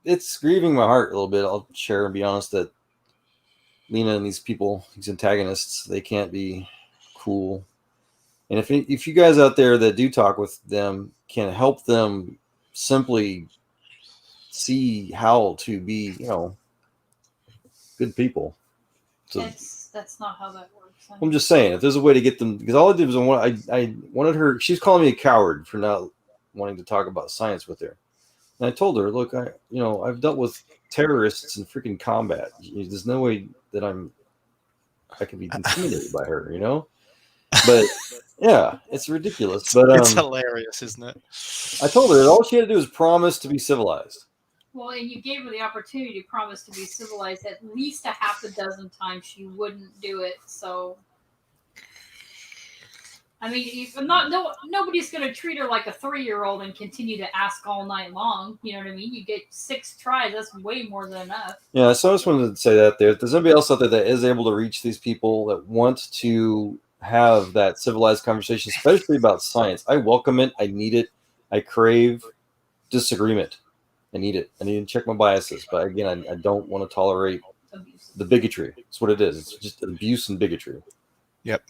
it's grieving my heart a little bit. I'll share and be honest that Lena and these people, these antagonists, they can't be cool. And if you guys out there that do talk with them can help them simply see how to be, good people. So That's not how that works. I'm just saying, if there's a way to get them, because all I did was I wanted her. She's calling me a coward for not wanting to talk about science with her, and I told her, look, I've dealt with terrorists in freaking combat. There's no way that I can be intimidated by her, But yeah, it's ridiculous. But it's hilarious, isn't it? I told her that all she had to do was promise to be civilized. Well, and you gave her the opportunity to promise to be civilized at least a half a dozen times. She wouldn't do it. So, I mean, nobody's going to treat her like a 3-year-old and continue to ask all night long. You know what I mean? You get 6 tries. That's way more than enough. Yeah, so I just wanted to say that there. If there's anybody else out there that is able to reach these people that want to have that civilized conversation, especially about science. I welcome it. I need it. I crave disagreement. I need it. I need to check my biases. But again, I don't want to tolerate the bigotry. That's what it is. It's just abuse and bigotry. Yep.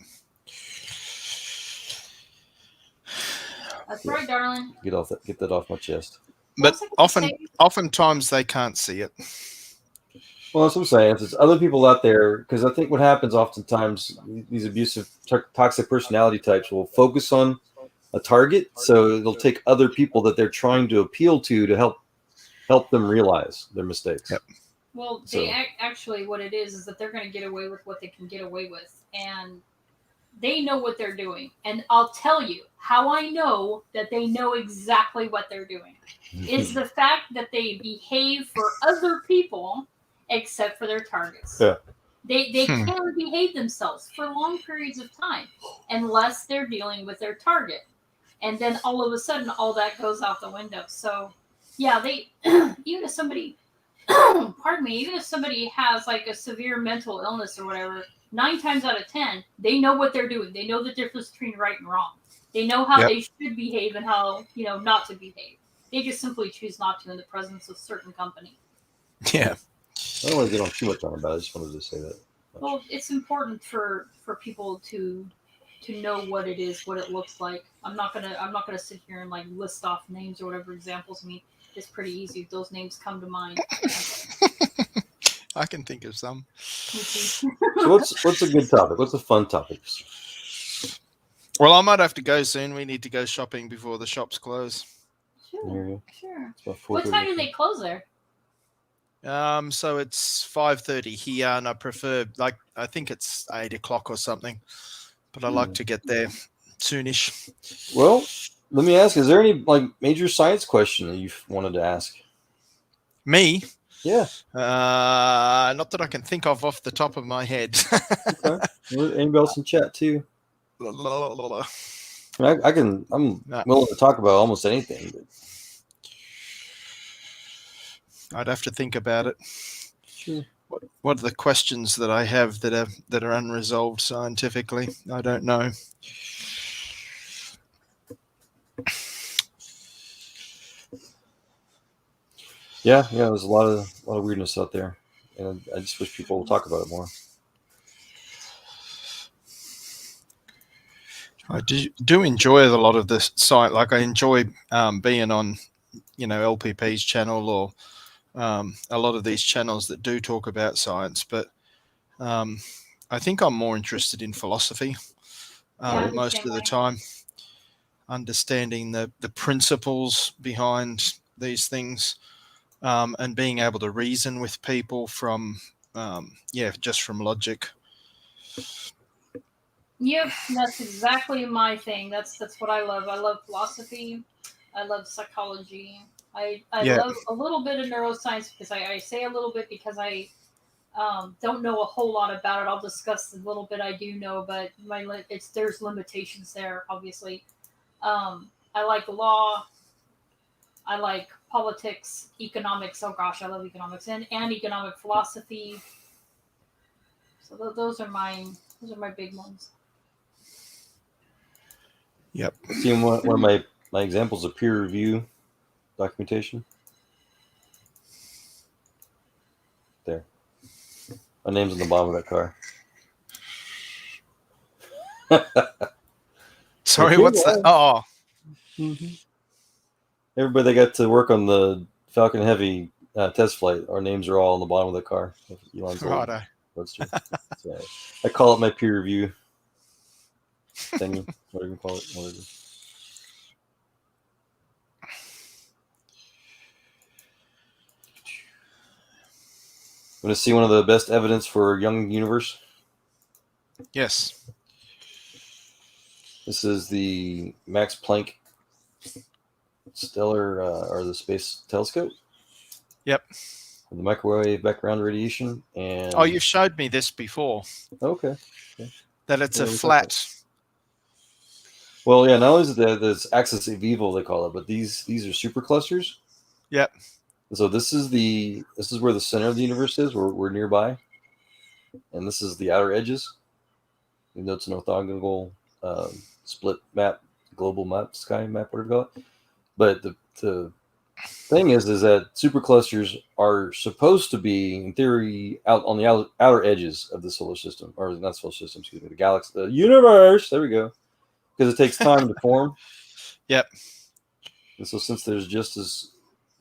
That's right, darling. Get that off my chest. But oftentimes they can't see it. Well, that's what I'm saying. It's other people out there, because I think what happens oftentimes, these abusive, toxic personality types will focus on a target, so they'll take other people that they're trying to appeal to help them realize their mistakes. Yep. Well, actually, what it is that they're going to get away with what they can get away with, and they know what they're doing. And I'll tell you how I know that they know exactly what they're doing. Is the fact that they behave for other people except for their targets. Yeah. They can't behave themselves for long periods of time unless they're dealing with their target. And then all of a sudden, all that goes out the window. So, yeah, they even if somebody, pardon me, even if somebody has like a severe mental illness or whatever, 9 times out of 10, they know what they're doing. They know the difference between right and wrong. They know how they should behave and how, not to behave. They just simply choose not to in the presence of certain company. Yeah. I don't want to get on too much on about it. I just wanted to say that. Well, it's important for people to know what it is, what it looks like. I'm not gonna sit here and like list off names or whatever examples. I mean, it's pretty easy. If those names come to mind. I can think of some. So what's a good topic? What's a fun topic? Well, I might have to go soon. We need to go shopping before the shops close. Sure. What time do they close there? So it's 5:30 here, and I prefer I think it's 8 o'clock or something, but I like to get there soonish. Well, let me ask: is there any major science question that you wanted to ask? Me? Yeah. Not that I can think of off the top of my head. Okay. Anybody else in chat too? I'm willing to talk about almost anything. But... I'd have to think about it. Sure. What are the questions that I have that are unresolved scientifically? I don't know. Yeah, there's a lot of weirdness out there, and I just wish people would talk about it more. I do enjoy a lot of this site. Like I enjoy being on, LPP's channel or a lot of these channels that do talk about science. But I think I'm more interested in philosophy most of the time, understanding the principles behind these things, and being able to reason with people from, just from logic. Yep, that's exactly my thing. That's what I love. I love philosophy. I love psychology. I love a little bit of neuroscience because I say a little bit because I don't know a whole lot about it. I'll discuss the little bit I do know, but there's limitations there, obviously. I like law. I like politics, economics. Oh gosh, I love economics and economic philosophy. So those are my big ones. Yep. See, one of my examples of peer review documentation. There. My name's on the bottom of that car. Sorry, what's that? Oh. Mm-hmm. Everybody that got to work on the Falcon Heavy test flight, our names are all on the bottom of the car. Righto. So I call it my peer review thingy, whatever you call it. Whatever. Want to see one of the best evidence for young universe? Yes. This is the Max Planck stellar or the space telescope. Yep. The microwave background radiation and. Oh, you've showed me this before. Okay. That it's a flat. Well, yeah. Not only is it this axis of evil they call it, but these are superclusters. Yep. So this is where the center of the universe is. We're nearby, and this is the outer edges. even though it's an orthogonal split map, global map, sky map, whatever you call it. But the thing is that superclusters are supposed to be, in theory, out on the outer edges of the solar system, or not solar system, excuse me, the galaxy, the universe. There we go. Because it takes time to form. Yep. And so since there's just as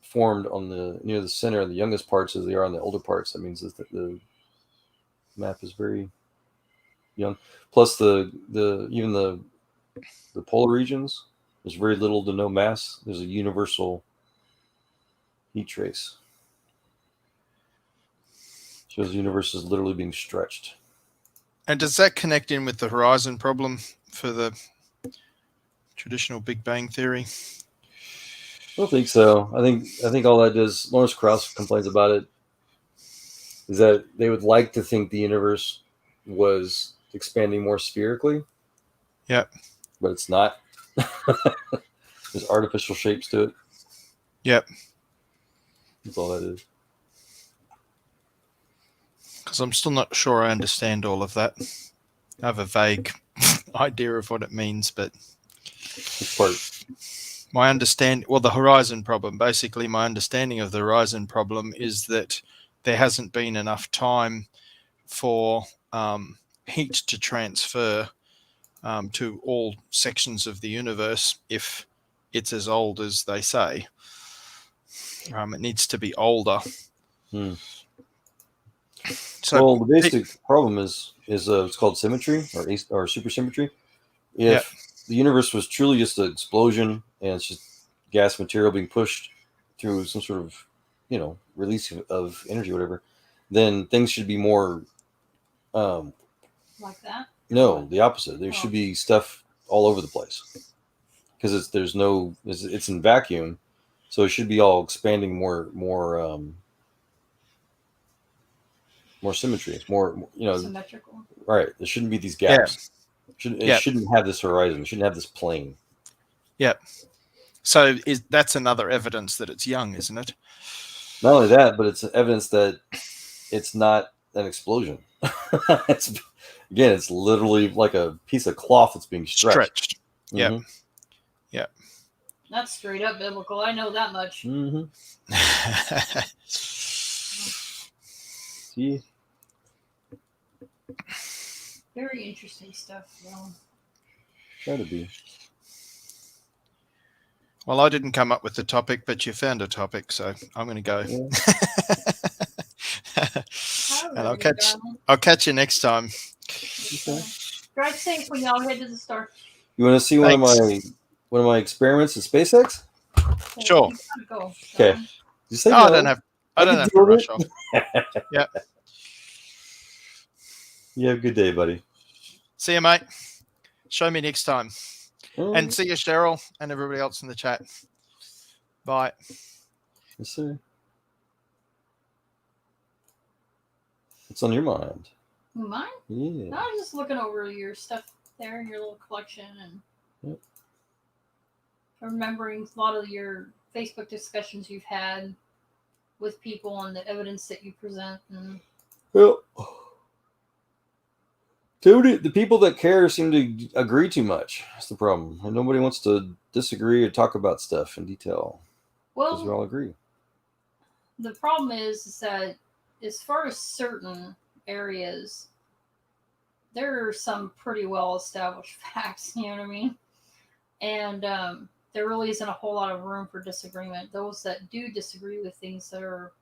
formed on the near the center of the youngest parts as they are on the older parts, that means that the map is very young. Plus the even the polar regions, there's very little to no mass. There's a universal heat trace. Shows the universe is literally being stretched. And does that connect in with the horizon problem for the traditional Big Bang theory? I don't think so. I think all that does. Lawrence Krauss complains about it. Is that they would like to think the universe was expanding more spherically. Yep. But it's not. There's artificial shapes to it. Yep. That's all that is. Because I'm still not sure I understand all of that. I have a vague idea of what it means, but my the horizon problem, basically my understanding of the horizon problem is that there hasn't been enough time for heat to transfer to all sections of the universe if it's as old as they say. It needs to be older. So well, the basic problem is it's called symmetry or supersymmetry. If the universe was truly just an explosion and it's just gas material being pushed through some sort of release of energy or whatever, then things should be more like that. No, the opposite. There should be stuff all over the place because it's in vacuum, so it should be all expanding more symmetry, more symmetrical. Right. There shouldn't be these gaps. It shouldn't have this horizon. It shouldn't have this plane. Yep. So that's another evidence that it's young, isn't it? Not only that, but it's evidence that it's not an explosion. It's literally like a piece of cloth that's being stretched. Yep. Mm-hmm. Yep. That's straight up biblical. I know that much. Mm-hmm. See? Very interesting stuff, though. Try to be. Well, I didn't come up with the topic, but you found a topic, so I'm going to go. Yeah. And I'll catch you next time. Okay. Drive safe when y'all head to the store. You want to see one of my experiments at SpaceX? Sure. Go. Okay. Did you say I no? don't have to rush off. Yeah. You have a good day, buddy. See you, mate. Show me next time. And see you, Cheryl, and everybody else in the chat. Bye. Yes, sir. What's on your mind? Mine? Yeah. No, I'm just looking over your stuff there, your little collection, and remembering a lot of your Facebook discussions you've had with people and the evidence that you present. And well, the people that care seem to agree too much. That's the problem. And nobody wants to disagree or talk about stuff in detail. Because we all agree. The problem is that as far as certain areas, there are some pretty well established facts, you know what I mean? And there really isn't a whole lot of room for disagreement. Those that do disagree with things that are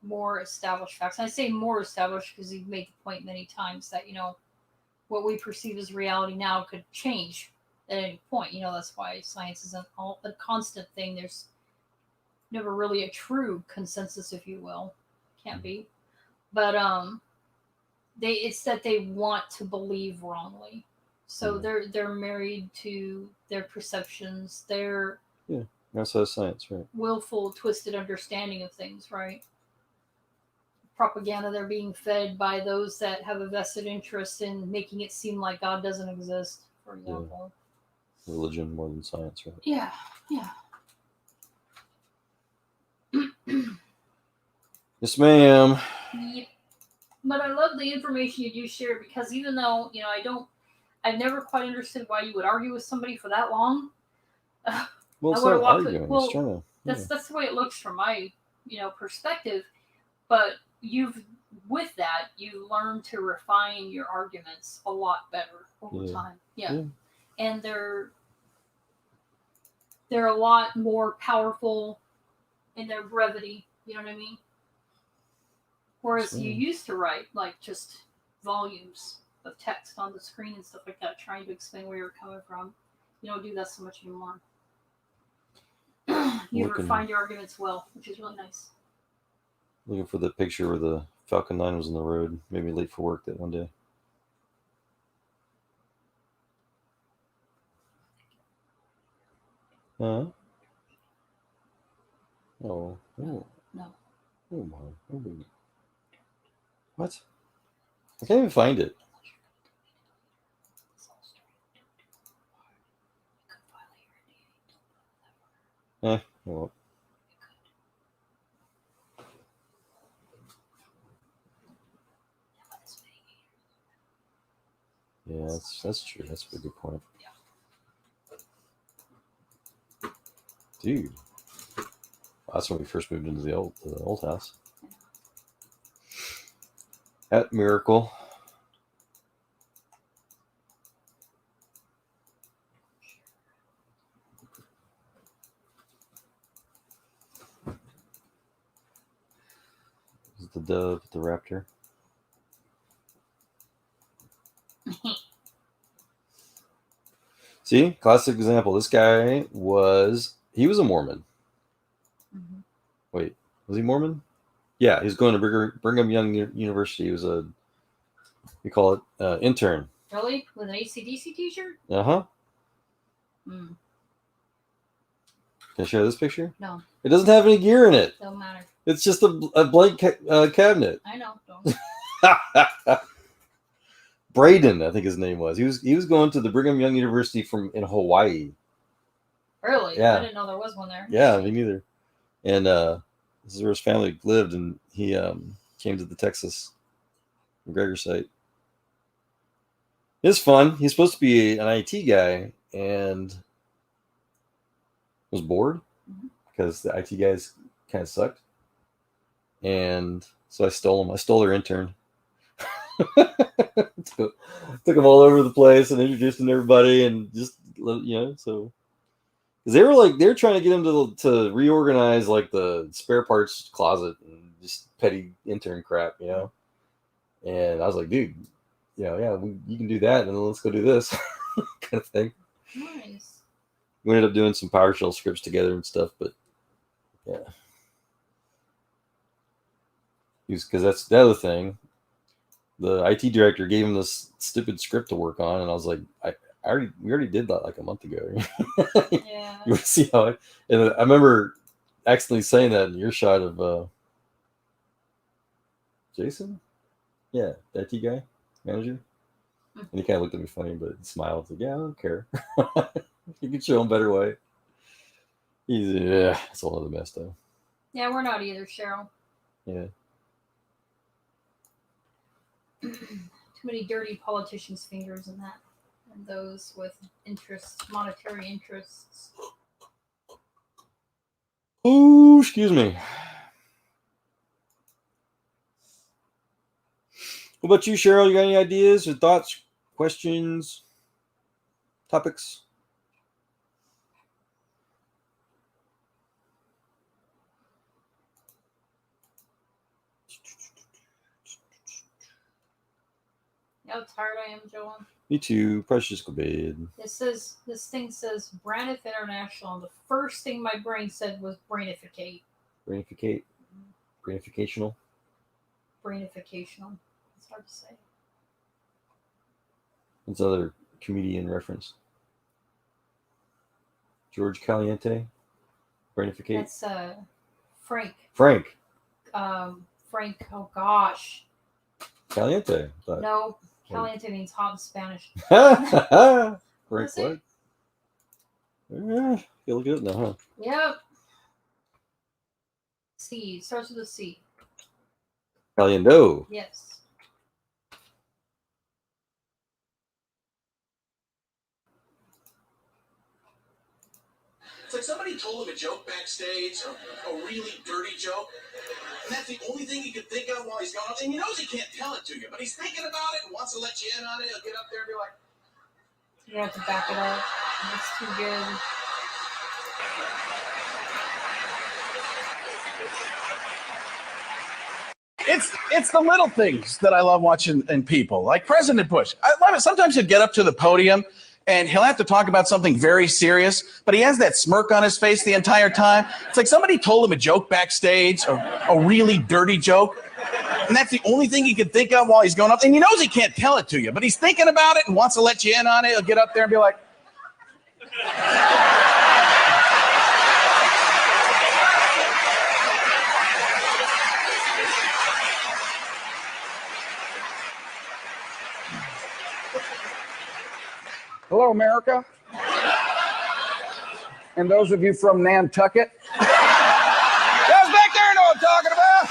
more established facts, and I say more established because you've made the point many times that, what we perceive as reality now could change at any point. That's why science isn't a constant thing. There's never really a true consensus, if you will. Can't be. But it's that they want to believe wrongly. So they're married to their perceptions, their that's how science, right? willful, twisted understanding of things, right? Propaganda they're being fed by those that have a vested interest in making it seem like God doesn't exist, for example. Yeah. Religion more than science, right? Yeah. Yes, ma'am. Yep. But I love the information you do share because even though I've never quite understood why you would argue with somebody for that long. Well, I it's would have not walked arguing. with, It's trying to, that's the way it looks from my perspective. But with that you learn to refine your arguments a lot better over time. Yeah. And they're a lot more powerful in their brevity. You know what I mean? Whereas you used to write like just volumes of text on the screen and stuff like that, trying to explain where you're coming from. You don't do that so much anymore. You refined your arguments well, which is really nice. Looking for the picture where the Falcon 9 was on the road. Made me late for work that one day. Huh? Oh. Oh. No. Oh my. Oh, baby. What? I can't even find it. Well. Yeah, that's true. That's a good point. Dude. That's when we first moved into the old house. At Miracle. This is the dove, the raptor. See, classic example. This guy was a Mormon. Mm-hmm. Wait, was he Mormon? Yeah, he was going to Brigham Young University. He was we call it intern. Really? With an AC/DC t-shirt? Uh-huh. Mm. Can I share this picture? No. It doesn't have any gear in it. Don't matter. It's just a blank cabinet. I know. Don't. Braden, I think his name was. He was going to the Brigham Young University in Hawaii. Really? Yeah. I didn't know there was one there. Yeah, me neither. And this is where his family lived, and he came to the Texas McGregor site. It's fun. He's supposed to be an IT guy, and was bored because the IT guys kind of sucked. And so I stole him. I stole their intern. Took him all over the place and introduced him to everybody, and just so they were trying to get him to reorganize like the spare parts closet and just petty intern crap, And I was like, dude, you can do that, and then let's go do this kind of thing. Nice. We ended up doing some PowerShell scripts together and stuff, but yeah, because that's the other thing. The IT director gave him this stupid script to work on, and I was like, we already did that like a month ago. Yeah. You want to see how and I remember accidentally saying that in earshot of Jason. Yeah, the IT guy, manager. And he kind of looked at me funny, but he smiled. Like, yeah, I don't care. You can show him a better way. It's all of the mess though. Yeah, we're not either, Cheryl. Yeah. Too many dirty politicians' fingers in that, and those with monetary interests. Oh, excuse me. What about you, Cheryl? You got any ideas or thoughts, questions, topics? You know how tired I am, Joel? Me too. Probably should just go to bed. This thing says Braniff International, and the first thing my brain said was brainificate. Brainificate? Brainificational? Brainificational. It's hard to say. That's another comedian reference. George Caliente? Brainificate? That's Frank. Frank. Frank, oh gosh. Caliente. No, caliente means hot in Spanish. Frank what? Yeah, you look at it now, huh? Yep. C. Starts with a C. Caliendo. Yes. like somebody told him a joke backstage, or a really dirty joke, and that's the only thing he can think of while he's going up. And he knows he can't tell it to you, but he's thinking about it and wants to let you in on it. He'll get up there and be like, You have to back it up. It's too good. It's the little things that I love watching in people, like President Bush. I love it. Sometimes he'll get up to the podium and he'll have to talk about something very serious, but he has that smirk on his face the entire time. It's like somebody told him a joke backstage, or a really dirty joke, and that's the only thing he can think of while he's going up. And he knows he can't tell it to you, but he's thinking about it and wants to let you in on it. He'll get up there and be like, Hello, America. And those of you from Nantucket. Guys back there know what I'm talking about.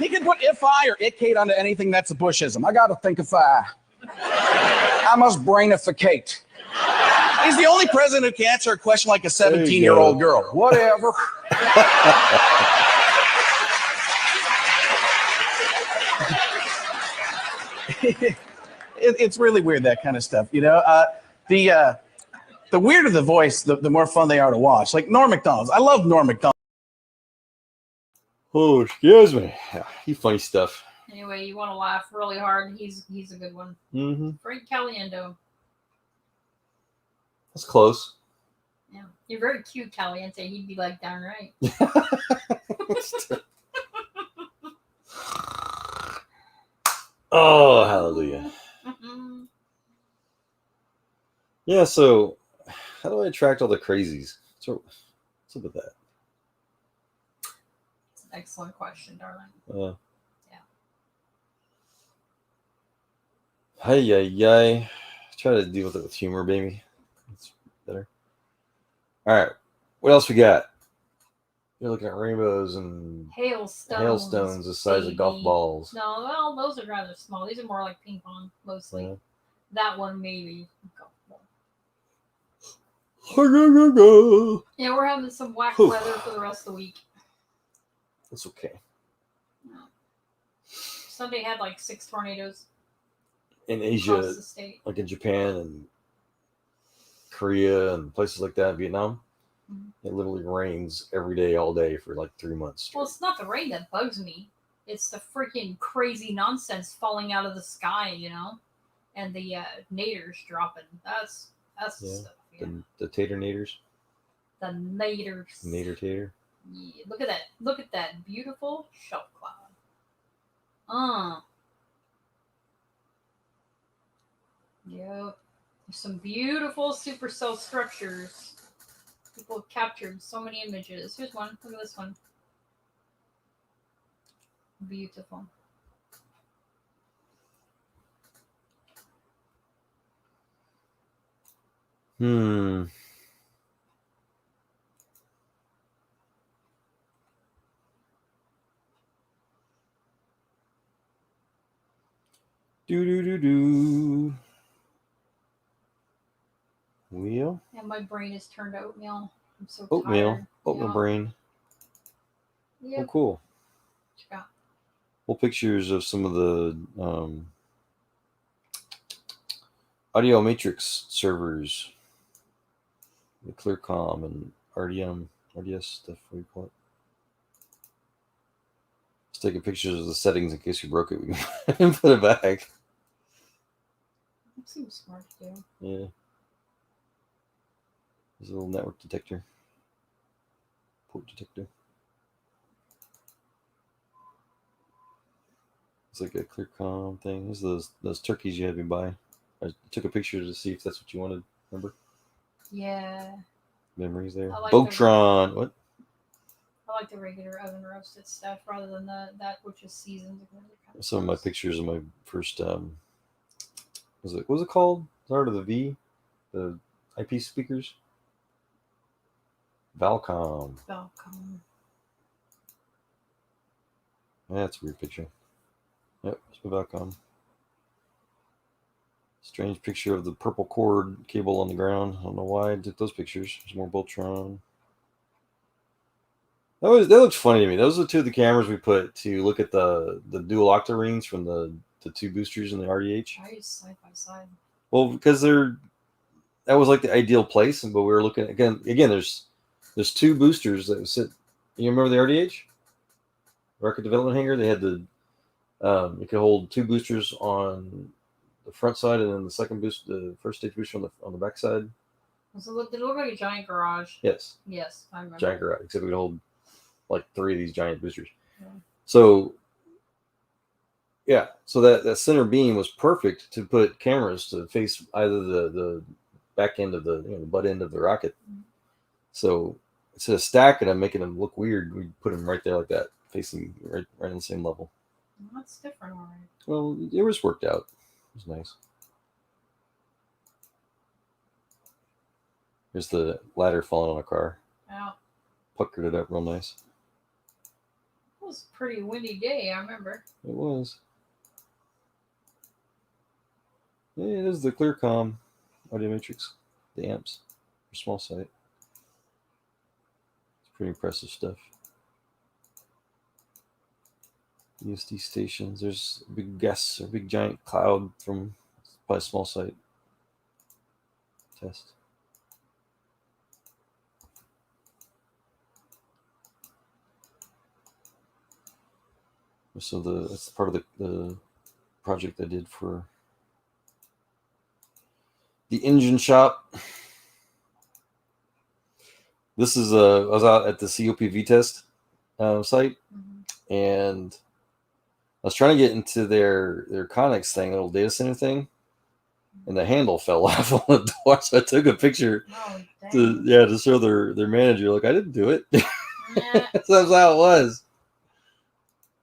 he can put if-I or it-cate onto anything that's a Bushism. I got to think if-I. I must brainificate. He's the only president who can answer a question like a 17-year-old girl. Whatever. It's really weird, that kind of stuff, you know. The weirder the voice, the more fun they are to watch. Like Norm Macdonald. I love Norm Macdonald. Oh, excuse me. Yeah, he funny stuff. Anyway, you want to laugh really hard. He's a good one. Mm-hmm. Frank Caliendo. That's close. Yeah, you're very cute, Caliente. He'd be like, darn right. Oh, hallelujah. Mm-hmm. Yeah, so how do I attract all the crazies? So, what's up with that? It's an excellent question, darling. Yeah. Hey. Try to deal with it with humor, baby. That's better. All right. What else we got? You're looking at rainbows and hailstones the size of golf balls. No, well, those are rather small. These are more like ping pong, mostly. Yeah. That one, maybe. Golf ball. Yeah, we're having some whack weather for the rest of the week. That's okay. Sunday had like 6 tornadoes. In Asia, across the state. like in Japan and Korea and places like that, Vietnam, it literally rains every day, all day for like 3 months. Well, it's not the rain that bugs me. It's the freaking crazy nonsense falling out of the sky, you know, and the naders dropping. That's the stuff. Yeah. The tater naders. The naders. Nader tater. Yeah, look at that! Look at that beautiful shelf cloud. Yep. There's some beautiful supercell structures. People have captured so many images. Here's one. Look at this one. Beautiful. Do. Wheel? And my brain is turned to oatmeal. I'm so Oatmeal. tired. Oatmeal Yeah. brain. Yep. Oh, cool. What you got? Well, pictures of some of the audio matrix servers, the ClearCom and RDS stuff. What do you call it? Just taking pictures of the settings in case you broke it. We can put it back. That seems smart to do. Yeah. There's a little network detector. Port detector. It's like a ClearCom thing. There's those turkeys you had me buy. I took a picture to see if that's what you wanted. Remember? Yeah. Memories there. I like Botron. What? I like the regular oven roasted stuff rather than that which is seasoned. Some of my pictures of my first what was it called? Start of the V? The IP speakers? Valcom. Valcom. Yeah, that's a weird picture. Yep, it's my Valcom. Strange picture of the purple cord cable on the ground. I don't know why I took those pictures. There's more Voltron. That looks funny to me. Those are two of the cameras we put to look at the dual octa rings from the two boosters in the RDH. Why are you side by side? Well, because that was like the ideal place, but we were looking again. There's two boosters that sit. You remember the RDH rocket development hangar? They had it could hold two boosters on the front side, and then the first stage booster on the back side. So it looked like a giant garage. Yes. Yes, I remember. Giant garage, except we could hold like 3 of these giant boosters. Yeah. So yeah, so that center beam was perfect to put cameras to face either the back end of the butt end of the rocket. Mm-hmm. So instead of stacking them, making them look weird, we put them right there like that, facing right on the same level. Well, that's different, all right. Well, it was worked out. It was nice. There's the ladder falling on a car. Yeah. Puckered it up real nice. It was a pretty windy day, I remember. It was. Yeah, it is the Clearcom audio matrix, the amps for small site. It's pretty impressive stuff. USD stations. There's a big guess, a big giant cloud from probably a small site test. So that's part of the project I did for the engine shop. This is I was out at the COPV test site, and I was trying to get into their Connex thing, little data center thing, and the handle fell off on the door. So I took a picture to show their manager. Like, I didn't do it. That's how it was.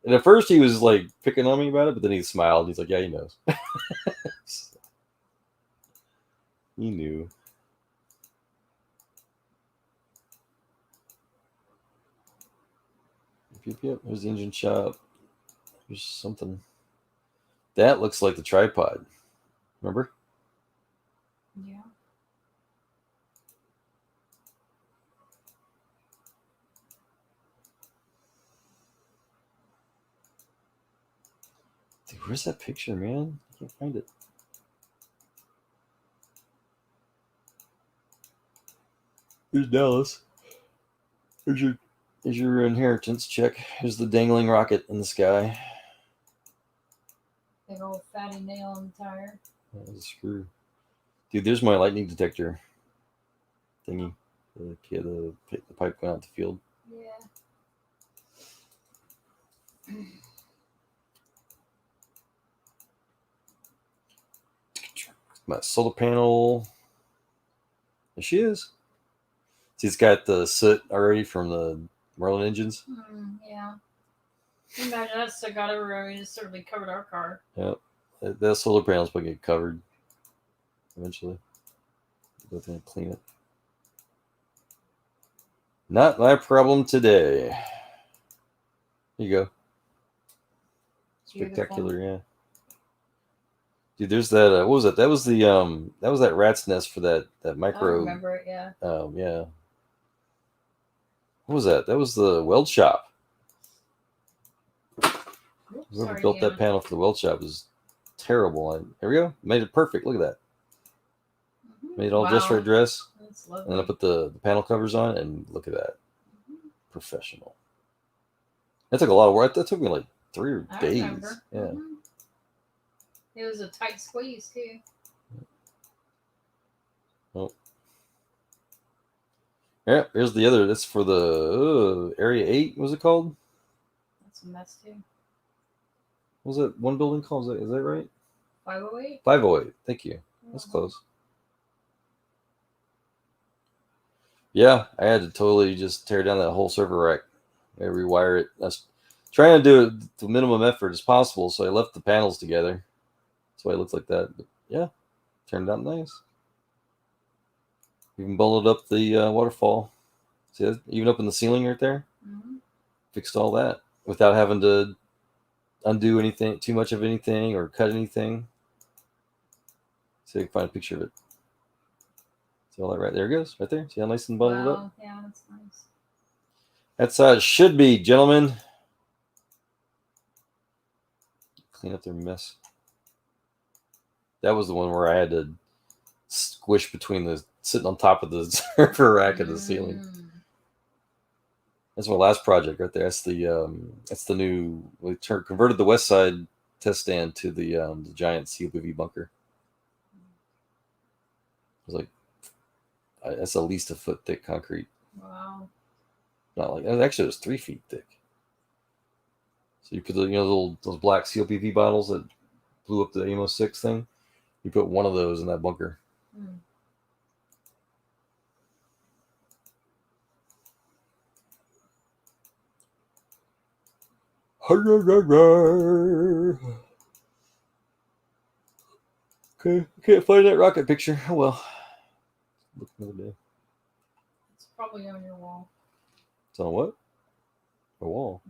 And at first he was like picking on me about it, but then he smiled. He's like, "Yeah, he knows." He knew. Yep. There's the engine shop. There's something. That looks like the tripod. Remember? Yeah. Dude, where's that picture, man? I can't find it. Here's Dallas. Here's your inheritance check. Here's the dangling rocket in the sky. Big old fatty nail on the tire. That was a screw. Dude, there's my lightning detector thingy. The pipe went out the field. Yeah. My solar panel. There she is. See, it's got the soot already from the Merlin engines. Yeah. Imagine that still got everywhere. We just certainly covered our car. Yep. That solar panel's going to get covered eventually. Go through and clean it. Not my problem today. Here you go. Spectacular, yeah. Dude, there's that. What was it? That was that rat's nest for that micro. I remember it, yeah. Yeah. What was that? That was the weld shop. Whoever built that panel for the weld shop was terrible. And here we go. Made it perfect. Look at that. Made it all just right dress. And then I put the panel covers on, and look at that. Professional. That took a lot of work. That took me like 3 days. Remember. Yeah. It was a tight squeeze too. Oh. Yeah, here's the other. That's for the Area 8. What was it called? That's a mess too. What was that one building called? Is that right? 508? 508. Thank you. That's close. Yeah, I had to totally just tear down that whole server rack. I rewire it. I was trying to do it to minimum effort as possible, so I left the panels together. That's why it looks like that. But yeah, turned out nice. Even bundled up the waterfall. See that? Even up in the ceiling right there. Fixed all that without having to undo anything, too much of anything, or cut anything. See if I can find a picture of it. See all that right there it goes, right there. See how nice and bundled up? Wow, yeah, that's nice. That's how it should be, gentlemen. Clean up their mess. That was the one where I had to squish between sitting on top of the server rack and the ceiling. That's my last project right there. That's the new. We converted the west side test stand to the giant COPV bunker. It was like that's at least a foot thick concrete. Wow. Not like actually it was 3 feet thick. So you put the those black COPV bottles that blew up the AMO 6 thing. You put one of those in that bunker. Okay, can't find that rocket picture. Oh well. Look another day. It's probably on your wall. It's on what? A wall.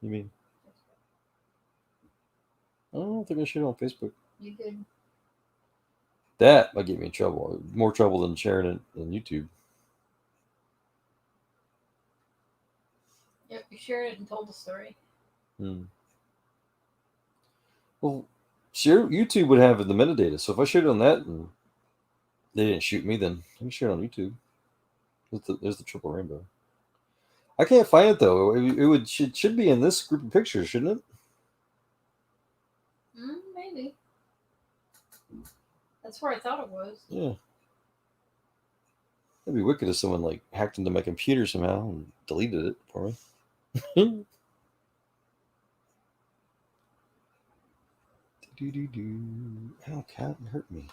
You mean? I don't think I shared it on Facebook. You did. That might get me in trouble. More trouble than sharing it on YouTube. Yep, you shared it and told the story. Well, share YouTube would have the metadata. So if I shared it on that and they didn't shoot me, then I can share it on YouTube. There's the triple rainbow. I can't find it though. It should be in this group of pictures, shouldn't it? Maybe. That's where I thought it was. Yeah. That'd be wicked if someone like hacked into my computer somehow and deleted it for me. Ow, cat hurt me.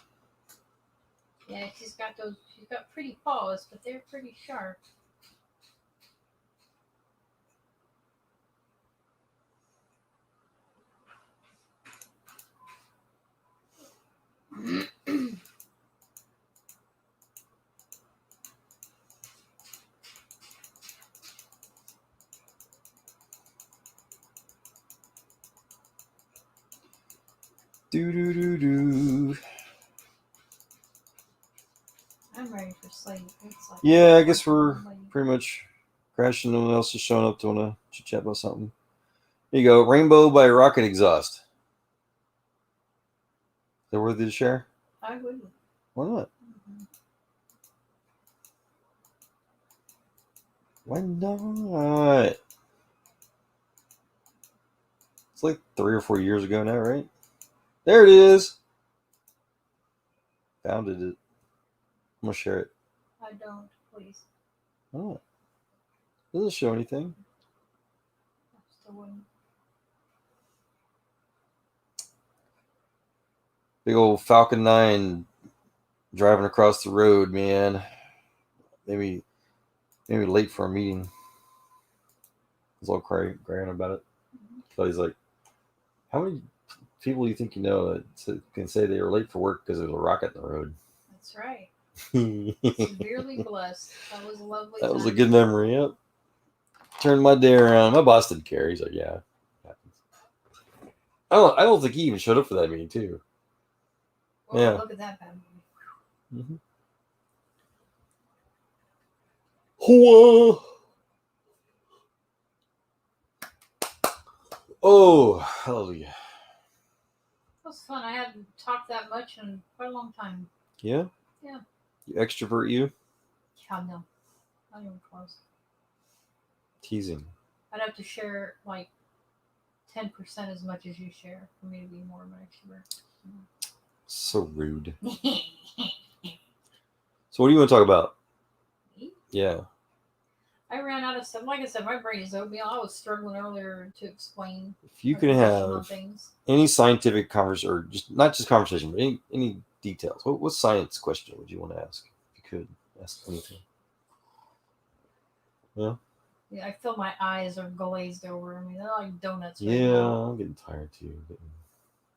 Yeah, she's got pretty paws, but they're pretty sharp. I'm ready for sleep. It's like Yeah, I guess we're pretty much crashing. No one else is showing up to want to chit chat about something. Here you go. Rainbow by Rocket Exhaust. Is that worthy to share? I wouldn't. Why not? Why not? It's like 3 or 4 years ago now, right? There it is. Founded it. I'm going to share it. I don't, please. Oh. Doesn't show anything. I still wouldn't. Big old Falcon 9 driving across the road, man. Maybe late for a meeting. He's all crying about it. So he's like, how many people do you think you know that can say they were late for work because there was a rocket in the road? That's right. Severely blessed. That was a lovely That was a time. good memory, yep. Turned my day around. My boss didn't care. He's like, yeah, happens. I don't think he even showed up for that meeting, too. Well, yeah. Look at that bad movie. Whoa. Oh, hallelujah. That was fun. I hadn't talked that much in quite a long time. Yeah? Yeah. You extrovert you? Yeah, no. Not even close. Teasing. I'd have to share like 10% as much as you share for me to be more of an extrovert. So rude. So what do you want to talk about? Me? Yeah. I ran out of stuff. Like I said, my brain is oatmeal. I was struggling earlier to explain. If you could have any scientific conversation, or just not just conversation, but any details, what science question would you want to ask? If you could ask anything. Yeah. Yeah, I feel my eyes are glazed over. I mean, they're like donuts. Right Yeah, now. I'm getting tired too.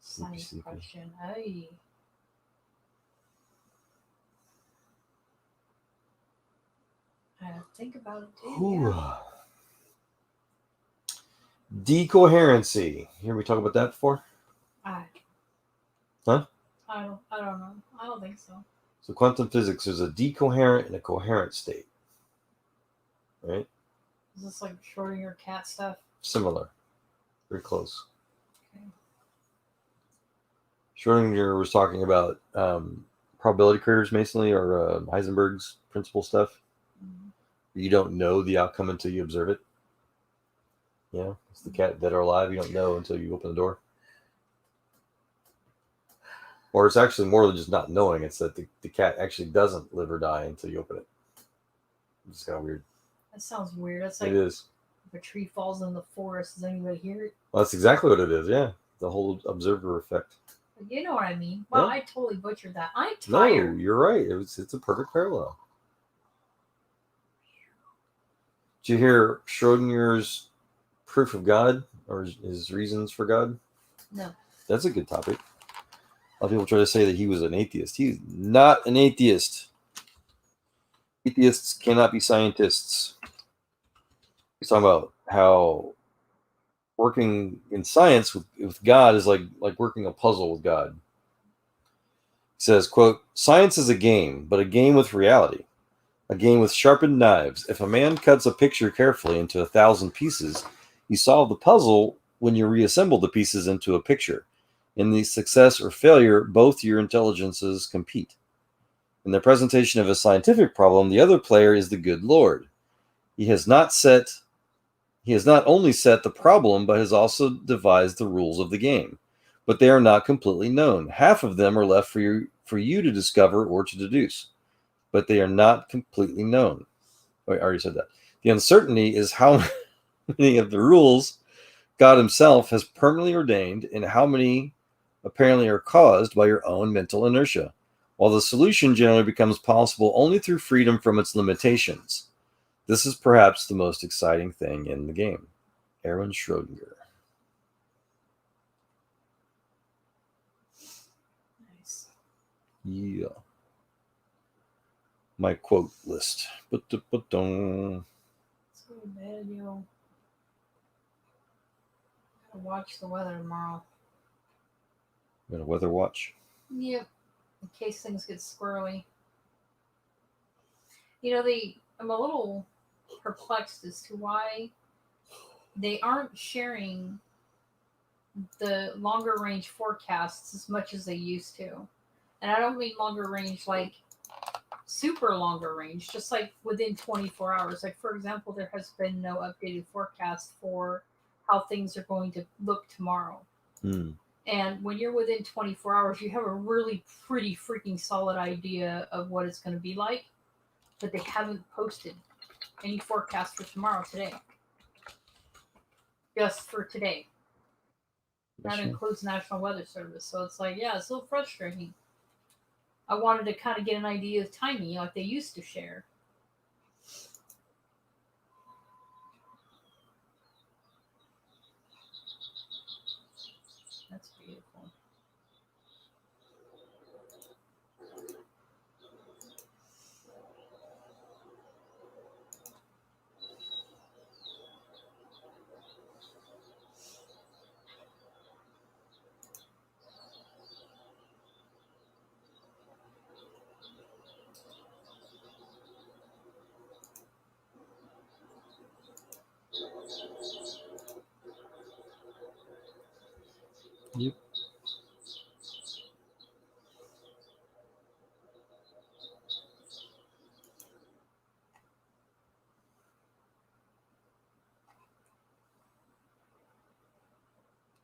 Science question. Hey. I have to think about it too. Yeah. Decoherency. You hear me talk about that before? I Huh? I don't know. I don't think so. So quantum physics, there's a decoherent and a coherent state. Right? Is this like Schrodinger cat stuff? Similar. Very close. Okay. Schrodinger was talking about probability curves, basically, or Heisenberg's principle stuff. Mm-hmm. You don't know the outcome until you observe it. Yeah, it's the cat dead or alive. You don't know until you open the door. Or it's actually more than just not knowing. It's that the cat actually doesn't live or die until you open it. It's kind of weird. That sounds weird. That's like it is. If a tree falls in the forest, does anybody hear it? Well, that's exactly what it is. Yeah, the whole observer effect. You know what I mean? Well, Yeah. I totally butchered that. I'm tired. No, you're right. It's a perfect parallel. Did you hear Schrodinger's proof of God or his reasons for God? No. That's a good topic. A lot of people try to say that he was an atheist. He's not an atheist. Atheists cannot be scientists. He's talking about how working in science with God is like working a puzzle with God. He says, quote, "Science is a game, but a game with reality. A game with sharpened knives. If a man cuts a picture carefully into 1,000 pieces, you solve the puzzle when you reassemble the pieces into a picture. In the success or failure, both your intelligences compete. In the presentation of a scientific problem, the other player is the good Lord. He has not only set the problem, but has also devised the rules of the game. But they are not completely known. Half of them are left for you to discover or to deduce. But they are not completely known." Wait, I already said that. The uncertainty is how many of the rules God himself has permanently ordained and how many apparently are caused by your own mental inertia, while the solution generally becomes possible only through freedom from its limitations. This is perhaps the most exciting thing in the game. Erwin Schrödinger. Nice. Yeah. My quote list. Let's go to bed, yo. Gotta watch the weather tomorrow. Got a weather watch? Yep. In case things get squirrely. You know, I'm a little perplexed as to why they aren't sharing the longer range forecasts as much as they used to. And I don't mean longer range like super longer range, just like within 24 hours. Like, for example, there has been no updated forecast for how things are going to look tomorrow. And when you're within 24 hours, you have a really pretty freaking solid idea of what it's going to be like. But they haven't posted any forecast for tomorrow today. Just for today. That includes National Weather Service. So it's like, yeah, it's a little frustrating. I wanted to kind of get an idea of timing like they used to share. That's beautiful. Yep.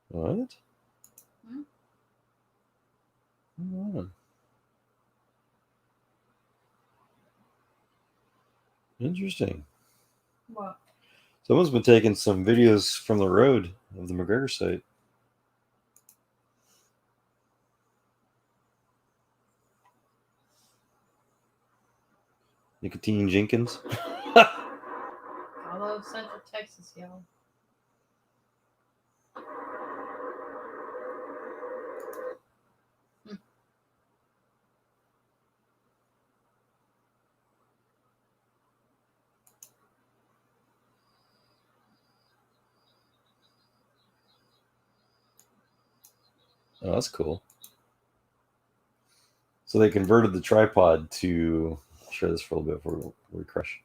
What? Interesting. What? Someone's been taking some videos from the road of the McGregor site. Nicotine Jenkins. I love Central Texas, yo. Oh, that's cool. So they converted the tripod to. I'll share this for a little bit before we crush.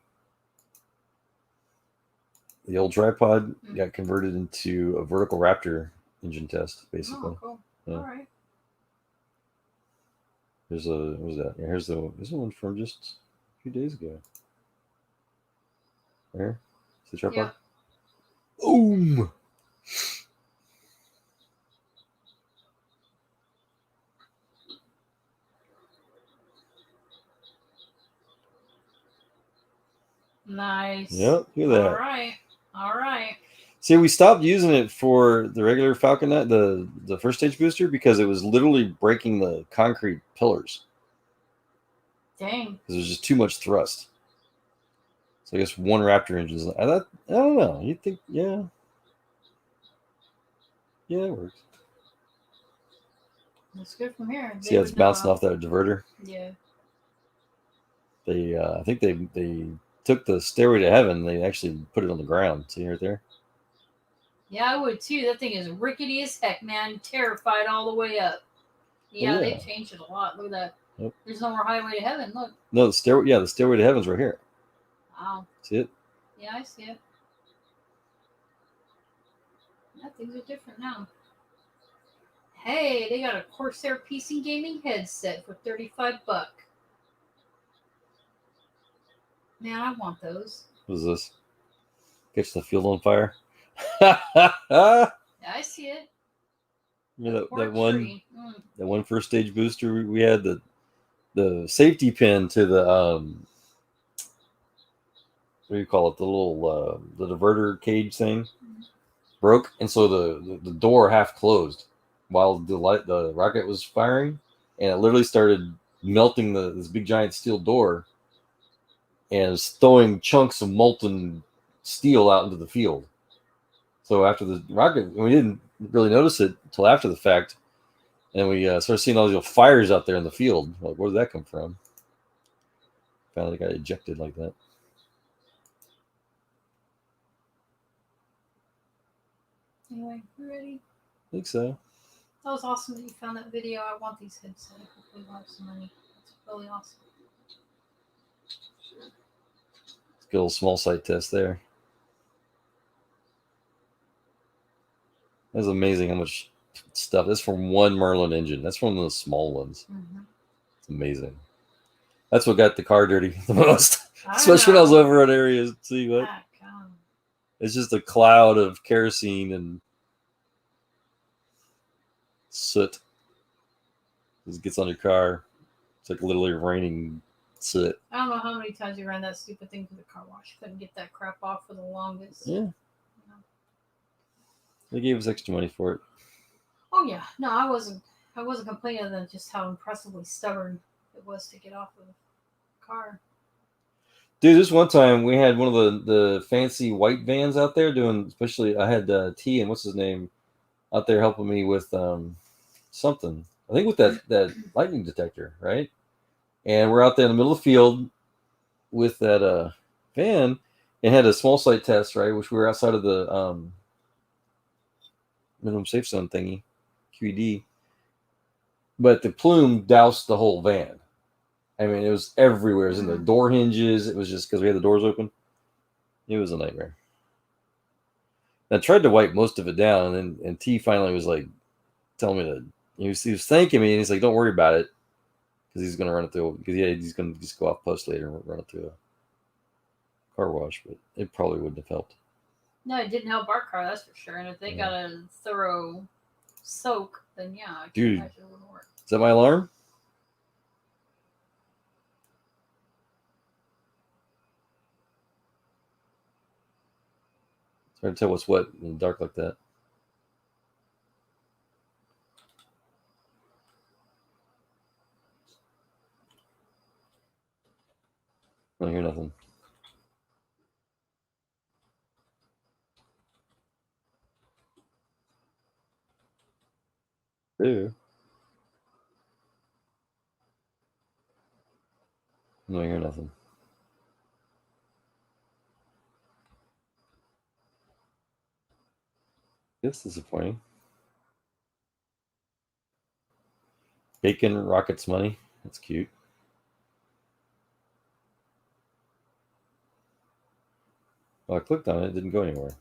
The old tripod got converted into a vertical Raptor engine test, basically. Oh, cool. Yeah. All right. Here's a what was that? Yeah, here's the one from just a few days ago. There, it's the tripod. Yeah. Boom. Nice. Yep, look at that. All right. All right. See, we stopped using it for the regular Falcon, the first stage booster, because it was literally breaking the concrete pillars. Dang. Because there's just too much thrust. So I guess one Raptor engine is. I don't know. You'd think, yeah, it works. That's good from here. See, it's bouncing off that diverter. Yeah. They, I think they took the Stairway to Heaven. They actually put it on the ground. See right there. Yeah, I would too. That thing is rickety as heck, man. Terrified all the way up. Yeah, yeah. they changed it a lot. Look at that. Yep. There's no more Highway to Heaven. Look. No, the Stairway. Yeah, the Stairway to Heaven's right here. Wow. See it? Yeah, I see it. Yeah, things are different now. Hey, they got a Corsair PC gaming headset for $35. Man, I want those. What is this? Catch the field on fire. Yeah, I see it. You know, that tree. one first stage booster we had, the safety pin to the what do you call it, the little the diverter cage thing broke, and so the door half closed while the rocket was firing, and it literally started melting this big giant steel door, and it was throwing chunks of molten steel out into the field. So after the rocket, we didn't really notice it until after the fact, and we started seeing all these little fires out there in the field. Like, where did that come from? Finally got ejected like that. Anyway, you ready? I think so. That was awesome that you found that video. I want these headsets. Hopefully we'll have some money. That's really awesome. Let's get a little small site test there. That's amazing how much stuff. That's from one Merlin engine. That's from the small ones. Mm-hmm. It's amazing. That's what got the car dirty the most. Especially when I was over at areas. See what? It's just a cloud of kerosene and soot. It gets on your car. It's like literally raining soot. I don't know how many times you ran that stupid thing through the car wash. Couldn't get that crap off for the longest. Yeah. They gave us extra money for it. Oh yeah, no, I wasn't complaining other than just how impressively stubborn it was to get off of the car. Dude, this one time we had one of the fancy white vans out there doing. Especially, I had T and what's his name out there helping me with something. I think with that lightning detector, right? And we're out there in the middle of the field with that van and had a small site test, right? Which we were outside of the minimum safe zone thingy, QED. But the plume doused the whole van. I mean, it was everywhere. It was in the door hinges. It was just because we had the doors open. It was a nightmare. I tried to wipe most of it down, and T finally was like telling me to. He was thanking me, and he's like, "Don't worry about it," because he's going to run it through. Because he's going to just go off post later and run it through a car wash. But it probably wouldn't have helped. No, it didn't help our car, that's for sure. And if they got a thorough soak, then yeah, I can imagine it wouldn't work. Is that my alarm? It's hard to tell what's what in the dark like that. I don't hear nothing. Ew. I don't hear nothing. That's disappointing. Bacon rockets money. That's cute. Well, I clicked on it. It didn't go anywhere.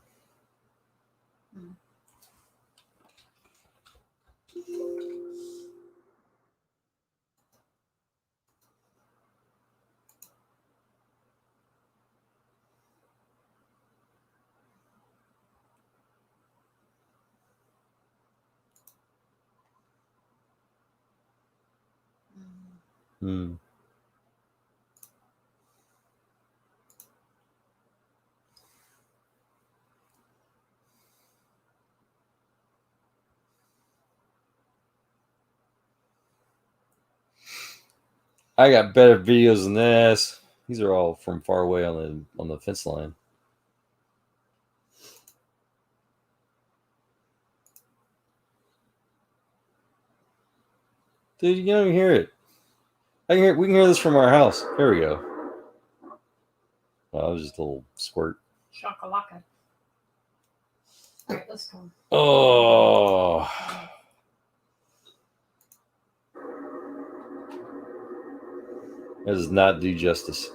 Hmm. I got better videos than this. These are all from far away on the fence line. Dude, you don't even hear it. We can hear this from our house. There we go. Oh, it was just a little squirt. Shakalaka. All right, let's go. Oh. That does not do justice.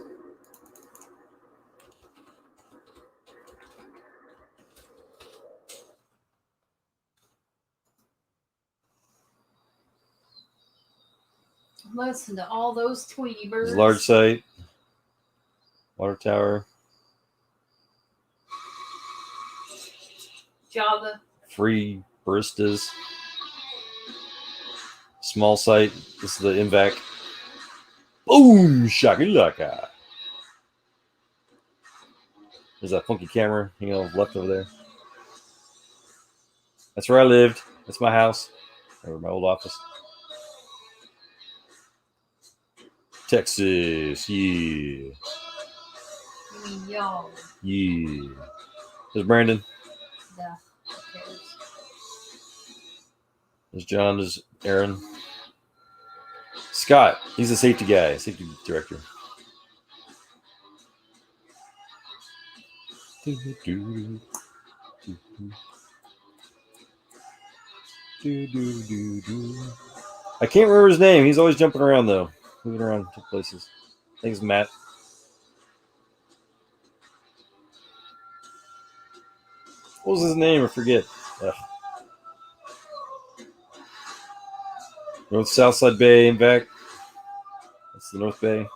Listen to all those Tweety birds. There's a large site. Water tower. Java. Free baristas. Small site. This is the MVAC. Boom! Shakalaka. There's that funky camera hanging on the left over there. That's where I lived. That's my house. Or my old office. Texas, yeah. Yo. Yeah. There's Brandon. Yeah. Who cares? There's John. There's Aaron. Scott. He's a safety guy, safety director. I can't remember his name. He's always jumping around though, moving around to places. I think it's Matt. What was his name? I forget. Ugh. North Southside Bay and back. That's the North Bay.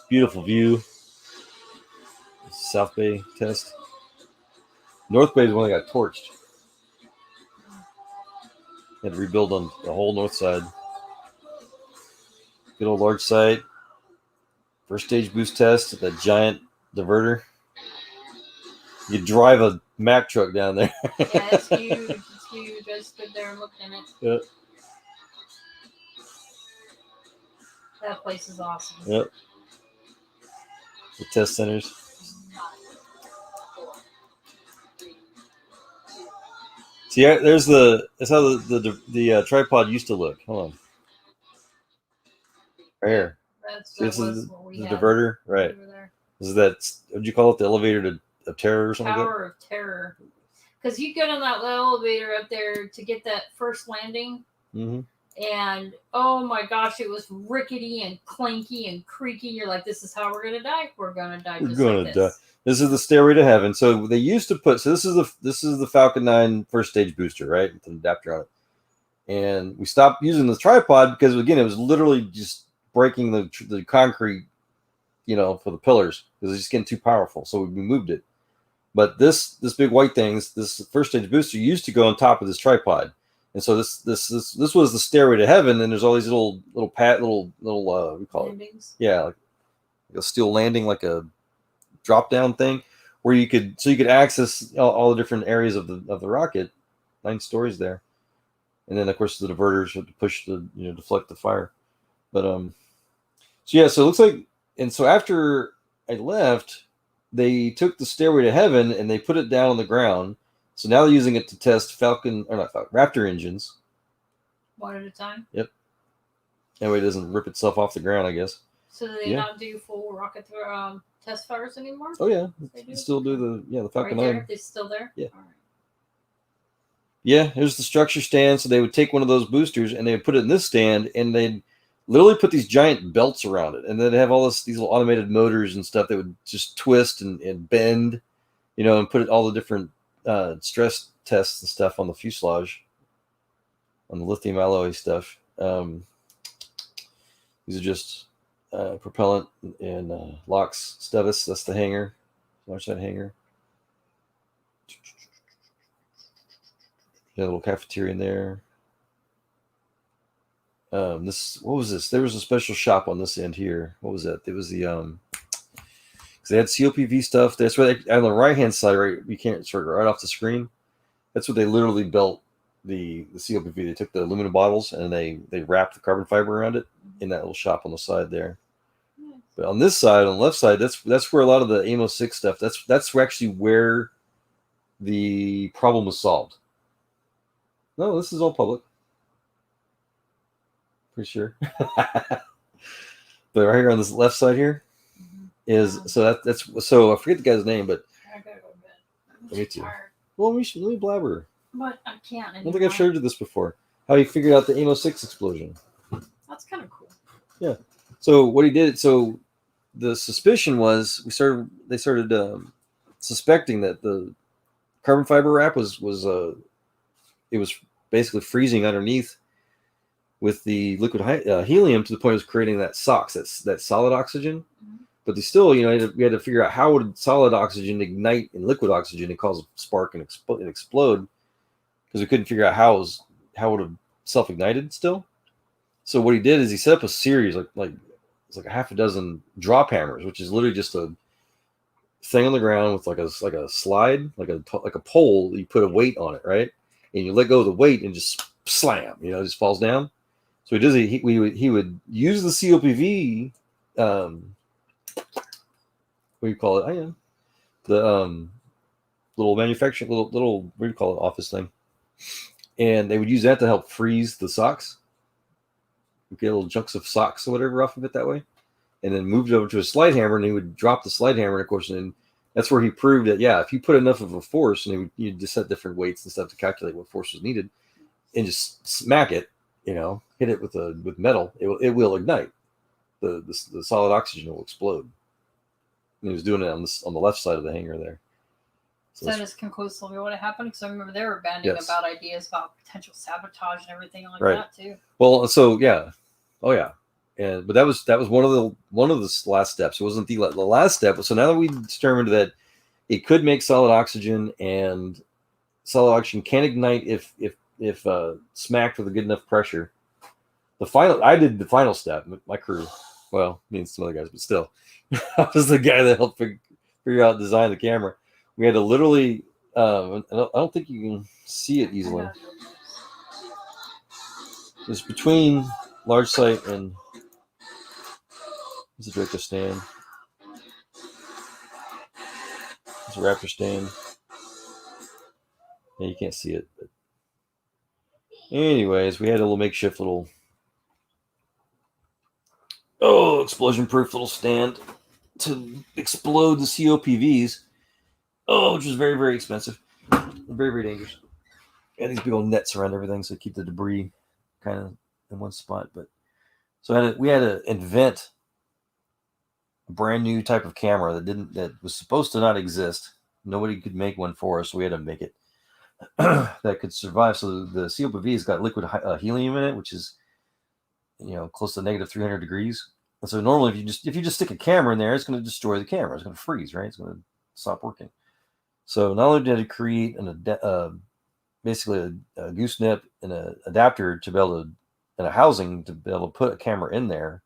Beautiful view. South Bay test. North Bay is the one that got torched. Had to rebuild on the whole north side. Good old large site. First stage boost test at that giant diverter. You drive a Mack truck down there. Yeah, it's huge. It's huge. I stood there and looked in it. Yep. That place is awesome. Yep. The test centers. See, there's that's how the tripod used to look. Hold on. Right here. This is the diverter, right? This is that. What'd you call it? The elevator of terror or something? Tower of Terror. Because you get on that elevator up there to get that first landing, and oh my gosh, it was rickety and clanky and creaky. You're like, this is how we're gonna die. We're gonna die. Just like this. This is the stairway to heaven. So they used to put. So this is the Falcon 9 first stage booster, right? With an adapter on it. And we stopped using the tripod because again, it was literally just breaking the concrete, for the pillars because it's just getting too powerful. So we moved it. But this big white thing, this first stage booster used to go on top of this tripod. And so this was the stairway to heaven, and there's all these little we call landings. it, yeah, like a steel landing, like a drop down thing, where you could access all the different areas of the rocket, 9 stories there, and then of course the diverters to push deflect the fire. But so it looks like, and so after I left, they took the stairway to heaven and they put it down on the ground. So now they're using it to test Raptor engines. One at a time. Yep. That way it doesn't rip itself off the ground, I guess. So do they not do full rocket test fires anymore? Oh yeah, they still do the Falcon 9. They're still there. Yeah. All right. Yeah, here's the structure stand. So they would take one of those boosters and they would put it in this stand, and they'd literally put these giant belts around it, and then they have all these little automated motors and stuff that would just twist and bend, and put all the different stress tests and stuff on the fuselage, on the lithium alloy stuff. These are just propellant and LOX Stevis. That's the hangar. Watch that hangar. Got a little cafeteria in there. What was this? There was a special shop on this end here. What was that? It was the because they had COPV stuff. That's where on the right hand side, right? You can't sort of right off the screen. That's what they literally built the COPV. They took the aluminum bottles and they wrapped the carbon fiber around it in that little shop on the side there. But on this side, on the left side, that's where a lot of the AIMO 6 stuff. That's actually where the problem was solved. No, this is all public. Pretty sure. But right here on this left side here is that's so I forget the guy's name, but I gotta go to bed. me too. Well, let me blabber. But I can't I don't anymore. think I've showed you this before. How he figured out the AIMO 6 explosion. That's kind of cool. Yeah. So what he did, so the suspicion was they started suspecting that the carbon fiber wrap was it was basically freezing underneath with the liquid helium to the point it was creating that SOx, that solid oxygen. But they still, we had to figure out how would solid oxygen ignite in liquid oxygen and cause a spark and explode, because we couldn't figure out how it would have self-ignited still. So what he did is he set up a series like it's like a half a dozen drop hammers, which is literally just a thing on the ground with like a slide, like a pole. You put a weight on it, right? And you let go of the weight and just slam, it just falls down. So he does. He would use the COPV. What do you call it? I am the little manufacturing little what do you call it, office thing, and they would use that to help freeze the socks. We get little chunks of socks or whatever off of it that way, and then moved it over to a slide hammer, and he would drop the slide hammer, and of course, and that's where he proved that if you put enough of a force, and you just set different weights and stuff to calculate what force was needed, and just smack it, hit it with metal, it will ignite. The solid oxygen will explode. And he was doing it on the left side of the hangar there. So that is conclusively what happened, because I remember they were banding about ideas about potential sabotage and everything like that too. Well, so but that was one of the last steps. It wasn't the last step. So now that we determined that it could make solid oxygen, and solid oxygen can ignite if smacked with a good enough pressure. I did the final step. My crew, well, me and some other guys, but still, I was the guy that helped figure out design the camera. We had to literally. I don't think you can see it easily. It's between large sight and it's a director stand. It's a Raptor stand. Yeah, you can't see it. But anyways, we had a little makeshift little explosion-proof little stand to explode the COPVs. Which was very, very expensive. Very, very dangerous. And these big old nets around everything so keep the debris kind of in one spot. But so we had to invent a brand new type of camera that was supposed to not exist. Nobody could make one for us, so we had to make it that could survive. So the COPV has got liquid helium in it, which is close to negative 300 degrees. And so normally if you just stick a camera in there, it's going to destroy the camera. It's going to freeze, right? It's going to stop working. So not only did it create basically a gooseneck and an adapter to be able to, and a housing to be able to put a camera in there.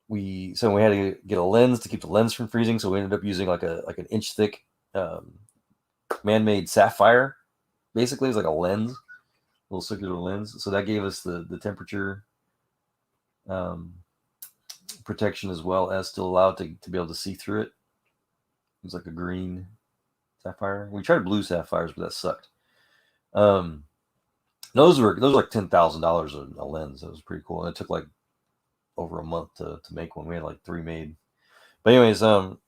We had to get a lens to keep the lens from freezing. So we ended up using like an inch thick man-made sapphire. Basically, it's like a lens, a little circular lens. So that gave us the temperature protection, as well as still allowed to be able to see through it. It was like a green sapphire. We tried blue sapphires, but that sucked. Those were like $10,000 a lens. That was pretty cool. And it took like over a month to make one. We had like 3 made. But anyways, and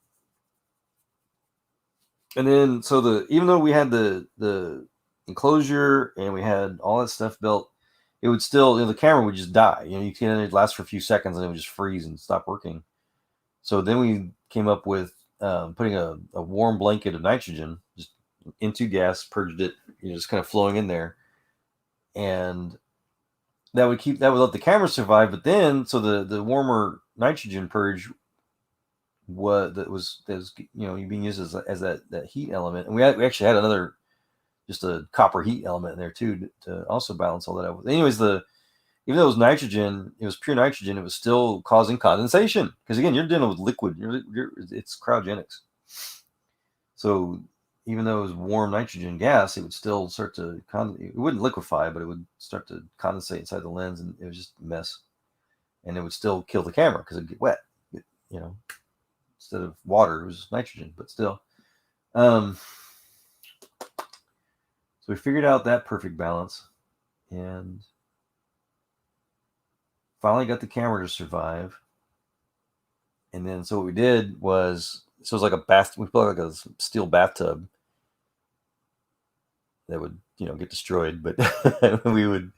then even though we had the enclosure and we had all that stuff built, it would still, the camera would just die. You can it last for a few seconds and it would just freeze and stop working. So then we came up with putting a warm blanket of nitrogen just into gas, purged it, just kind of flowing in there, and that would let the camera survive. But then, so the warmer nitrogen purge was being used as that heat element, and we actually had just a copper heat element in there too to also balance all that out. Anyways, even though it was nitrogen, it was pure nitrogen, it was still causing condensation because again, you're dealing with liquid. It's cryogenics. So even though it was warm nitrogen gas, it would still start to it wouldn't liquefy, but it would start to condensate inside the lens, and it was just a mess. And it would still kill the camera because it'd get wet. Instead of water, it was nitrogen, but still. So we figured out that perfect balance, and finally got the camera to survive. And then, so what we did was, it was like a bath. We built like a steel bathtub that would, get destroyed. But we would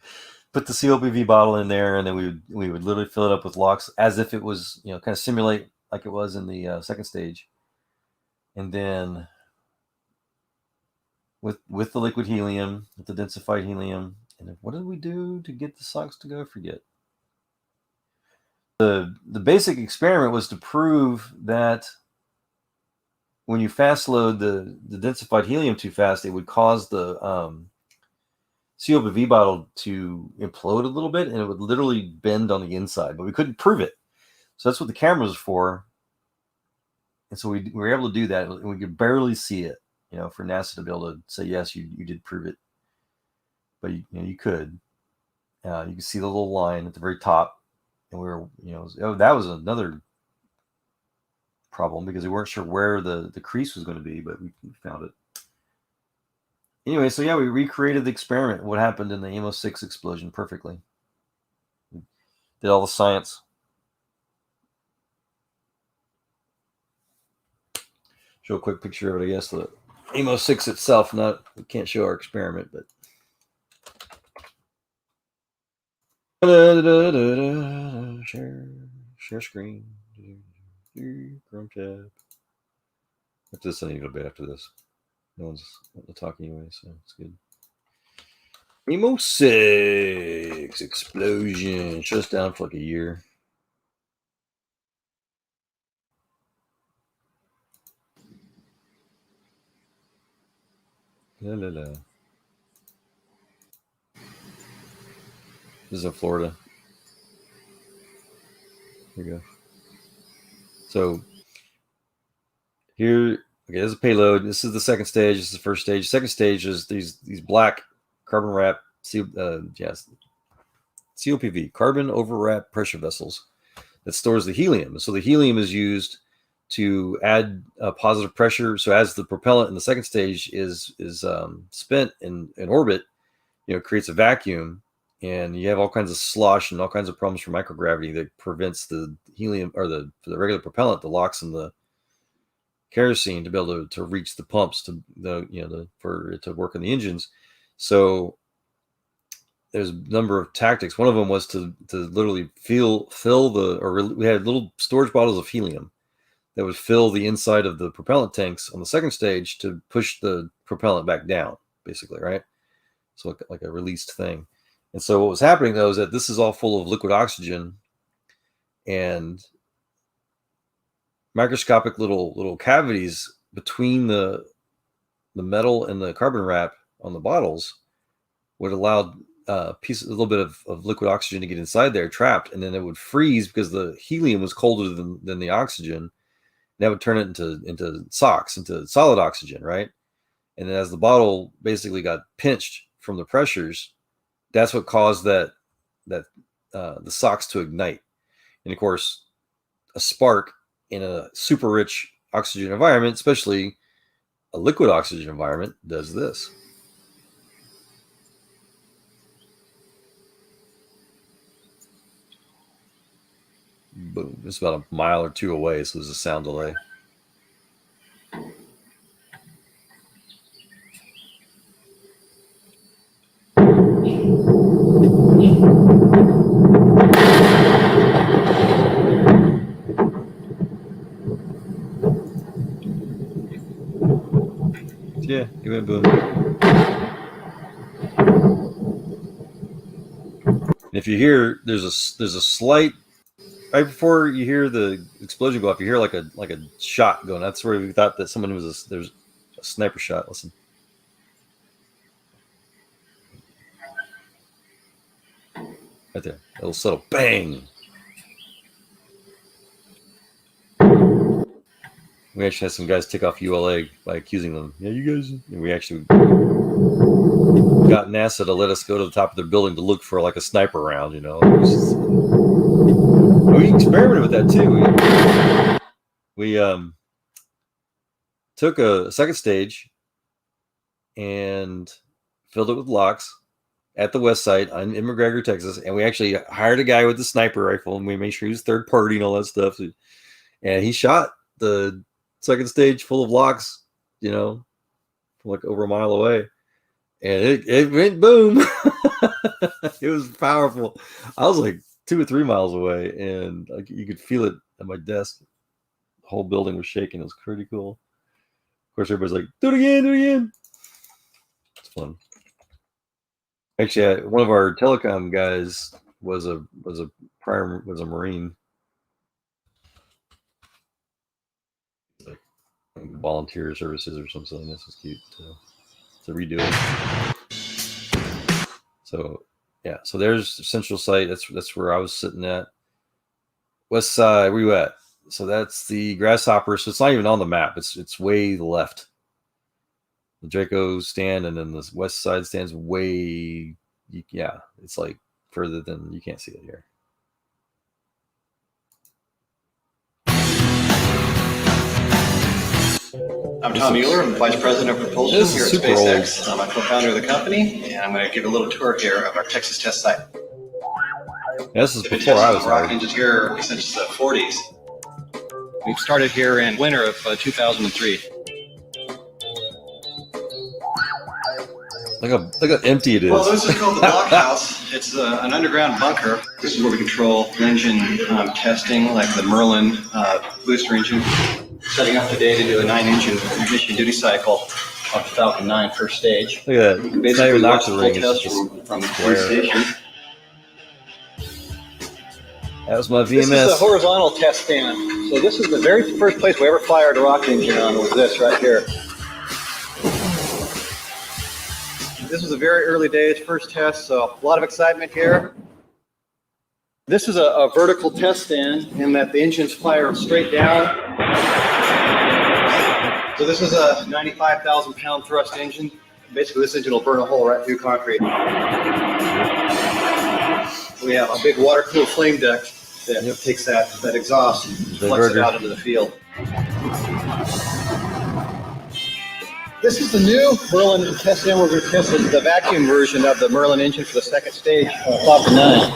put the COPV bottle in there, and then we would literally fill it up with LOX as if it was, kind of simulate like it was in the second stage. And then with the liquid helium, with the densified helium, and then what did we do to get the SOX to go? Forget. The basic experiment was to prove that when you fast load the densified helium too fast, it would cause the COPV bottle to implode a little bit, and it would literally bend on the inside. But we couldn't prove it, so that's what the camera was for. And so we were able to do that, and we could barely see it, for NASA to be able to say yes, you did prove it. But you could. You could see the little line at the very top, and we were, that was another problem because we weren't sure where the crease was going to be, but we found it. Anyway, so yeah, we recreated the experiment, what happened in the AMO6 explosion perfectly. We did all the science. Show a quick picture of it, I guess. The AMO6 itself, we can't show our experiment, but. Share screen. Chrome tab. After this, I need a bit after this. No one's talking anyway, so it's good. AMO6 explosion. Shuts down for like a year. La la la. This is in Florida. Here we go. So here, okay, there's a payload. This is the second stage. This is the first stage. Second stage is these black carbon wrap COPV, carbon overwrap pressure vessels that stores the helium. So the helium is used to add positive pressure. So as the propellant in the second stage is spent in orbit, it creates a vacuum, and you have all kinds of slosh and all kinds of problems from microgravity that prevents the helium or the regular propellant, the LOX and the kerosene, to be able to reach the pumps for it to work in the engines. So there's a number of tactics. One of them was to literally we had little storage bottles of helium that would fill the inside of the propellant tanks on the second stage to push the propellant back down, basically, right? So like a released thing. And so what was happening though is that this is all full of liquid oxygen and microscopic little cavities between the metal and the carbon wrap on the bottles would allow a little bit of liquid oxygen to get inside there, trapped, and then it would freeze because the helium was colder than the oxygen. That would turn it into SOX, into solid oxygen, right? And then as the bottle basically got pinched from the pressures, that's what caused the SOX to ignite. And of course, a spark in a super rich oxygen environment, especially a liquid oxygen environment, does this. Boom. It's about a mile or two away, so there's a sound delay. Yeah, he went boom. If you hear there's a slight right before you hear the explosion go off, you hear like a shot going. That's where we thought that someone was there's a sniper shot. Listen. Right there. A little subtle bang. We actually had some guys take off ULA by accusing them. Yeah, you guys. And we actually got NASA to let us go to the top of their building to look for like a sniper round. You know, we experimented with that too. We took a second stage and filled it with locks at the west side in McGregor, Texas, and we actually hired a guy with a sniper rifle, and we made sure he was third party and all that stuff. And he shot the second stage full of locks, you know, from like over a mile away, and it went boom. It was powerful. I was like 2 or 3 miles away, and like you could feel it at my desk. The whole building was shaking. It was pretty cool. Of course, everybody's like, "Do it again, do it again." It's fun. Actually, one of our telecom guys was a Marine. Like volunteer services or something. This is cute to redo it. So yeah, so there's Central Site. That's where I was sitting at. West side, where you at? So that's the Grasshopper. So it's not even on the map. It's way left. The Draco stand, and then the west side stands way. Yeah, it's like further than you can't see it here. I'm Tom Mueller. I'm the Vice President of Propulsion here at SpaceX. I'm a co-founder of the company, and I'm going to give a little tour here of our Texas test site. Yeah, this is before I was rocket engines here since the 40s. We've started here in winter of 2003. Look how empty it is. Well, this is called the blockhouse. It's an underground bunker. This is where we control engine testing, like the Merlin booster engine. Setting up today to do a 9-engine mission duty cycle of the Falcon 9 first stage. Look at that. It's not even an oxygen ring. It's just from the station. That was my VMS. This is the horizontal test stand. So this is the very first place we ever fired a rocket engine on, was this right here. This was the very early days, first test, so a lot of excitement here. This is a vertical test stand in that the engines fire straight down. So this is a 95,000-pound thrust engine. Basically, this engine will burn a hole right through concrete. We have a big water-cooled flame deck that takes that exhaust and fluxes it out into the field. This is the new Merlin test stand. We're going to test the vacuum version of the Merlin engine for the second stage, Falcon 9.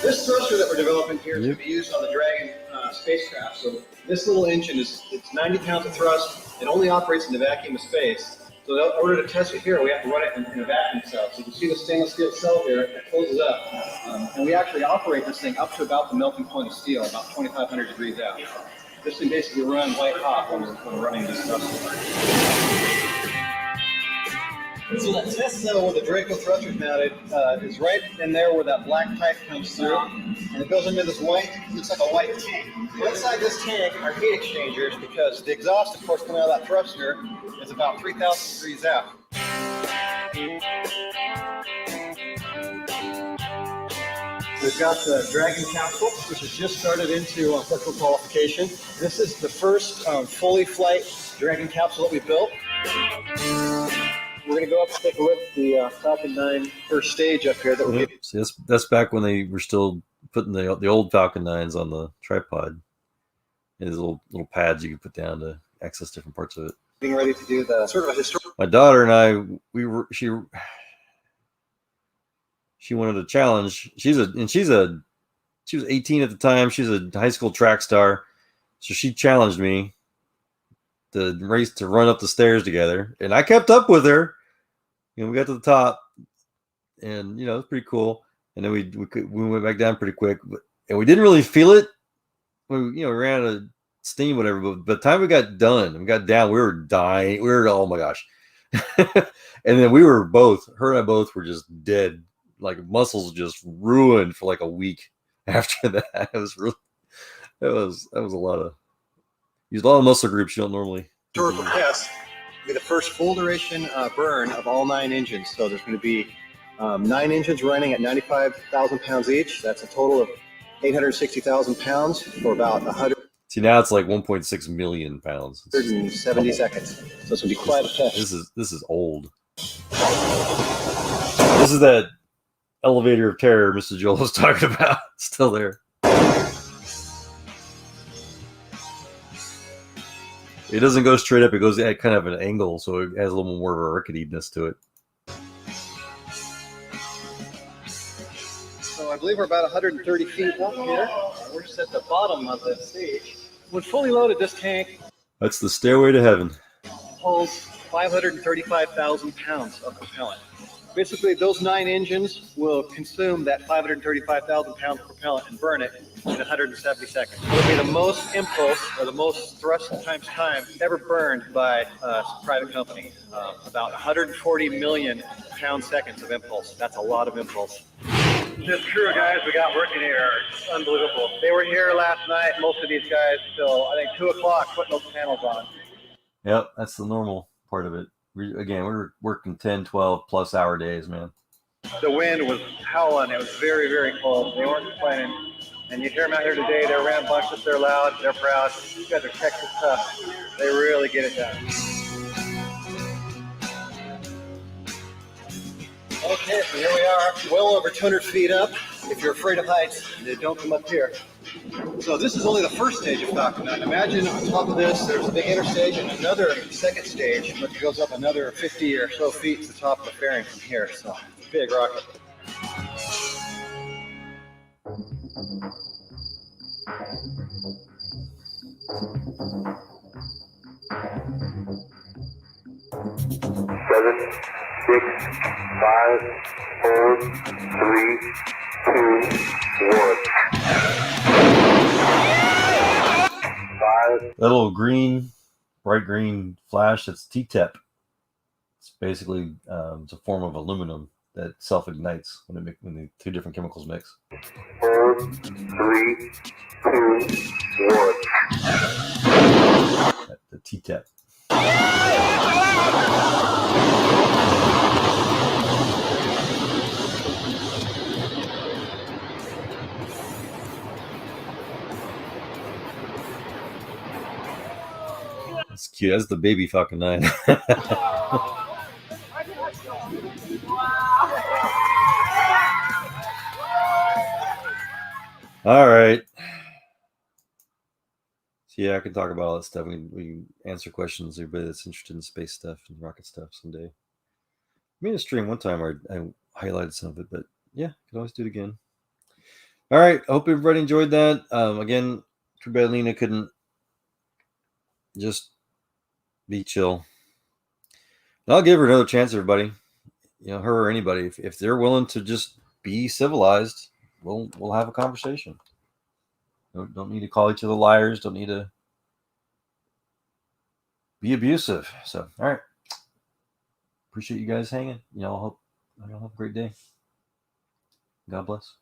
This thruster that we're developing here is to be used on the Dragon spacecraft. So this little engine it's 90 pounds of thrust. It only operates in the vacuum of space. So in order to test it here, we have to run it in a vacuum cell. So you can see the stainless steel cell here. It closes up. And we actually operate this thing up to about the melting point of steel, about 2,500 degrees out. This thing basically runs white hot when we're running this thruster. So that test cell where the Draco thruster is mounted is right in there where that black pipe comes through, and it goes into this white, looks like a white tank. So inside this tank are heat exchangers because the exhaust, of course, coming out of that thruster is about 3,000 degrees out. We've got the Dragon capsule, which has just started into technical qualification. This is the first fully flight Dragon capsule that we built. We're going to go up and take a look at the Falcon 9 first stage up here. That we're See, that's back when they were still putting the old Falcon 9s on the tripod. And there's little pads you can put down to access different parts of it. Being ready to do the sort of a historical. My daughter and I, she wanted a challenge. She was 18 at the time. She's a high school track star, so she challenged me to race to run up the stairs together, and I kept up with her. we got to the top, and it was pretty cool. And then we went back down pretty quick, and we didn't really feel it. We ran out of steam, whatever. But by the time we got done, we got down, we were dying. We were, oh my gosh. And then her and I both were just dead, like muscles just ruined for like a week after that. It was really, that was a lot of, used a lot of muscle groups you don't normally. Historical test will be the first full duration burn of all 9 engines. So there's going to be 9 engines running at 95,000 pounds each. That's a total of 860,000 pounds for about 100. See, now it's like 1.6 million pounds. 170 seconds. So it's going to be quite a test. This is old. This is that elevator of terror Mr. Joel was talking about. It's still there. It doesn't go straight up. It goes at kind of an angle, so it has a little more of a ricketiness to it. So I believe we're about 130 feet up here. We're just at the bottom of the stage. When fully loaded, this tank That's the stairway to heaven. holds 535,000 pounds of propellant. Basically, those 9 engines will consume that 535,000 pounds of propellant and burn it in 170 seconds. It'll be the most impulse or the most thrust times time ever burned by a private company. About 140 million pound-seconds of impulse. That's a lot of impulse. This crew of guys we got working here are unbelievable. They were here last night, most of these guys, till I think 2 o'clock putting those panels on. Yep, that's the normal part of it. We're working 10, 12 plus hour days, man. The wind was howling. It was very, very cold. They weren't complaining. And you hear them out here today. They're rambunctious. They're loud. They're proud. These guys are Texas tough. They really get it done. Okay, so here we are, well over 200 feet up. If you're afraid of heights, then don't come up here. So this is only the first stage of Falcon 9. Imagine on top of this, there's a big interstage and another second stage, which goes up another 50 or so feet to the top of the fairing from here. So, big rocket. Seven, 6, 5, 4, 3, 2, 1. 5. That little green, bright green flash, that's T-TEP. It's basically it's a form of aluminum that self-ignites when the 2 different chemicals mix. 4, 3, 2, 1. The T-TEP. That's cute. That's the baby Falcon 9. All right. So yeah, I can talk about all that stuff. We can answer questions. Everybody that's interested in space stuff and rocket stuff someday. I made a stream one time where I highlighted some of it, but yeah, can always do it again. All right. I hope everybody enjoyed that. Again, too bad Lena couldn't just be chill. And I'll give her another chance, everybody. Her or anybody. If they're willing to just be civilized, we'll have a conversation. Don't need to call each other liars. Don't need to be abusive. So, all right. Appreciate you guys hanging. Y'all have a great day. God bless.